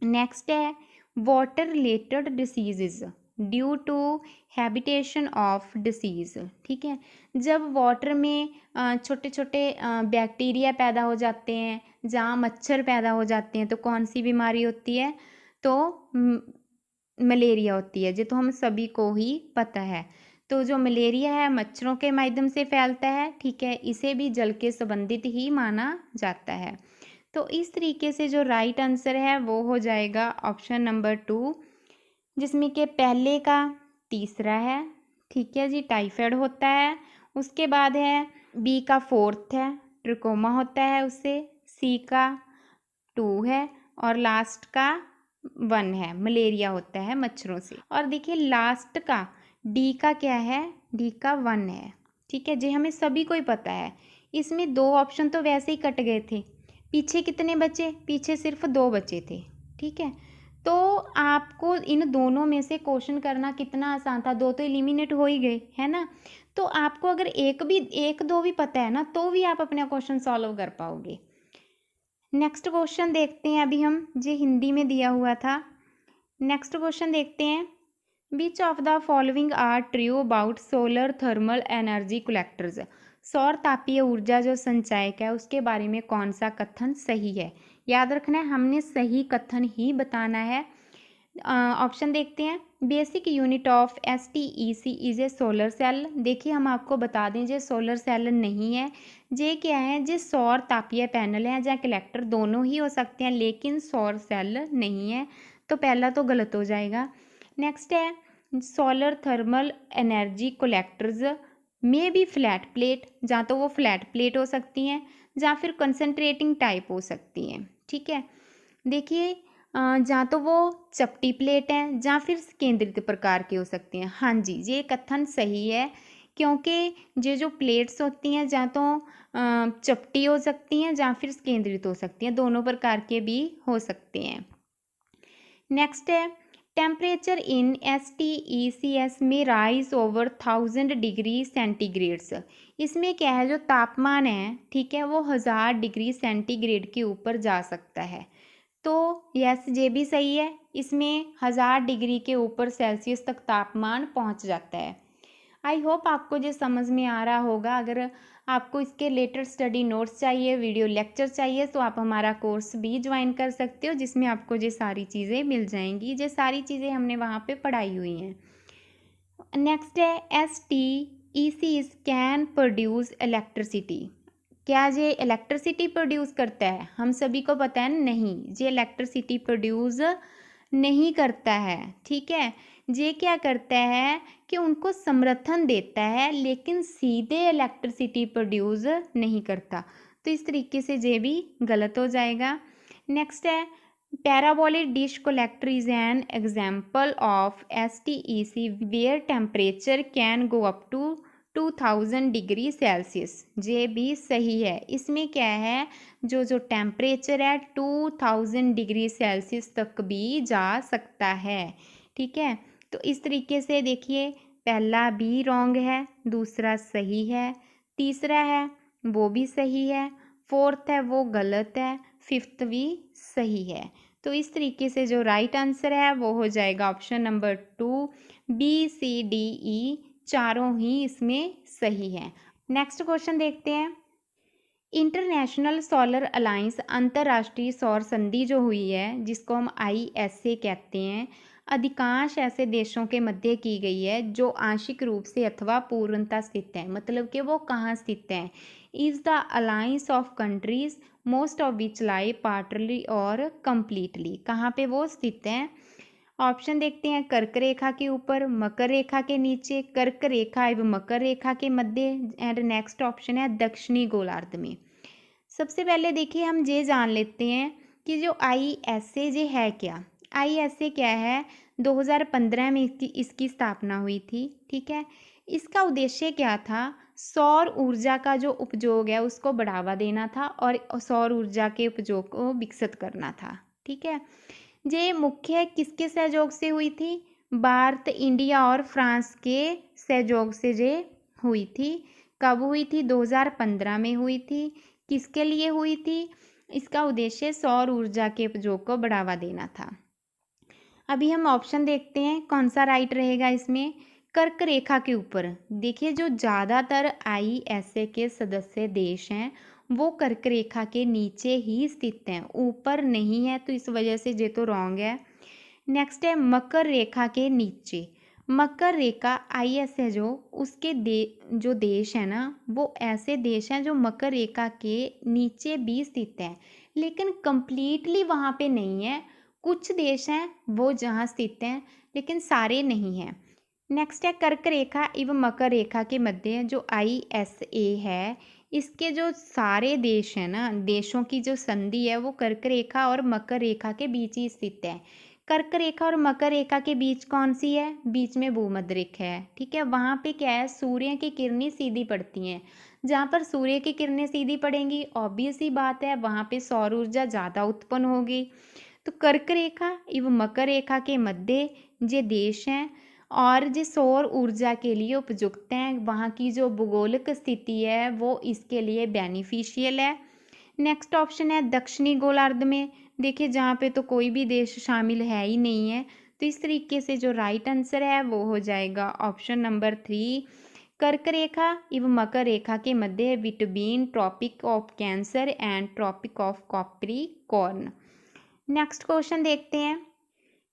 नेक्स्ट है water related diseases due to habitation of disease. ठीक है। जब वाटर में छोटे छोटे बैक्टीरिया पैदा हो जाते हैं, जहाँ मच्छर पैदा हो जाते हैं, तो कौन सी बीमारी होती है? तो मलेरिया होती है। ये तो हम सभी को ही पता है। तो जो मलेरिया है मच्छरों के माध्यम से फैलता है। ठीक है। इसे भी जल के संबंधित ही माना जाता है। तो इस तरीके से जो राइट आंसर है वो हो जाएगा ऑप्शन नंबर 2, जिसमें कि पहले का तीसरा है। ठीक है जी, टाइफाइड होता है। उसके बाद है बी का 4th है, ट्रिकोमा होता है उससे। सी का 2 है और लास्ट का 1 है, मलेरिया होता है मच्छरों से। और देखिए लास्ट का डी का क्या है? डी का 1 है। ठीक है जी, हमें सभी को ही पता है। इसमें 2 ऑप्शन तो वैसे ही कट गए थे। पीछे कितने बचे? पीछे सिर्फ 2 बचे थे। ठीक है। तो आपको इन दोनों में से क्वेश्चन करना कितना आसान था, 2 तो एलिमिनेट हो ही गए, है ना। तो आपको अगर एक दो भी पता है ना, तो भी आप अपना क्वेश्चन सॉल्व कर पाओगे। नेक्स्ट क्वेश्चन देखते हैं अभी हम, जो हिंदी में दिया हुआ था। नेक्स्ट क्वेश्चन देखते हैं, which of the following are true about solar thermal energy collectors. सौर तापीय ऊर्जा जो संचायक है उसके बारे में कौन सा कथन सही है? याद रखना है, हमने सही कथन ही बताना है। ऑप्शन देखते हैं, basic unit of STEC is a solar cell. देखिए हम आपको बता दें जो सोलर सेल नहीं है, ये क्या है? जो सौर तापीय पैनल है या कलेक्टर दोनों ही हो सकते हैं, लेकिन सौर सेल नहीं है। तो पहला तो गलत हो जाएगा। नेक्स्ट है सोलर थर्मल एनर्जी कलेक्टर्स में भी फ्लैट प्लेट, जहाँ तो वो फ्लैट प्लेट हो सकती हैं या फिर कंसनट्रेटिंग टाइप हो सकती हैं। ठीक है। देखिए जहाँ तो वो चपटी प्लेट है या फिर केंद्रित प्रकार की हो सकती हैं। हाँ जी, ये कथन सही है, क्योंकि ये जो प्लेट्स होती हैं या तो चपटी हो सकती हैं या फिर केंद्रित हो सकती हैं, दोनों प्रकार के भी हो सकते हैं। नेक्स्ट है टेम्परेचर इन STECS में राइज ओवर 1000 डिग्री सेंटीग्रेड्स। इसमें क्या है, जो तापमान है, ठीक है, वो 1000 डिग्री सेंटीग्रेड के ऊपर जा सकता है। तो यस, ये भी सही है, इसमें 1000 डिग्री के ऊपर सेल्सियस तक तापमान पहुंच जाता है। आई होप आपको ये समझ में आ रहा होगा। अगर आपको इसके रिलेटेड स्टडी नोट्स चाहिए, वीडियो लेक्चर चाहिए, तो आप हमारा कोर्स भी ज्वाइन कर सकते हो, जिसमें आपको ये सारी चीज़ें मिल जाएंगी। ये सारी चीज़ें हमने वहाँ पे पढ़ाई हुई हैं। नेक्स्ट है STECS कैन प्रोड्यूस इलेक्ट्रिसिटी। क्या ये इलेक्ट्रिसिटी प्रोड्यूस करता है? हम सभी को पता है नहीं, ये इलेक्ट्रिसिटी प्रोड्यूस नहीं करता है, ठीक है। ये क्या करता है कि उनको समर्थन देता है, लेकिन सीधे इलेक्ट्रिसिटी प्रोड्यूस नहीं करता। तो इस तरीके से ये भी गलत हो जाएगा। नेक्स्ट है parabolic dish collector is an example of STEC where temperature can go up to 2000 degree Celsius. ये भी सही है। इसमें क्या है, जो टेम्परेचर है 2000 डिग्री सेल्सियस तक भी जा सकता है, ठीक है। तो इस तरीके से देखिए, पहला भी रॉन्ग है, दूसरा सही है, तीसरा है वो भी सही है, फोर्थ है वो गलत है, फिफ्थ भी सही है। तो इस तरीके से जो राइट आंसर है वो हो जाएगा ऑप्शन नंबर 2, BCDE, चारों ही इसमें सही है। नेक्स्ट क्वेश्चन देखते हैं। इंटरनेशनल सोलर अलायंस, अंतर्राष्ट्रीय सौर संधि जो हुई है, जिसको हम ISA कहते हैं, अधिकांश ऐसे देशों के मध्य की गई है जो आंशिक रूप से अथवा पूर्णतः स्थित है। मतलब कि वो कहाँ स्थित है? Is the alliance of countries most of which lie partly और कंप्लीटली। कहाँ पे वो स्थित है? ऑप्शन देखते हैं। कर्क रेखा के ऊपर, मकर रेखा के नीचे, कर्क रेखा एवं मकर रेखा के मध्य, एंड नेक्स्ट ऑप्शन है दक्षिणी गोलार्ध में। सबसे पहले देखिए हम ये जान लेते हैं कि जो ISA ये है क्या। ISA क्या है, 2015 में इसकी स्थापना हुई थी, ठीक है। इसका उद्देश्य क्या था? सौर ऊर्जा का जो उपयोग है उसको बढ़ावा देना था और सौर ऊर्जा के उपयोग को विकसित करना था, ठीक है। ये मुख्य किसके सहयोग से हुई थी? भारत, इंडिया और फ्रांस के सहयोग से ये हुई थी। कब हुई थी? 2015 में हुई थी। किसके लिए हुई थी? इसका उद्देश्य सौर ऊर्जा के उपयोग को बढ़ावा देना था। अभी हम ऑप्शन देखते हैं कौन सा राइट रहेगा इसमें। कर्क रेखा के ऊपर देखिए, जो ज़्यादातर ISA के सदस्य देश हैं वो कर्क रेखा के नीचे ही स्थित हैं, ऊपर नहीं है, तो इस वजह से ये तो रॉन्ग है। नेक्स्ट है मकर रेखा के नीचे। मकर रेखा ISA जो उसके जो देश है ना, वो ऐसे देश हैं जो मकर रेखा के नीचे भी स्थित हैं, लेकिन कंप्लीटली वहाँ पे नहीं है। कुछ देश हैं वो जहाँ स्थित हैं, लेकिन सारे नहीं हैं। नेक्स्ट है कर्क रेखा एवं मकर रेखा के मध्य जो ISA है, इसके जो सारे देश हैं ना, देशों की जो संधि है वो कर्क रेखा और मकर रेखा के बीच ही स्थित है। कर्क रेखा और मकर रेखा के बीच कौन सी है? बीच में भूमध्य रेखा है, ठीक है। वहाँ पे क्या है, सूर्य की किरणें सीधी पड़ती हैं। जहाँ पर सूर्य की किरणें सीधी पड़ेंगी, ऑब्वियस ही बात है वहाँ पे सौर ऊर्जा ज़्यादा उत्पन्न होगी। तो कर्क रेखा एवं मकर रेखा के मध्य ये देश हैं और जो सौर ऊर्जा के लिए उपयुक्त हैं। वहाँ की जो भूगोलिक स्थिति है वो इसके लिए बेनिफिशियल है। नेक्स्ट ऑप्शन है दक्षिणी गोलार्ध में। देखिए जहाँ पे तो कोई भी देश शामिल है ही नहीं है, तो इस तरीके से जो राइट आंसर है वो हो जाएगा ऑप्शन नंबर 3, कर्क रेखा एवं मकर रेखा के मध्य between tropic of cancer and tropic of capricorn. Next question देखते हैं।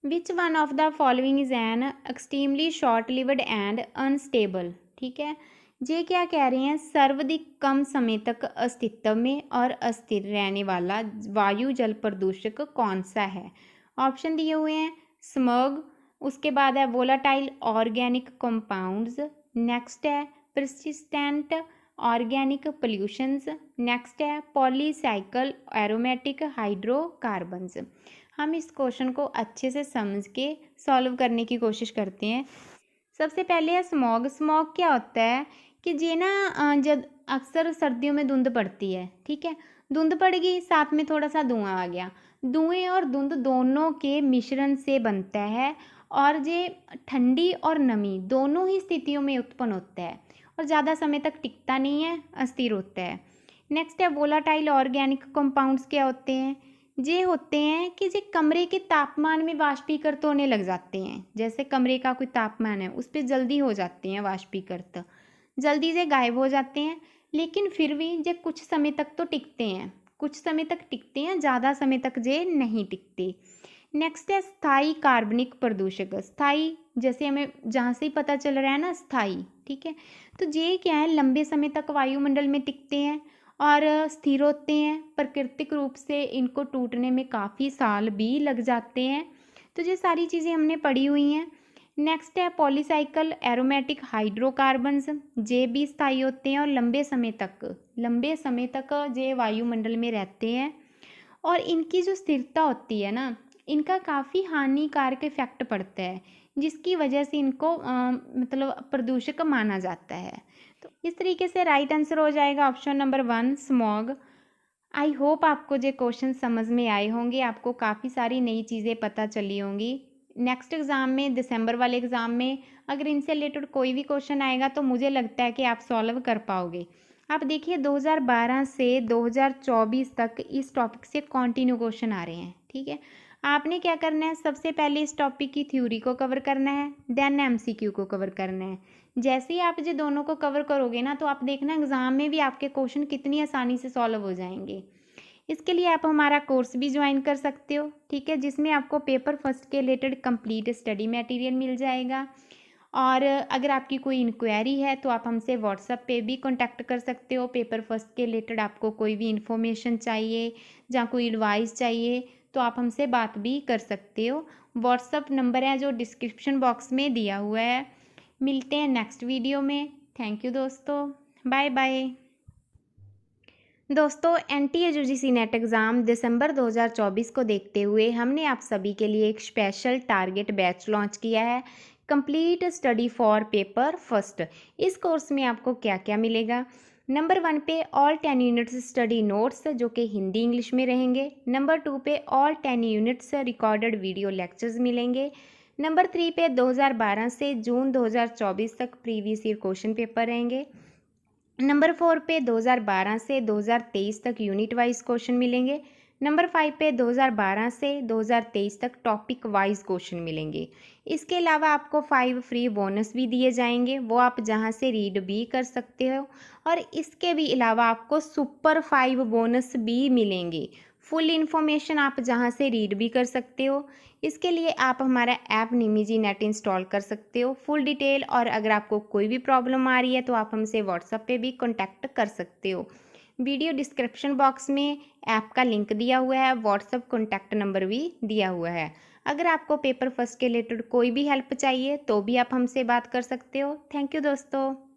Which one of the following is an extremely short lived and unstable. ठीक है, ये क्या कह रहे हैं, सर्वाधिक कम समय तक अस्तित्व में और अस्थिर रहने वाला वायु जल प्रदूषक कौन सा है। ऑप्शन दिए हुए हैं स्मॉग, उसके बाद है वोलाटाइल ऑर्गेनिक कंपाउंड्स, नेक्स्ट है परसिस्टेंट ऑर्गेनिक पोल्यूशंस, नेक्स्ट है पॉलीसाइकल एरोमेटिक हाइड्रोकार्बन्स। हम इस क्वेश्चन को अच्छे से समझ के सॉल्व करने की कोशिश करते हैं। सबसे पहले है स्मॉग। स्मॉग क्या होता है कि ये ना जब अक्सर सर्दियों में धुंध पड़ती है, ठीक है, धुंध पड़ गई, साथ में थोड़ा सा धुआं आ गया, धुएं और धुंध दोनों के मिश्रण से बनता है और ये ठंडी और नमी दोनों ही स्थितियों में उत्पन्न होता है और ज़्यादा समय तक टिकता नहीं है, अस्थिर होता है। नेक्स्ट है वोलाटाइल ऑर्गेनिक कंपाउंड्स क्या होते हैं। ये होते हैं कि ये कमरे के तापमान में वाष्पीकृत होने लग जाते हैं। जैसे कमरे का कोई तापमान है उस पर जल्दी हो जाते हैं वाष्पीकृत, जल्दी से गायब हो जाते हैं, लेकिन फिर भी ये कुछ समय तक तो टिकते हैं, कुछ समय तक टिकते हैं, ज़्यादा समय तक ये नहीं टिकते। नेक्स्ट है स्थायी कार्बनिक प्रदूषक। स्थायी जैसे हमें जहाँ से ही पता चल रहा है ना, स्थायी, ठीक है। तो ये क्या है, लंबे समय तक वायुमंडल में टिकते हैं और स्थिर होते हैं। प्राकृतिक रूप से इनको टूटने में काफ़ी साल भी लग जाते हैं। तो ये सारी चीज़ें हमने पढ़ी हुई हैं। नेक्स्ट है पॉलीसाइकिल एरोमेटिक हाइड्रोकार्बन्स। ये भी स्थायी होते हैं और लंबे समय तक ये वायुमंडल में रहते हैं और इनकी जो स्थिरता होती है ना, इनका काफ़ी हानिकारक इफेक्ट पड़ता है, जिसकी वजह से इनको मतलब प्रदूषक माना जाता है। तो इस तरीके से राइट आंसर हो जाएगा option number 1 smog. I hope आपको ये क्वेश्चन समझ में आए होंगे, आपको काफ़ी सारी नई चीज़ें पता चली होंगी। नेक्स्ट एग्ज़ाम में, दिसंबर वाले एग्ज़ाम में अगर इनसे रिलेटेड कोई भी क्वेश्चन आएगा तो मुझे लगता है कि आप सॉल्व कर पाओगे। आप देखिए 2012 से 2024 तक इस टॉपिक से कंटिन्यू क्वेश्चन आ रहे हैं, ठीक है। आपने क्या करना है, सबसे पहले इस टॉपिक की थ्योरी को कवर करना है, देन एमसीक्यू को कवर करना है। जैसे ही आप ये दोनों को कवर करोगे ना, तो आप देखना एग्ज़ाम में भी आपके क्वेश्चन कितनी आसानी से सॉल्व हो जाएंगे। इसके लिए आप हमारा कोर्स भी ज्वाइन कर सकते हो, ठीक है, जिसमें आपको पेपर फर्स्ट के रिलेटेड कंप्लीट स्टडी मटेरियल मिल जाएगा। और अगर आपकी कोई इंक्वायरी है तो आप हमसे व्हाट्सएप पे भी कांटेक्ट कर सकते हो। पेपर फर्स्ट के रिलेटेड आपको कोई भी इन्फॉर्मेशन चाहिए या कोई एडवाइस चाहिए तो आप हमसे बात भी कर सकते हो। व्हाट्सएप नंबर है जो डिस्क्रिप्शन बॉक्स में दिया हुआ है। मिलते हैं नेक्स्ट वीडियो में। थैंक यू दोस्तों, बाय बाय। दोस्तों एनटीए यूजीसी नेट एग्ज़ाम दिसंबर 2024 को देखते हुए हमने आप सभी के लिए एक स्पेशल टारगेट बैच लॉन्च किया है, complete study for paper first. इस कोर्स में आपको क्या क्या मिलेगा। नंबर 1 पे ऑल 10 यूनिट्स स्टडी नोट्स जो कि हिंदी इंग्लिश में रहेंगे। नंबर 2 पे all 10 units recorded video lectures मिलेंगे। नंबर 3 पे 2012 से जून 2024 तक प्रीवियस ईयर क्वेश्चन पेपर रहेंगे। नंबर 4 पे 2012 से 2023 तक यूनिट वाइज क्वेश्चन मिलेंगे। नंबर 5 पे 2012 से 2023 तक टॉपिक वाइज क्वेश्चन मिलेंगे। इसके अलावा आपको 5 फ्री बोनस भी दिए जाएंगे, वो आप जहां से रीड भी कर सकते हो। और इसके भी अलावा आपको सुपर 5 बोनस भी मिलेंगे। फुल इन्फॉर्मेशन आप जहां से रीड भी कर सकते हो। इसके लिए आप हमारा ऐप निमिजी नेट इंस्टॉल कर सकते हो। फुल डिटेल और अगर आपको कोई भी प्रॉब्लम आ रही है तो आप हमसे व्हाट्सएप पे भी कांटेक्ट कर सकते हो। वीडियो डिस्क्रिप्शन बॉक्स में ऐप का लिंक दिया हुआ है, व्हाट्सएप कॉन्टैक्ट नंबर भी दिया हुआ है। अगर आपको पेपर फर्स्ट के रिलेटेड कोई भी हेल्प चाहिए तो भी आप हमसे बात कर सकते हो। थैंक यू दोस्तों।